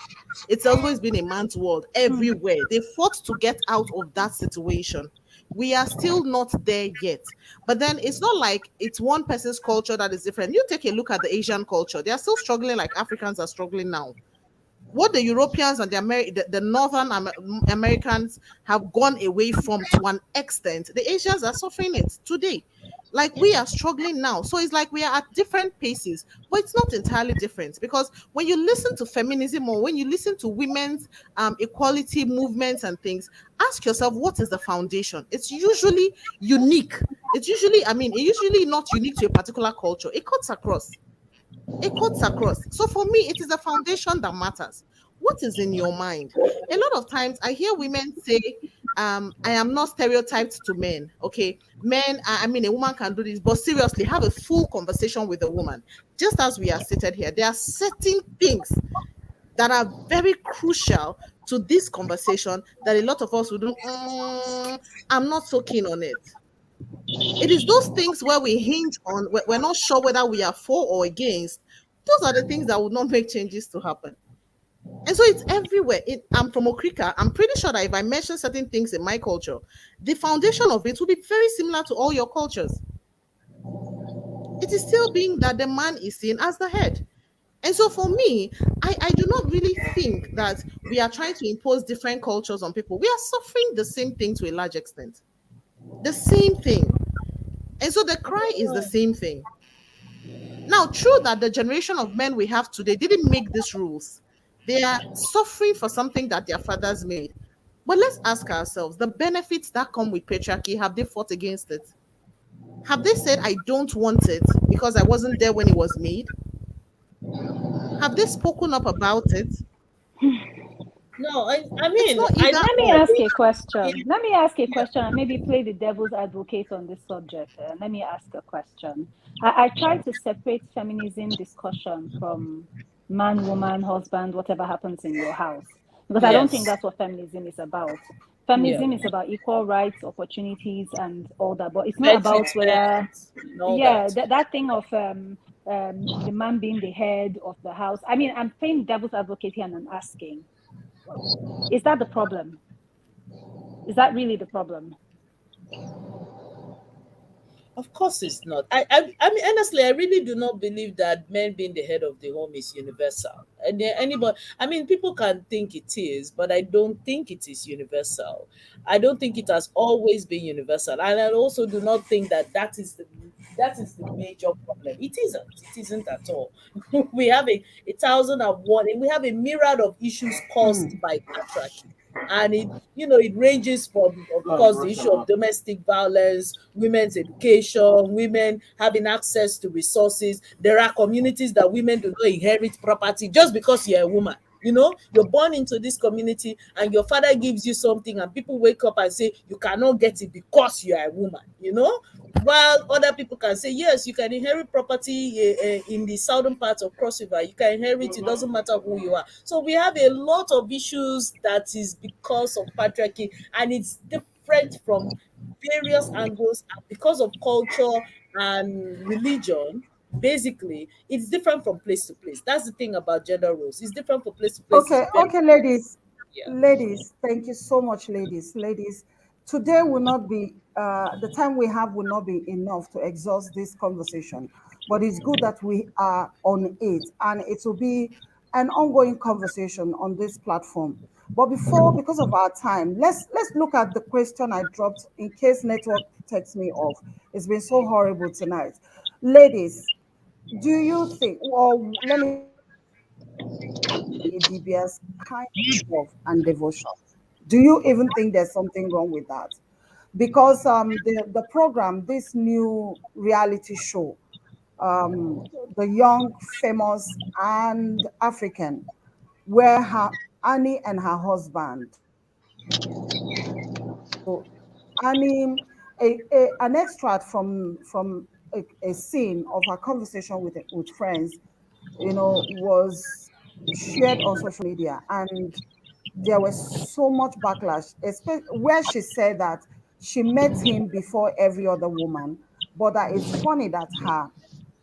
It's always been a man's world everywhere. They fought to get out of that situation. We are still not there yet. But then it's not like it's one person's culture that is different. You take a look at the Asian culture. They are still struggling like Africans are struggling now. What the Europeans and the Northern Americans have gone away from to an extent, the Asians are suffering it today. Like we are struggling now. So it's like we are at different paces, but it's not entirely different because when you listen to feminism or when you listen to women's equality movements and things, ask yourself what is the foundation? It's usually unique. It's usually, I mean, it's usually not unique to a particular culture. It cuts across. It cuts across. So for me, it is the foundation that matters. What is in your mind? A lot of times I hear women say, I am not stereotyped to men. Okay. Men, I mean, a woman can do this, but seriously, have a full conversation with a woman. Just as we are seated here, there are certain things that are very crucial to this conversation that a lot of us would do. I'm not so keen on it. It is those things where we hinge on, we're not sure whether we are for or against. Those are the things that would not make changes to happen. And so it's everywhere. I'm from Okrika. I'm pretty sure that if I mention certain things in my culture, the foundation of it will be very similar to all your cultures. It is still being that the man is seen as the head. And so for me, I do not really think that we are trying to impose different cultures on people. We are suffering the same thing to a large extent. The same thing. And so the cry is the same thing. Now, true that the generation of men we have today didn't make these rules. They are suffering for something that their fathers made. But let's ask ourselves the benefits that come with patriarchy, have they fought against it? Have they said, I don't want it because I wasn't there when it was made? Have they spoken up about it? No, I It's mean, not I either Let me or. ask a yeah, question. Let me ask a yeah. question and maybe play the devil's advocate on this subject. Let me ask a question. I try to separate feminism discussion from man, woman, husband, whatever happens in your house, because I don't think Yes. that's what feminism is about. Yeah. Feminism is about equal rights, opportunities, and all that, but it's not Fair about whether, treatment and all yeah, that. that thing of the man being the head of the house. I mean, I'm playing devil's advocate here and I'm asking, is that the problem? Is that really the problem? Of course, it's not. I mean, honestly, I really do not believe that men being the head of the home is universal. And anybody, I mean, people can think it is, but I don't think it is universal. I don't think it has always been universal, and I also do not think that That is the major problem. It isn't. It isn't at all. We have a thousand and one, and we have a myriad of issues caused Hmm. by patriarchy. And it ranges from, of course, the issue of domestic violence, women's education, women having access to resources. There are communities that women do not inherit property just because you're a woman. You're born into this community and your father gives you something, and people wake up and say you cannot get it because you are a woman. While other people can say, yes, you can inherit property in the southern part of Cross River. You can inherit, it doesn't matter who you are. So we have a lot of issues that is because of patriarchy, and it's different from various angles, and because of culture and religion. Basically, it's different from place to place. That's the thing about gender roles. It's different from place to place. It's Okay, very, okay, ladies, yeah. ladies, thank you so much, ladies. Today will not be the time we have will not be enough to exhaust this conversation, but it's good that we are on it, and it will be an ongoing conversation on this platform. But before, because of our time, let's look at the question I dropped in case network takes me off. It's been so horrible tonight, ladies. Do you think, or let me Idibia's kind of love and devotion? Do you even think there's something wrong with that? Because the program, this new reality show, um, the young, famous, and African, where Annie and her husband. So Annie, an extract from a scene of her conversation with friends, was shared on social media, and there was so much backlash, especially where she said that she met him before every other woman, but that it's funny that her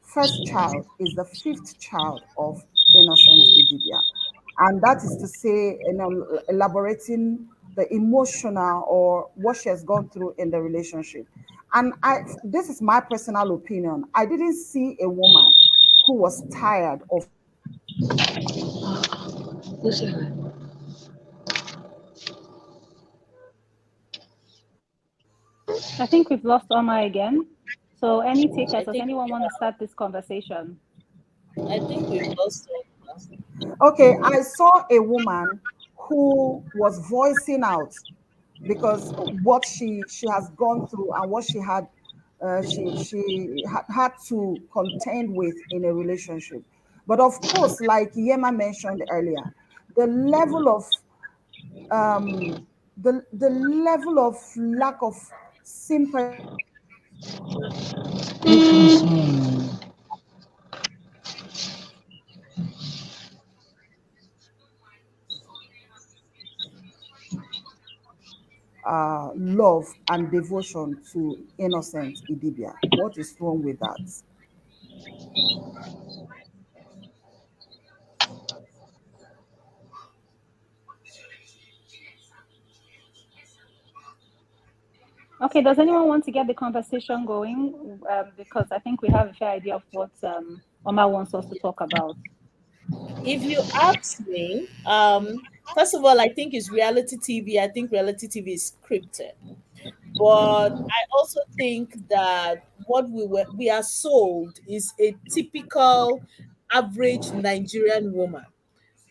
first child is the fifth child of innocent Idibia. And that is to say, elaborating the emotional or what she has gone through in the relationship. And this is my personal opinion. I didn't see a woman who was tired of I think we've lost Oma again. So any I takers, does think, anyone want to yeah, start this conversation? I think we've lost her. Okay, I saw a woman who was voicing out because what she has gone through and what she had to contend with in a relationship. But of course, like Yema mentioned earlier, the level of the level of lack of sympathy love and devotion to innocent Idibia. What is wrong with that? Okay, does anyone want to get the conversation going? Because I think we have a fair idea of what Oma wants us to talk about. If you ask me, first of all, I think it's reality TV. I think reality TV is scripted. But I also think that what we are sold is a typical average Nigerian woman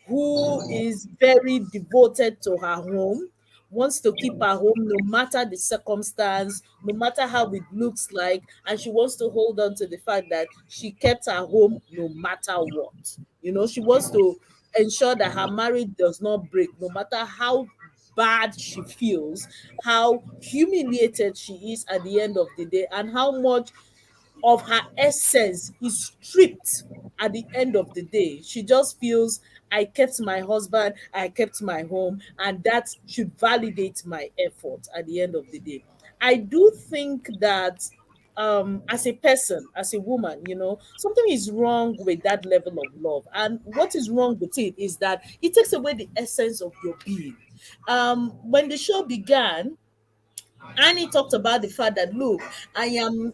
who is very devoted to her home, wants to keep her home no matter the circumstance, no matter how it looks like, and she wants to hold on to the fact that she kept her home no matter what. She wants to ensure that her marriage does not break, no matter how bad she feels, how humiliated she is at the end of the day, and how much of her essence is stripped at the end of the day. She just feels, I kept my husband, I kept my home, and that should validate my effort at the end of the day. I do think that as a person, as a woman, something is wrong with that level of love. And what is wrong with it is that it takes away the essence of your being. When the show began, Annie talked about the fact that, look, I am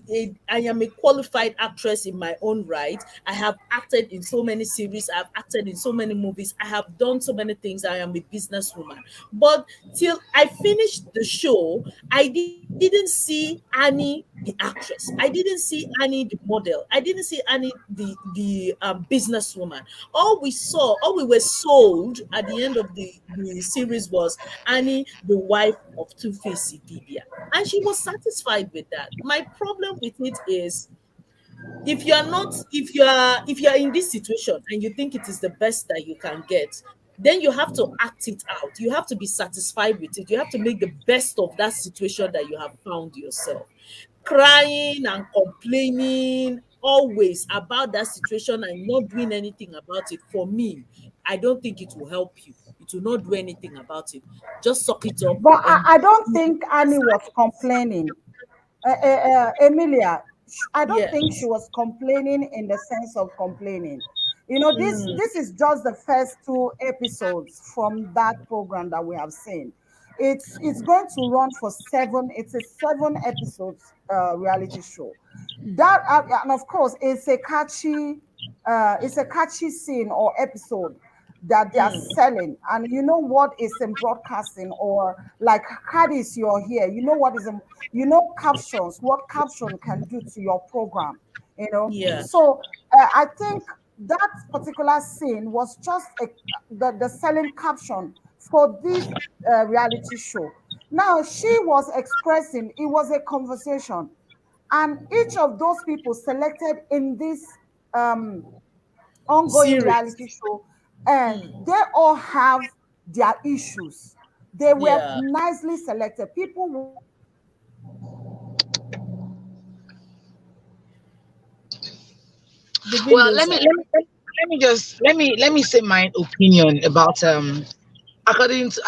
a qualified actress in my own right. I have acted in so many series, I've acted in so many movies, I have done so many things. I am a businesswoman. But till I finished the show, I didn't see Annie the actress. I didn't see Annie the model. I didn't see Annie the businesswoman. All we were sold at the end of the series was Annie, the wife of Two-Face Idibia. And she was satisfied with that. My problem with it is, if you are not if you are in this situation and you think it is the best that you can get, then you have to act it out. You have to be satisfied with it. You have to make the best of that situation that you have found yourself. Crying and complaining always about that situation and not doing anything about it, for me, I don't think it will help you. It will not do anything about it. Just suck it up But and I don't think Annie was complaining. Emilia, I don't yeah. think she was complaining in the sense of complaining. You know, Mm, this is just the first two episodes from that program that we have seen. It's going to run for seven. It's a seven episodes reality show. That and of course it's a catchy scene or episode that they are mm, selling. And you know what is in broadcasting, or like Hadis, you're here, you know what is in, you know, captions, what caption can do to your program, you know. yeah. So I think that particular scene was just the selling caption for this reality show. Now she was expressing, it was a conversation, and each of those people selected in this um, ongoing Series. reality show, Mm, they all have their issues. They were yeah. nicely selected. People will Did we Well, lose her? let me say my opinion about according to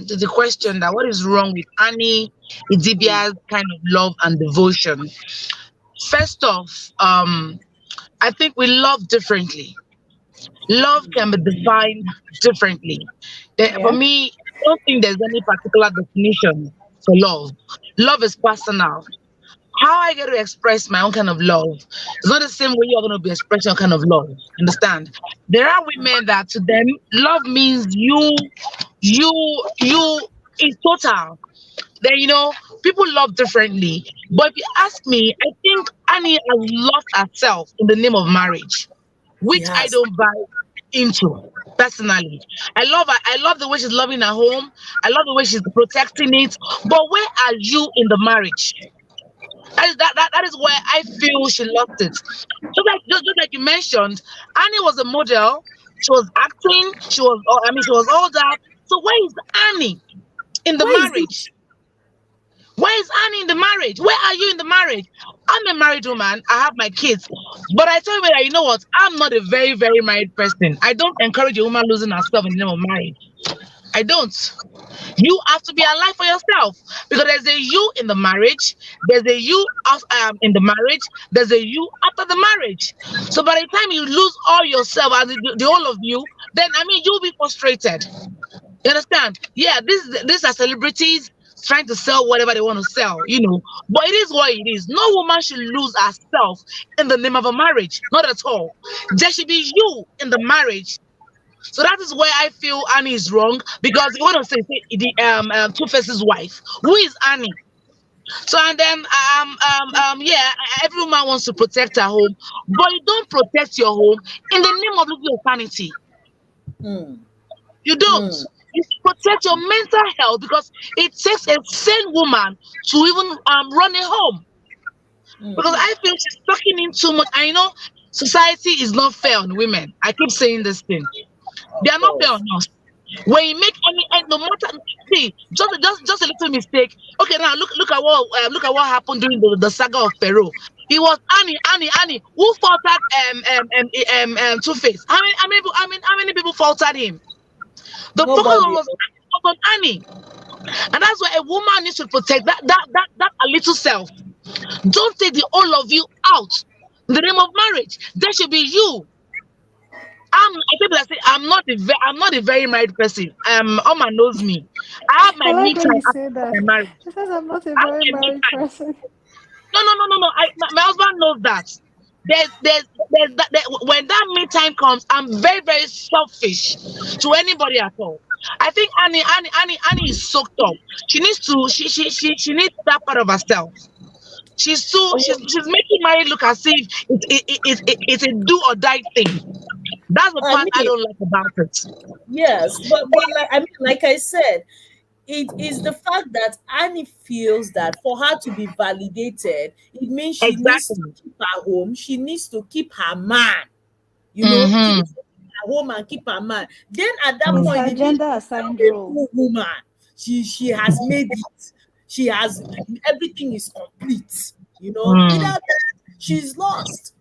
to the question that what is wrong with Annie mm, Idibia's kind of love and devotion. First off, I think we love differently. Love can be defined differently. For Yeah. me, I don't think there's any particular definition for love. Love is personal. How I get to express my own kind of love is not the same way you're going to be expressing your kind of love. Understand? There are women that to them, love means you is total. Then people love differently. But if you ask me, I think Annie has lost herself in the name of marriage, She which I has. don't buy into personally. I love the way she's loving her home. I love the way she's protecting it. But where are you in the marriage? That is where I feel she lost it. Just like you mentioned, Annie was a model. She was acting. She was all that. So where is Annie in the Where is it? marriage? Where is Annie in the marriage? Where are you in the marriage? I'm a married woman. I have my kids. But I tell you that, you know what? I'm not a very, very married person. I don't encourage a woman losing herself in the name of marriage. I don't. You have to be alive for yourself, because there's a you in the marriage, there's a you in the marriage, there's a you after the marriage. So by the time you lose all yourself as the whole of you, then you'll be frustrated. You understand? Yeah, these are celebrities trying to sell whatever they want to sell, But it is what it is. No woman should lose herself in the name of a marriage. Not at all. There should be you in the marriage. So that is where I feel Annie is wrong, because you want to say the Two Faces wife. Who is Annie? So and then yeah, every woman wants to protect her home, but you don't protect your home in the name of losing your sanity. Mm, You don't. mm, You protect your mental health, because it takes a sane woman to even run a home. Because mm. I feel she's sucking in too much. I know society is not fair on women. I keep saying this thing. They Of are not fair on course. us. When you make no matter, see, just a little mistake. Okay, now look at what happened during the saga of Peru. It was Annie who faltered Two Face. How many people faltered him? The focus Nobody. was on Annie, and that's why a woman needs to protect that a little self. Don't take the whole of you out in the name of marriage. There should be you. I people that say I'm not a very married person. Oma knows me. I have my I me like when time you after say that. my marriage. She says I'm not a I have very my me married time. person. No. My husband knows that. When that me time comes, I'm very, very selfish to anybody at all. I think Annie is soaked up. She needs that part of herself. she's making marriage look as if it's a do or die thing. That's the I part I mean, don't like about it. yes, but like I mean, like I said, it is the fact that Annie feels that for her to be validated, it means she needs to Exactly. keep her home. She needs to keep her man. She Mm-hmm. needs to keep her home and keep her man. Then at that It's Mm. point, her it means gender she's now assigned a role. full woman. She has made it. She has everything is complete. Mm. Without that, she's lost.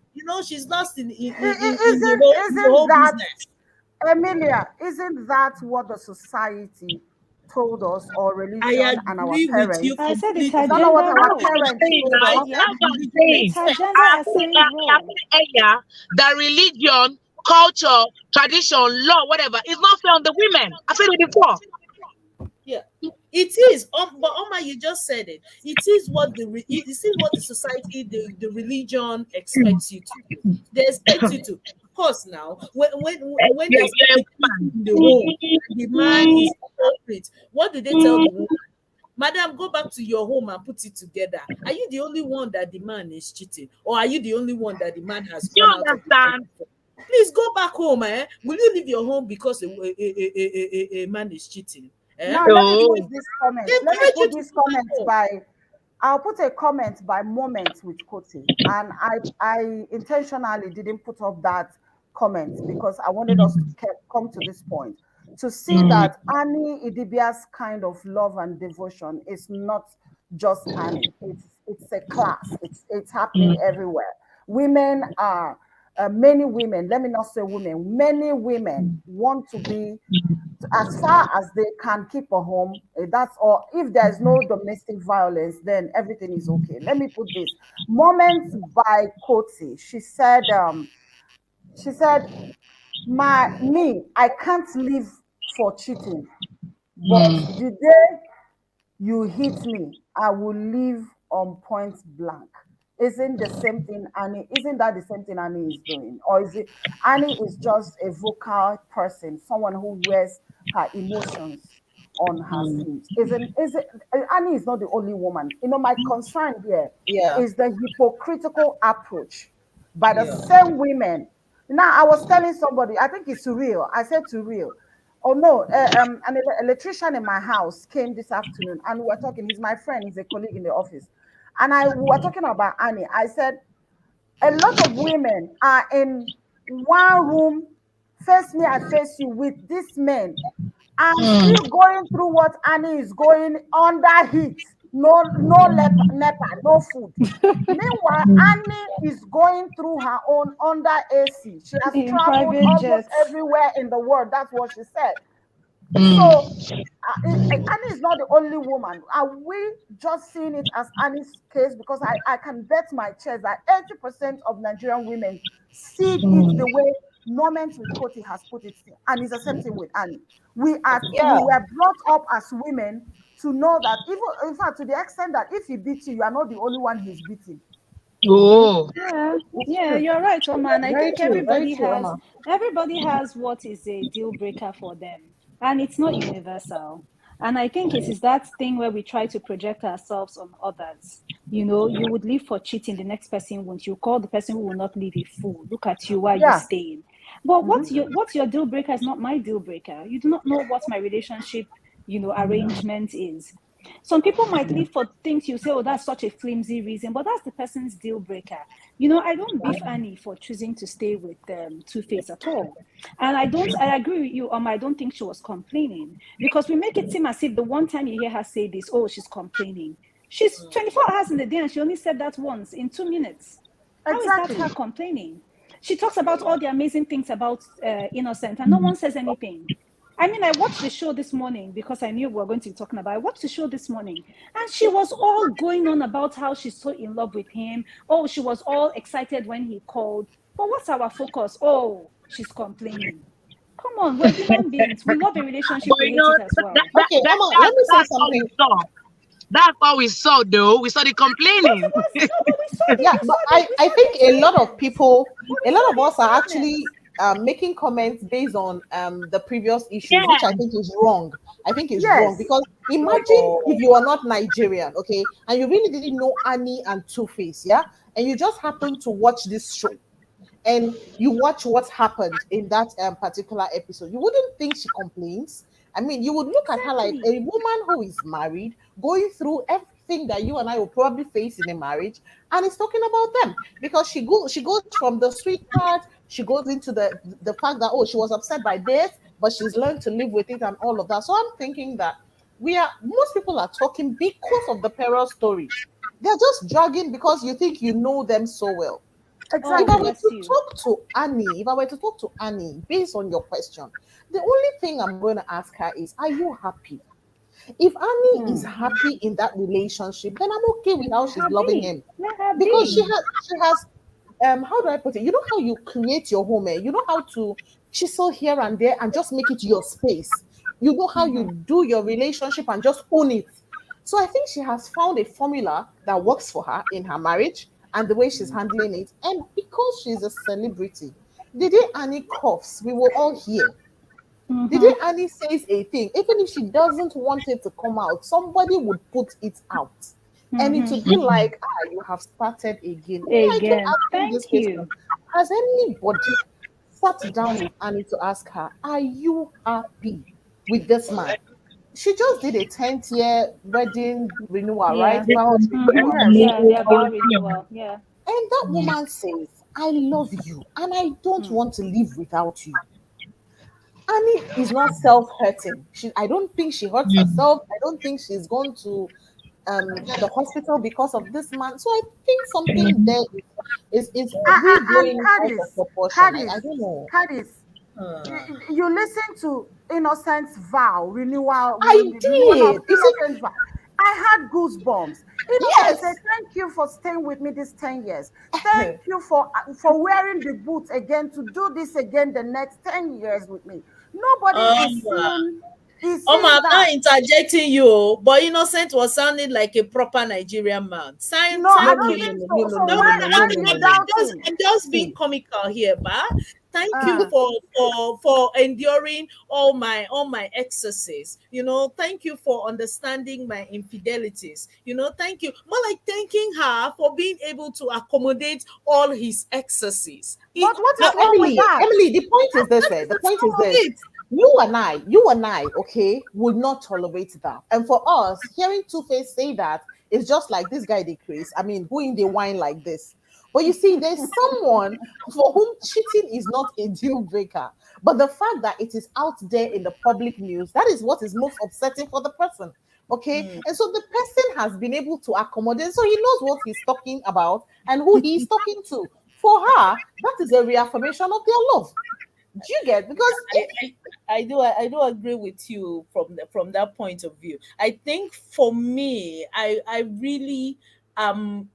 She's lost in the Isn't whole that, business. Emilia, isn't that what the society told us, or I religion and our agree with you parents? I said it's Is her that completely. not what gender our That's what role. I'm parents saying told now. us? I That's what I'm agree with It's saying. her you. gender assigned I role. put area that religion, culture, tradition, law, whatever, is not fair on the women. I said it before. Yeah, it is. But Oma, you just said it. It is what it is what the society, the religion expects you to do. They expect you to. Of course, now when there's You're a security in the home and the man woman. is culprit, what do they tell the woman? Madam, go back to your home and put it together. Are you the only one that the man is cheating, or are you the only one that the man has You gone out of the understand? country for? Please go back home, eh? Will you leave your home because a man is cheating? Eh? Now let me Oh. put this comment. They Let me encourage you put to this go back comment home. by I'll put a comment by Moment with Kote. And I intentionally didn't put up that comment because I wanted us to come to this point to see Mm. that Annie Idibia's kind of love and devotion is not just Annie. It's a class. It's happening Mm. everywhere. Women are many women. Let me not say women. Many women want to be as far as they can keep a home. That's all. If there's no domestic violence, then everything is okay. Let me put this moment by Koti. She said, I can't live for cheating, but Mm. the day you hit me, I will leave on point blank. Isn't that the same thing Annie is doing? Or is it Annie is just a vocal person, someone who wears her emotions on her Mm. sleeves? Isn't Annie is not the only woman. My concern here Yeah, is the hypocritical approach by the yeah. same women. Now, I was telling somebody, I think it's real. I said to real. Oh no, an electrician in my house came this afternoon and we were talking. He's my friend, he's a colleague in the office. And we were talking about Annie. I said, a lot of women are in one room, face me, I face you with this men, and Mm. still going through what Annie is going under heat. No NEPA, no food. Meanwhile, Annie is going through her own under AC. She has In traveled private almost jets. everywhere in the world. That's what she said. So Mm. Annie is not the only woman. Are we just seeing it as Annie's case? Because I can bet my chest that 80% of Nigerian women see it Mm. the way Moment with Koti has put it, and it's the same thing with Annie. We Yeah, were brought up as women to know that, even in fact to the extent that if he beats you, you are not the only one he's beating. Oh. Yeah, It's yeah, true. you're right, Oma. And I very think true. Very true, Emma. everybody has what is a deal breaker for them, and it's not universal. And I think it is that thing where we try to project ourselves on others. You would leave for cheating, the next person won't. You call the person who will not leave a fool. Look at you, why are you Yeah. staying? But Mhm. what's your deal breaker is not my deal breaker. You do not know what my relationship, arrangement is. Some people might leave for things you say, oh, that's such a flimsy reason, but that's the person's deal breaker. I don't beef Annie for choosing to stay with Two Face at all. And I agree with you, I don't think she was complaining because we make it seem as if the one time you hear her say this, oh, she's complaining. She's 24 hours in the day and she only said that once in 2 minutes. How is that Exactly. her complaining? She talks about all the amazing things about Innocent and no one says anything. I mean, I watched the show this morning because I knew we were going to be talking about it. I watched the show this morning and she was all going on about how she's so in love with him. Oh, she was all excited when he called. But what's our focus? Oh, she's complaining. Come on, we're human beings. We love a relationship, But we hate it as well. Okay, Oma, let me say that's all we something. saw. That's all we saw, though. We saw the But it complaining. was no, but Yeah, but I think we saw a the lot of excitement. people, But we a lot saw of the us are excitement. actually making comments based on the previous issues, which I Yeah. think is wrong. I think is wrong Yes. because Imagine if Oh, you are not Nigerian, okay, and you really didn't know Annie and Two Face, yeah, and you just happened to watch this show and you watch what happened in that particular episode, you wouldn't think she complains. I mean, you would look at her like Exactly. a woman who is married, going through everything that you and I will probably face in a marriage, and it's talking about them because she goes from the sweet part, she goes into the fact that oh, she was upset by this, but she's learned to live with it and all of that. So I'm thinking that we are most people are talking because of the peril story. They're just dragging because you think you know them so well. If Oh, I Exactly. were bless to you. talk to Annie, if I were to talk to Annie based on your question, the only thing I'm going to ask her is, are you happy? If Annie is Hmm. happy in that relationship, then I'm okay with how Let she's her loving be. him. Let her Because be. she has how do I put it? You know how you create your home, you know how to chisel here and there and just make it your space. You know how you do your relationship and just own it. So I think she has found a formula that works for her in her marriage and the way she's handling it. And because she's a celebrity, the day Annie coughs, we will all hear. The day Mm-hmm. Annie says a thing, even if she doesn't want it to come out, somebody would put it out. And it Mm-hmm. would be like, you have started again. Me, I kept Again. asking this Thank you. question. Has anybody sat down with Annie to ask her, are you happy with this man? She just did a 10th year wedding renewal, right? Yeah. Vows Mm-hmm. renewal. Yes. Yeah, yeah, vow renewal. Yeah. And that woman says, I love you and I don't Mm. want to live without you. Annie is not self-hurting. I don't think she hurts herself. I don't think she's gone to the hospital because of this man. So I think something there is we And blowing it out of Cadiz, proportion. I Cadiz, don't know. Cadiz, hmm. you listen to Innocent's vow, I renewal of did. You see, Innocent's vow. I had goosebumps. Innocent said, yes. "Thank you for staying with me these 10 years. Thank you for wearing the boots again to do this again the next 10 years with me." Nobody is I'm seeing not that. interjecting you, but Innocent was sounding like a proper Nigerian man. Sign, No, I No, sign no, don't no, him. think no, no, so. no, So no, No, no, why no, no, are no, you no, no. doubting? I'm just being See, comical here, but thank you Uh, for enduring all my excesses. Thank you for understanding my infidelities. Thank you. More like thanking her for being able to accommodate all his excesses. but what now, is wrong with that? Emily, the point is this, That is the the point is sum of this. it. You and I, okay, would not tolerate that. And for us, hearing Two Face say that is just like this guy decrease. I mean, who in the wine like this? But you see, there's someone for whom cheating is not a deal breaker. But the fact that it is out there in the public news, that is what is most upsetting for the person. Okay. Hmm. And so the person has been able to accommodate, so he knows what he's talking about and who he's talking to. For her, that is a reaffirmation of their love. Do you get? Because I, I I do agree with you from that point of view. I think for me, I really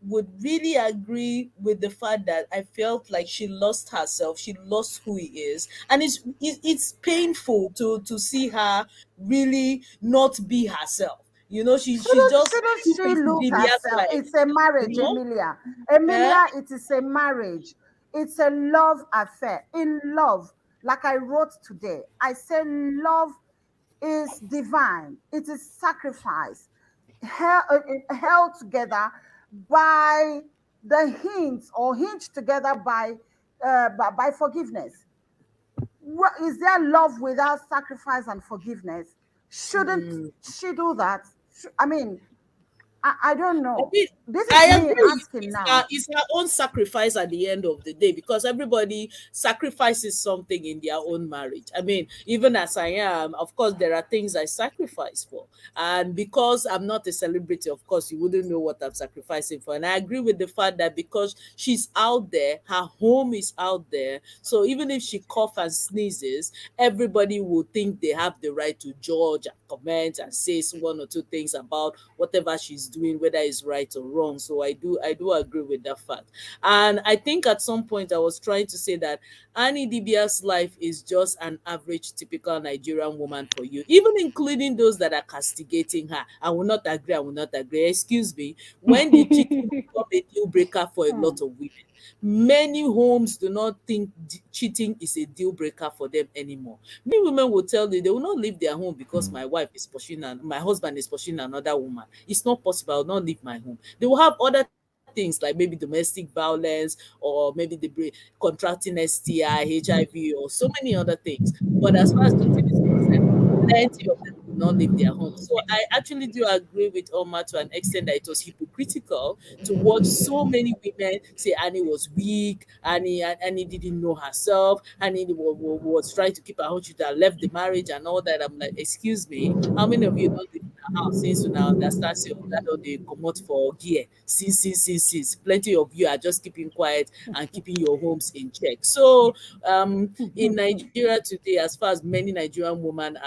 would really agree with the fact that I felt like she lost herself, she lost who he is, and it's painful to see her really not be herself. She's just Shouldn't two she faces lose in real herself? life. It's a You marriage, know, Emilia. yeah. Emilia, it is a marriage. It's a love affair. In love, like I wrote today, I said love is divine. It is sacrifice held together by the hints or hinged together by forgiveness. Is there love without sacrifice and forgiveness? Shouldn't Hmm. she do that? I mean, I don't I know. mean, This is I me agree. asking It's her, now. it's her own sacrifice at the end of the day because everybody sacrifices something in their own marriage. I mean, even as I am, of course, there are things I sacrifice for. And because I'm not a celebrity, of course, you wouldn't know what I'm sacrificing for. And I agree with the fact that because she's out there, her home is out there. So even if she coughs and sneezes, everybody will think they have the right to judge and comment and say one or two things about whatever she's doing, whether it's right or wrong. So I do agree with that fact. And I think at some point I was trying to say that Annie Dibia's life is just an average typical Nigerian woman for you, even including those that are castigating her. I will not agree, I will not agree. Excuse me. When the cheating become a deal breaker for a Hmm. lot of women, many homes do not think cheating is a deal breaker for them anymore. Many women will tell you they will not leave their home because my wife is pursuing and my husband is pursuing another woman. It's not possible. I will not leave my home. They will have other things like maybe domestic violence, or maybe the contracting STI, HIV, or so many other things. But as far as cheating is concerned, plenty of them will not leave their home. So I actually do agree with Omar to an extent that it was hypocritical to watch so many women say Annie was weak, Annie didn't know herself, Annie was trying to keep her home, she had left the marriage and all that. I'm like, excuse me, how many of you don't live in a house since you now understand say that they come out for gear? Since plenty of you are just keeping quiet and keeping your homes in check. So in Nigeria today, as far as many Nigerian women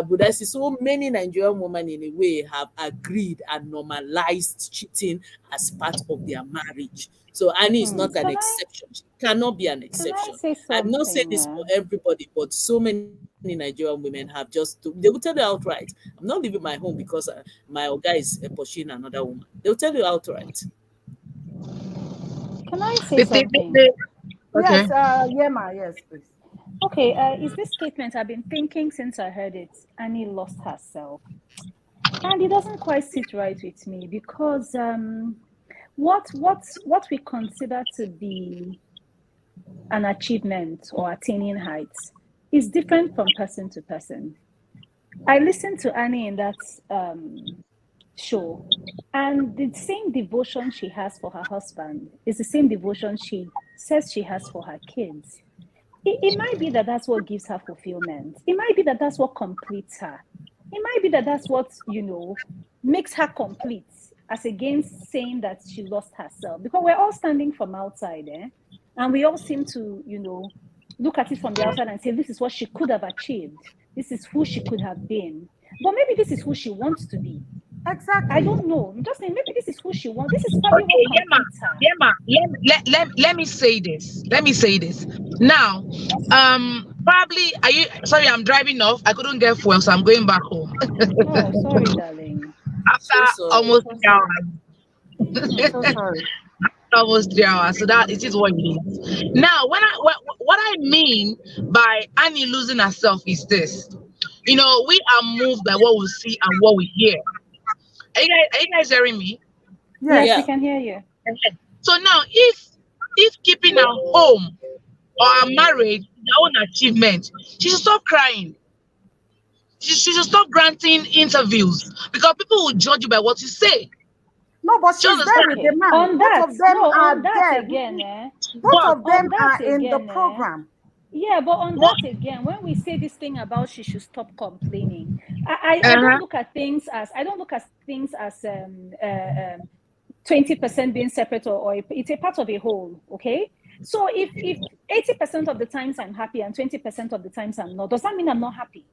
would I say so many Nigerian women in a way have agreed and normalized cheating as part of their marriage. So Annie is not an Can I exception. She cannot be an can I exception. say I'm not saying something? this for everybody, but so many Nigerian women have they will tell you outright, I'm not leaving my home because my guy is pursuing another woman. They'll tell you outright. Can I say something? They, okay. Yes, Yema, yes, please. Okay, is this statement I've been thinking since I heard it. Annie lost herself, and it doesn't quite sit right with me because what we consider to be an achievement or attaining heights is different from person to person. I listened to Annie in that show, and the same devotion she has for her husband is the same devotion she says she has for her kids. It might be that that's what gives her fulfillment. It might be that that's what completes her. It might be that that's what, makes her complete, as against saying that she lost herself. Because we're all standing from outside, and we all seem to, look at it from the outside and say, this is what she could have achieved. This is who she could have been. But maybe this is who she wants to be. I Exactly. don't know. I'm just saying, maybe this is who she wants. This is probably what Okay, Yema, completes her. Yema, let me say this. Let me say this. Now, probably, are you sorry? I'm driving off. I couldn't get fuel, so I'm going back home Oh, sorry, darling. after So sorry. almost So three sorry. hours. So sorry. Almost 3 hours. So that it is what it is. Now, what I mean by Annie losing herself is this. We are moved by what we see and what we hear. Are you guys hearing me? Yes, Yes. we Yeah. can hear you. Okay. So now, if keeping her home or her marriage is her own achievement, she should stop crying. She should stop granting interviews because people will judge you by what you say. No, but Do you she's there with understand? the Okay. man. On Both that, of them no, on are that there. again, Both But of them on that are in the again, program. yeah, but on what? that again, when we say this thing about she should stop complaining, I don't Uh-huh. look at things as 20% being separate, or it's a part of a whole. Okay, so if 80% of the times I'm happy and 20% of the times I'm not, does that mean I'm not happy?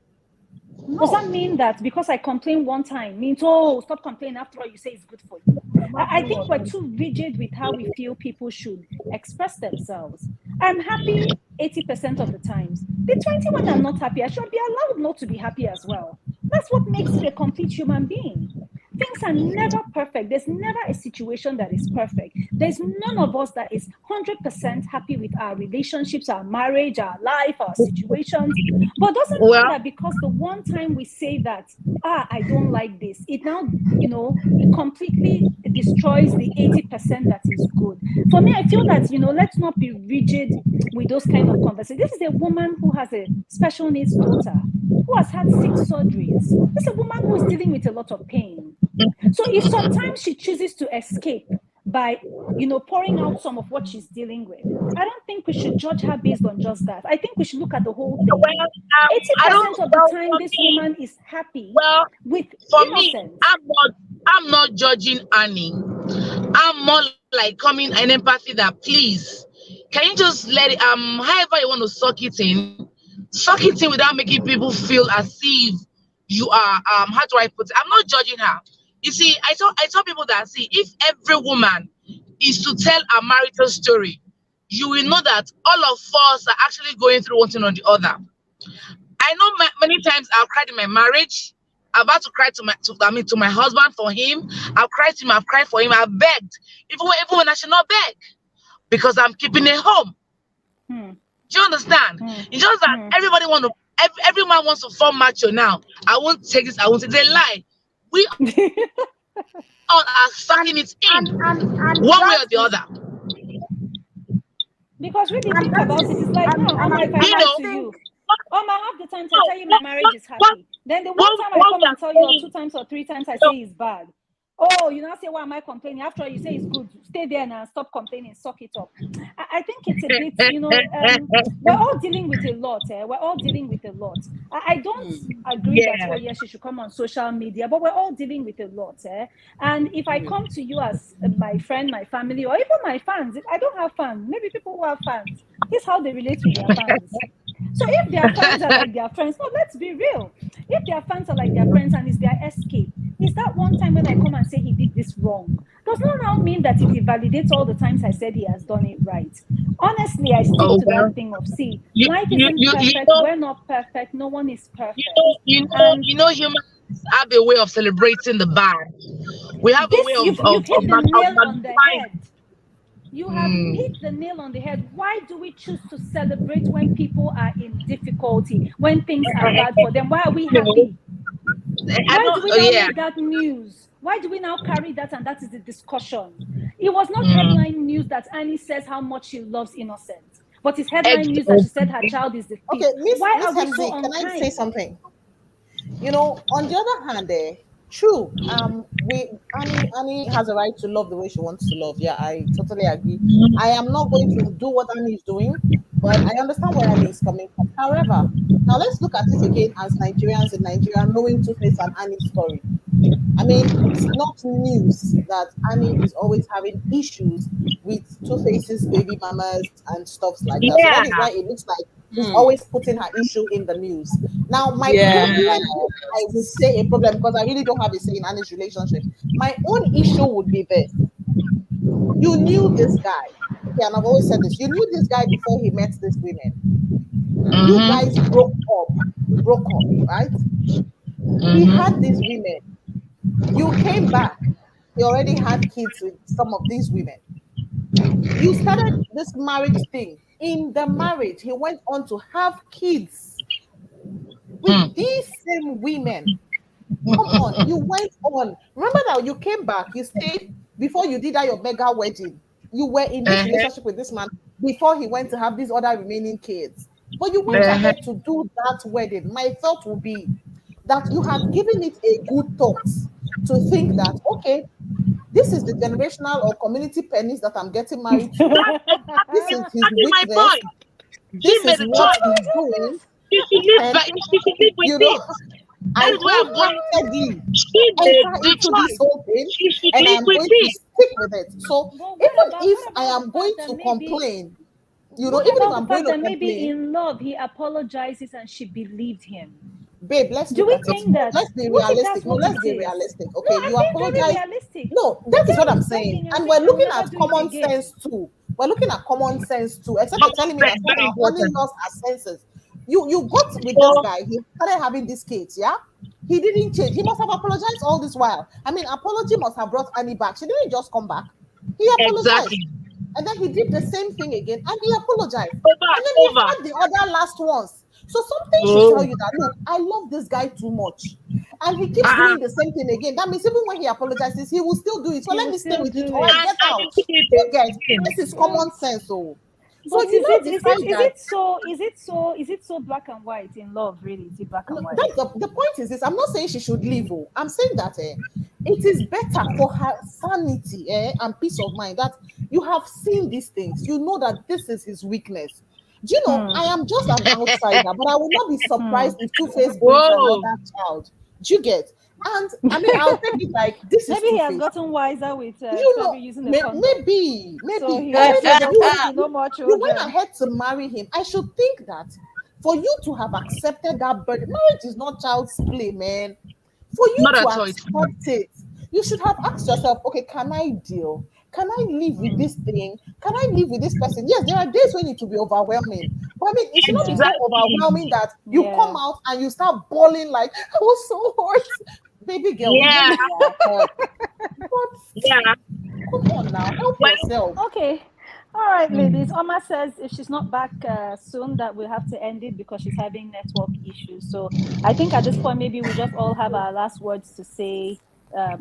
Does that No. mean that because I complain one time means, oh, stop complaining, after all you say is good for you? I think we're too rigid with how we feel people should express themselves. I'm happy 80% of the times. The 20 when I'm not happy, I should be allowed not to be happy as well. That's what makes it a complete human being. Things are never perfect. There's never a situation that is perfect. There's none of us that is 100% happy with our relationships, our marriage, our life, our situations. But doesn't mean Well, that because the one time we say that, I don't like this, it now, it completely destroys the 80% that is good. For me, I feel that, let's not be rigid with those kind of conversations. This is a woman who has a special needs daughter who has had 6 surgeries. This is a woman who is dealing with a lot of pain. So if sometimes she chooses to escape by, pouring out some of what she's dealing with, I don't think we should judge her based on just that. I think we should look at the whole thing. I don't. 80% of the Well, time, for this me, woman is happy well, with for me, innocence. I'm not judging Annie. I'm more like coming an empathy that please, can you just let it however you want to suck it in without making people feel as if you are how do I put it? I'm not judging her. You see, I tell people that, see, if every woman is to tell a marital story, you will know that all of us are actually going through one thing or the other. I know many times I've cried in my marriage. I'm about to cry to my husband for him. I've cried to him. I've cried for him. I've begged, even when I should not beg, because I'm keeping a home. Hmm. Do you understand? Hmm. It's just that Hmm. everyone wants to form macho now. I won't take this. I won't take. They lie. We all are and sucking it in, and one way that or the is other. Because really and think that about it, is it's like now, and Oma, if I You I come know, to think you, Oma, half the times I tell you my what marriage is what happy. Then the one what time I what come we and are tell you, or saying. 2 times or 3 times I say it's bad. Oh, you now say, why am I complaining? After all, you say it's good. Stay there and stop complaining, suck it up. I think it's a bit, we're all dealing with a lot. We're all dealing with a lot. I don't agree that, oh, Yeah. yes, you should come on social media, but we're all dealing with a lot. And if I come to you as my friend, my family, or even my fans, I don't have fans, maybe people who have fans, this is how they relate with their fans. So if their fans are like their friends, no, let's be real. If their fans are like their friends and it's their escape, is that one time when I come and say he did this wrong, does not now mean that it invalidates all the times I said he has done it right. Honestly, I stick Oh to that well. thing of, see, You life you isn't you you perfect. know We're not perfect. No one is you perfect. know you know And you know humans have a way of celebrating the bad. We have a way this, you've of hit the nail on the magnifying. head. You have hit Mm. the nail on the head. Why do we choose to celebrate when people are in difficulty, when things are bad for them? Why are we You know, happy? I Why do don't. we Oh, now yeah. make that news? Why do we now carry that and that is the discussion? It was not Mm. headline news that Annie says how much she loves Innocent, but it's headline news that she said her Okay. child is the thief. Okay, Why Miss are we so Hemsey, can I say unkind? something? On the other hand, true. Annie has a right to love the way she wants to love. Yeah, I totally agree. I am not going to do what Annie is doing, but I understand where Annie is coming from. However, now let's look at it again as Nigerians in Nigeria, knowing Two Face and Annie's story. I mean, it's not news that Annie is always having issues with Two Face's baby mamas and stuffs like that. So that is Yeah. why it looks like she's always putting her issue in the news. Now, my Yeah. problem, if I would say a problem, because I really don't have a say in Annie's relationship, my own issue would be this. You knew this guy. Okay, and I've always said this. You knew this guy before he met these women. You guys Mm-hmm. broke up, right? He had Mm-hmm. these women. You came back. He already had kids with some of these women. You started this marriage thing. In the marriage, he went on to have kids with these same women. Come on, you went on. Remember that you came back, you stayed before you did that your mega wedding. You were in this Uh-huh. relationship with this man before he went to have these other remaining kids. But you went Uh-huh. ahead to do that wedding. My thought would be that you had given it a good thought to think that, okay, this is the generational or community pennies that I'm getting married to. This is his That is my weakness. point. She This made is a what choice. he's doing. She should live And, by. She should live with you know, it. That I is where I'm going. wholeheartedly She made enter the into this choice. whole thing She should and I live am with going to it. stick with it. So But even if what I about the am going fact that to maybe complain, what even if about the I'm going fact to that maybe complain, in love he apologizes and she believed him? babe, let's Do look we at it. think that? Let's be What if that's realistic. No, what let's it be is? realistic. No, Okay, I'm you being very apologize. realistic. No, The that is what girl I'm is begging saying. and And saying, we're I'll looking never at do it common again. sense too. We're looking at common sense too, except you're Common telling me that sense, very somehow Annie important. lost her senses. You got with this So guy, he started having these kids, yeah? He didn't change. He must have apologized all this while. I mean, apology must have brought Annie back. She didn't just come back. He apologized. exactly. And then he did the same thing again and he apologized. Over And then and he over. had the other last ones. So something should tell Oh. you that, look, I love this guy too much. And he keeps Uh-uh. doing the same thing again. That means even when he apologizes, he will still do it. So He let will me stay still with it do or it. get And out. you did You get it again. this is But common sense. So but you is now it is it decide is that it so is it so black and white in love, really? Is it black no, and white? that's the point is this. I'm not saying she should leave. Oh, I'm saying that it is better for her sanity and peace of mind that you have seen these things. You know that this is his weakness. Do you know, Hmm. I am just an outsider, but I will not be Hmm. surprised if Two Face brings Whoa. another child. Do you get? And I mean, I'll take it like this is Maybe he Two has Face. gotten wiser with You know, probably using a condom. maybe, So maybe, he or wants maybe to know you no more you went children. ahead to marry him. I should think that For you to have accepted that burden, marriage is not child's play, man. For you Not to at all. It's not. accept it, you should have asked yourself, okay, can I deal? Can I live with this thing? Can I live with this person? Yes, there are days when it will be overwhelming. But I mean, it should not be Yeah. so Exactly. overwhelming that you come Yeah. out and you start bawling like, I was so hurt. Baby girl, we know Yeah. you are hurt. But Yeah. come on now, help Well, yourself. Okay. All right, ladies. mm, Oma says if she's not back soon, that we'll have to end it because she's having network issues. So I think at this point, maybe we just all have our last words to say.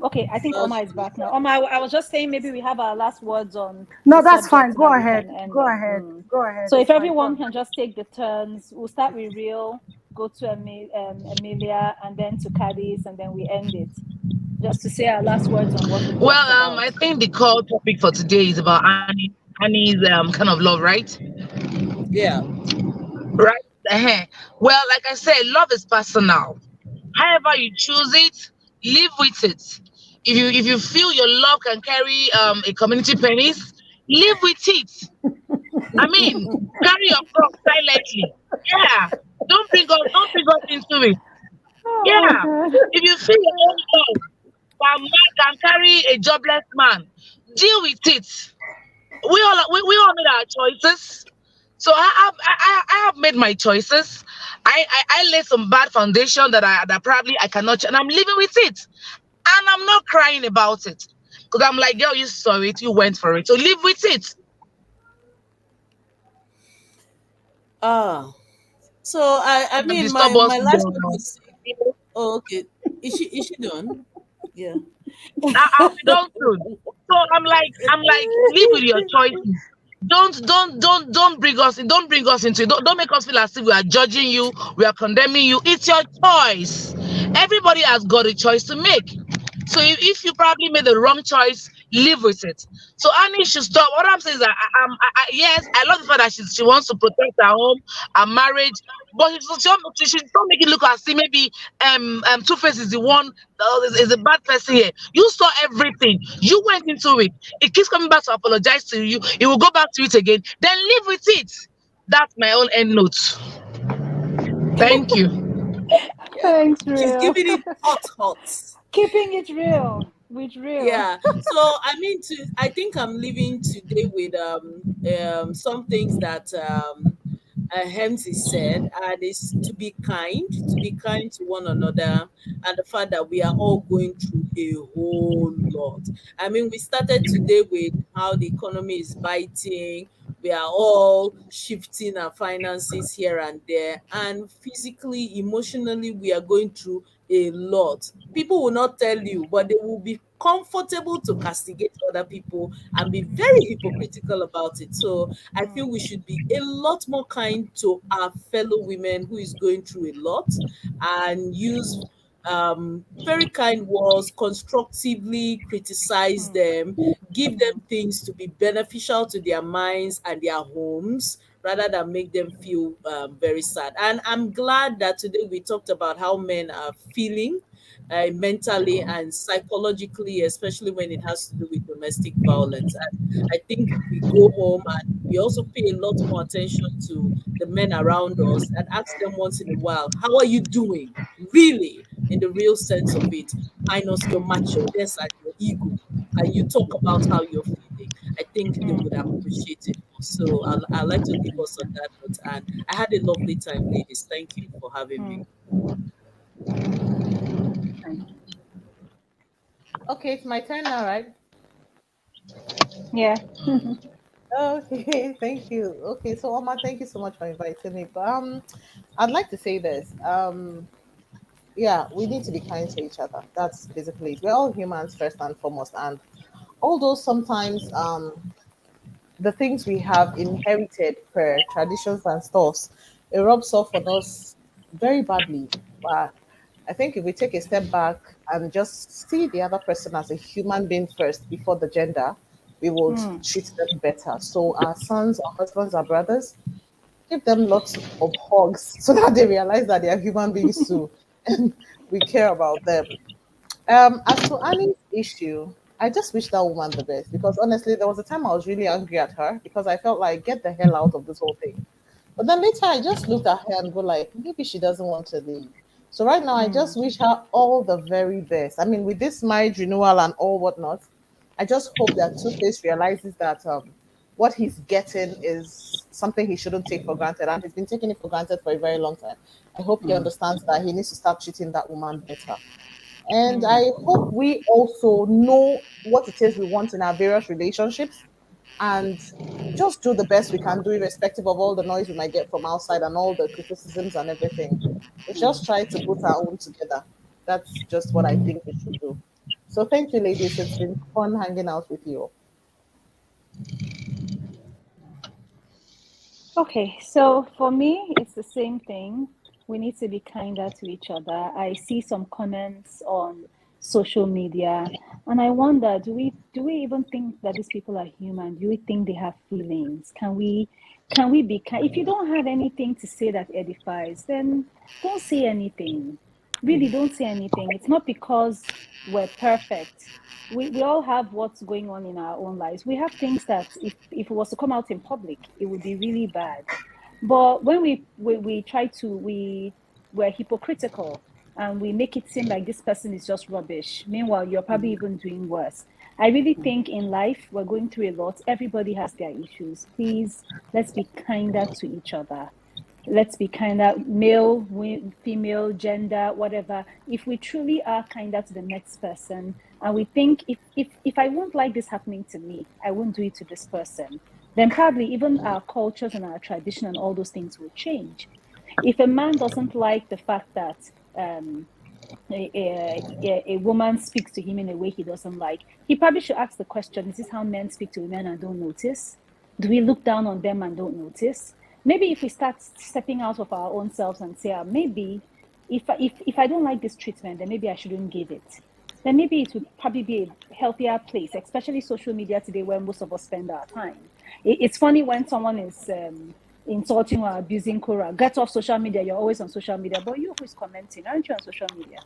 Okay, I think Oma is Okay. back now. Oma, I was just saying maybe we have our last words on the No, that's fine. subject so Go that we ahead. can end Go it. ahead. Go ahead. So if It's fine. Go everyone ahead. can just take the turns, we'll start with Real, go to Emilia, and then to Cadiz, and then we end it. Just to say our last words on what we've talked well, about. I think the core topic for today is about Annie's kind of love, right? Yeah. Right. Well, like I said, love is personal. However you choose it, live with it. If you feel your love can carry a community penis, live with it. I mean, carry your cross silently. Yeah. Don't bring us into it. Oh my Yeah. God. If you feel your own love can carry a jobless man, deal with it. We all made our choices. So I have made my choices. I laid some bad foundation that probably I cannot and I'm living with it. And I'm not crying about it. Because I'm like, girl, you saw it, you went for it. So live with it. Ah. So I Don't mean disturb us. my last word would say, oh, okay. Is she done? Yeah. I'll be done soon. So I'm like, live with your choices. Don't bring us in. Don't bring us into it. Don't make us feel as if we are judging you, we are condemning you. It's your choice. Everybody has got a choice to make. So if you probably made the wrong choice, live with it. So Annie should stop. What I'm saying is that yes, I love the fact that she wants to protect her home, her marriage, but she should not make it look as if maybe Two Face is the one is a bad person here. You saw everything. You went into it. It keeps coming back to apologize to you. It will go back to it again. Then live with it. That's my own end note. Thank you. Yeah. Thanks, She's Real. giving it hot hot. Keeping it real with Real. Yeah. So I mean, I think I'm leaving today with some things that Hemsy said, and it's to be kind to one another, and the fact that we are all going through a whole lot. I mean, we started today with how the economy is biting. We are all shifting our finances here and there, and physically, emotionally, we are going through a lot. People will not tell you, but they will be comfortable to castigate other people and be very hypocritical about it. So I feel we should be a lot more kind to our fellow women who is going through a lot, and use very kind words, constructively criticize them, give them things to be beneficial to their minds and their homes, rather than make them feel very sad. And I'm glad that today we talked about how men are feeling mentally and psychologically, especially when it has to do with domestic violence. And I think if we go home and we also pay a lot more attention to the men around us and ask them once in a while, how are you doing? Really, in the real sense of it, minus your machoedness and your ego. And you talk about how you're feeling. I think they would appreciate it more. So I'd like to leave us on that note. And I had a lovely time, ladies. Thank you for having me. Okay, it's my turn now, right? Yeah. Okay, thank you. Okay, so Oma, thank you so much for inviting me. But I'd like to say this. Yeah, we need to be kind to each other. That's basically it. We're all humans first and foremost, and although sometimes the things we have inherited per traditions and stuffs, it rubs off on us very badly. But I think if we take a step back and just see the other person as a human being first before the gender, we would treat them better. So our sons, our husbands, our brothers, give them lots of hugs so that they realize that they are human beings too, and we care about them. As to Annie's issue, I just wish that woman the best because honestly, there was a time I was really angry at her because I felt like get the hell out of this whole thing. But then later I just looked at her and go like, maybe she doesn't want to leave. So right now I Mm, just wish her all the very best. I mean, with this marriage renewal and all whatnot, I just hope that Two Face realizes that what he's getting is something he shouldn't take for granted, and he's been taking it for granted for a very long time. I hope he mm, understands that he needs to start treating that woman better. And Mm. I hope we also know what it is we want in our various relationships and just do the best we can do, irrespective of all the noise we might get from outside and all the criticisms and everything. Let's just try to put our own together. That's just what I think we should do. So thank you, ladies. It's been fun hanging out with you. Okay, so for me, it's the same thing. We need to be kinder to each other. I see some comments on social media, and I wonder, do we even think that these people are human? Do we think they have feelings? Can we be kind? If you don't have anything to say that edifies, then don't say anything. Really, don't say anything. It's not because we're perfect. We all have what's going on in our own lives. We have things that if it was to come out in public, it would be really bad. But when we try to we're hypocritical and we make it seem like this person is just rubbish. Meanwhile, you're probably even doing worse. I really think in life we're going through a lot. Everybody has their issues. Please, let's be kinder to each other. Let's be kinder, male, female, gender, whatever. If we truly are kinder to the next person, and we think if I won't like this happening to me, I won't do it to this person, then probably even our cultures and our tradition and all those things will change. If a man doesn't like the fact that um, a woman speaks to him in a way he doesn't like, he probably should ask the question: is this how men speak to women and don't notice? Do we look down on them and don't notice? Maybe if we start stepping out of our own selves and say, maybe if I don't like this treatment, then maybe I shouldn't give it. Then maybe it would probably be a healthier place, especially social media today, where most of us spend our time. It's funny when someone is insulting or abusing Cora. Get off social media. You're always on social media, but you who is commenting, aren't you on social media?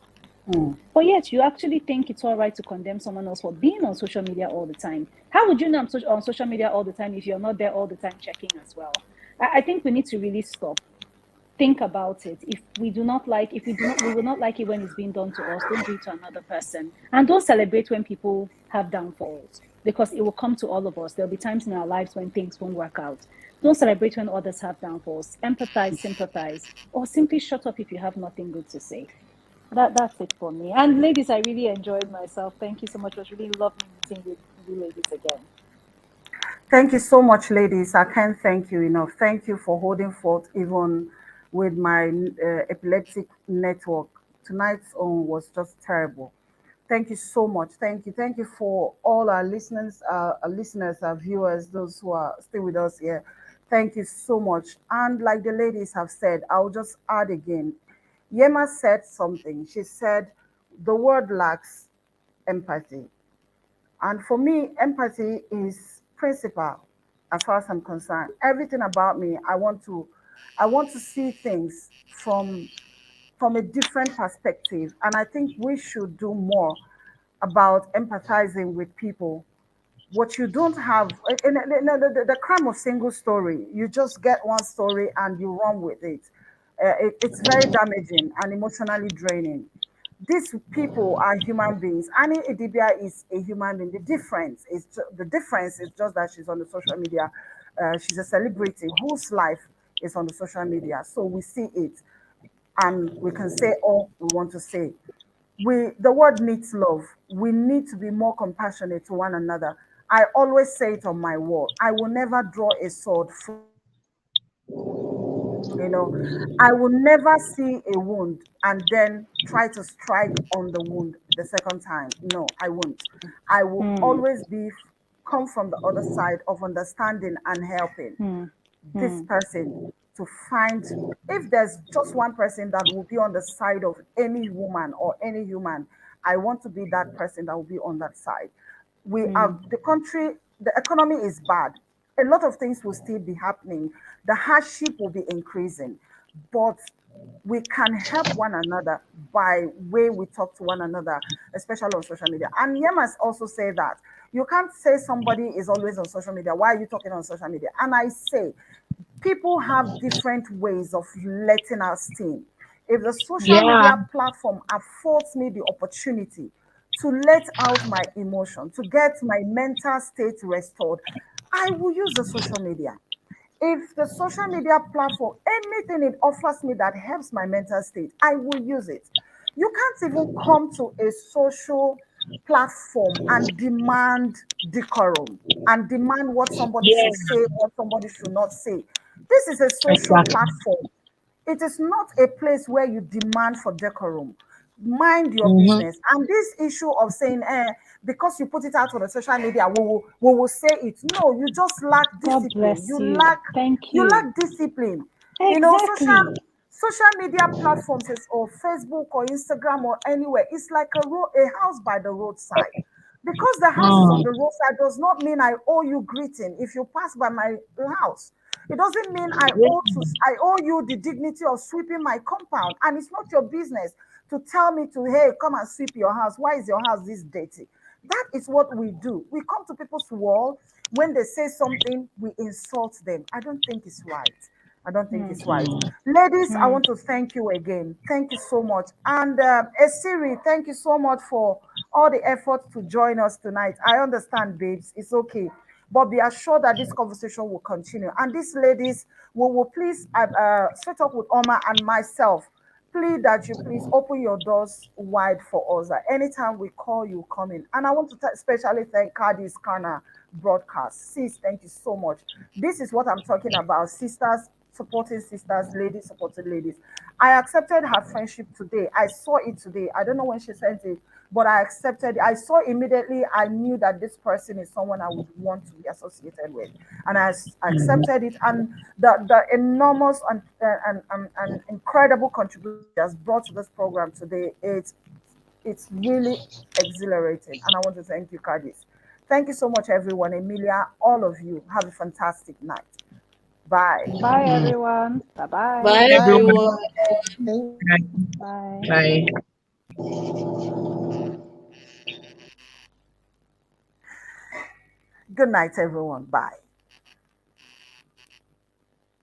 mm. But yet, you actually think it's all right to condemn someone else for being on social media all the time. How would you know I'm on social media all the time if you're not there all the time checking as well? I think we need to really stop. Think about it. If we do not like, if we do not, we will not like it when it's being done to us. Don't do it to another person, and don't celebrate when people have downfalls because it will come to all of us. There'll be times in our lives when things won't work out. Don't celebrate when others have downfalls. Empathize, sympathize, or simply shut up if you have nothing good to say. That's it for me. And ladies, I really enjoyed myself. Thank you so much. It was really lovely meeting with you ladies again. Thank you so much, ladies. I can't thank you enough. Thank you for holding forth even with my epileptic network. Tonight's own was just terrible. Thank you so much. Thank you. Thank you for all our listeners, our viewers, those who are still with us here. Thank you so much. And like the ladies have said, I'll just add again. Yema said something. She said the word lacks empathy. And for me, empathy is principle as far as I'm concerned. Everything about me, I want to see things from a different perspective. And I think we should do more about empathizing with people. What you don't have, the crime of single story, you just get one story and you run with it. It's very damaging and emotionally draining. These people are human beings. Annie Idibia is a human being. The difference is just that she's on the social media. She's a celebrity whose life is on the social media. So we see it and we can say all we want to say. The world needs love. We need to be more compassionate to one another. I always say it on my wall. I will never draw a sword from a wound. I will never see a wound and then try to strike on the wound the second time. No, I won't. I will Hmm. always come from the other side of understanding and helping Hmm. this Hmm. person to find, if there's just one person that will be on the side of any woman or any human, I want to be that person that will be on that side. We Hmm. are the country, the economy is bad. A lot of things will still be happening. The hardship will be increasing, but we can help one another by way we talk to one another, especially on social media. And Yemas also say that you can't say somebody is always on social media. Why are you talking on social media? And I say People have different ways of letting us steam. If the social Yeah, media platform affords me the opportunity to let out my emotion, to get my mental state restored, I will use the social media. If the social media platform, anything it offers me that helps my mental state, I will use it. You can't even come to a social platform and demand decorum and demand what somebody should yeah, say, what somebody should not say. This is a social exactly. platform. It is not a place where you demand for decorum. Mind your Mm-hmm. business. And this issue of saying, because you put it out on the social media, we will say it. No, you just lack God discipline. bless you. Thank You you. lack discipline. Exactly. Social media platforms is or Facebook or Instagram or anywhere. It's like a house by the roadside. Because the house is on Mm. the roadside does not mean I owe you greeting if you pass by my house. It doesn't mean Yeah. I owe you the dignity of sweeping my compound. And it's not your business to tell me to, hey, come and sweep your house. Why is your house this dirty? That is what we do. We come to people's wall. When they say something, we insult them. I don't think it's right. I don't think Hmm. it's right. Mm. Ladies, I Hmm. want to thank you again. Thank you so much. And Esiri, thank you so much for all the efforts to join us tonight. I understand, babes. It's okay. But be assured that this conversation will continue. And these ladies, will please set up with Oma and myself. Plead that you please open your doors wide for us. Anytime we call you, come in. And I want to especially thank Cardi's Kana broadcast. Sis, thank you so much. This is what I'm talking about. Sisters supporting sisters, ladies supporting ladies. I accepted her friendship today. I saw it today. I don't know when she sent it, but I accepted it. I saw immediately, I knew that this person is someone I would want to be associated with. And I Mm. accepted it. And the enormous and incredible contribution she has brought to this program today, it's really exhilarating. And I want to thank you, Cardis. Thank you so much, everyone. Emilia, all of you. Have a fantastic night. Bye. Bye, Mm. everyone. Bye bye. Bye, Bye, Everyone, everyone. everyone. Thank Bye. bye. Good night, everyone. Bye.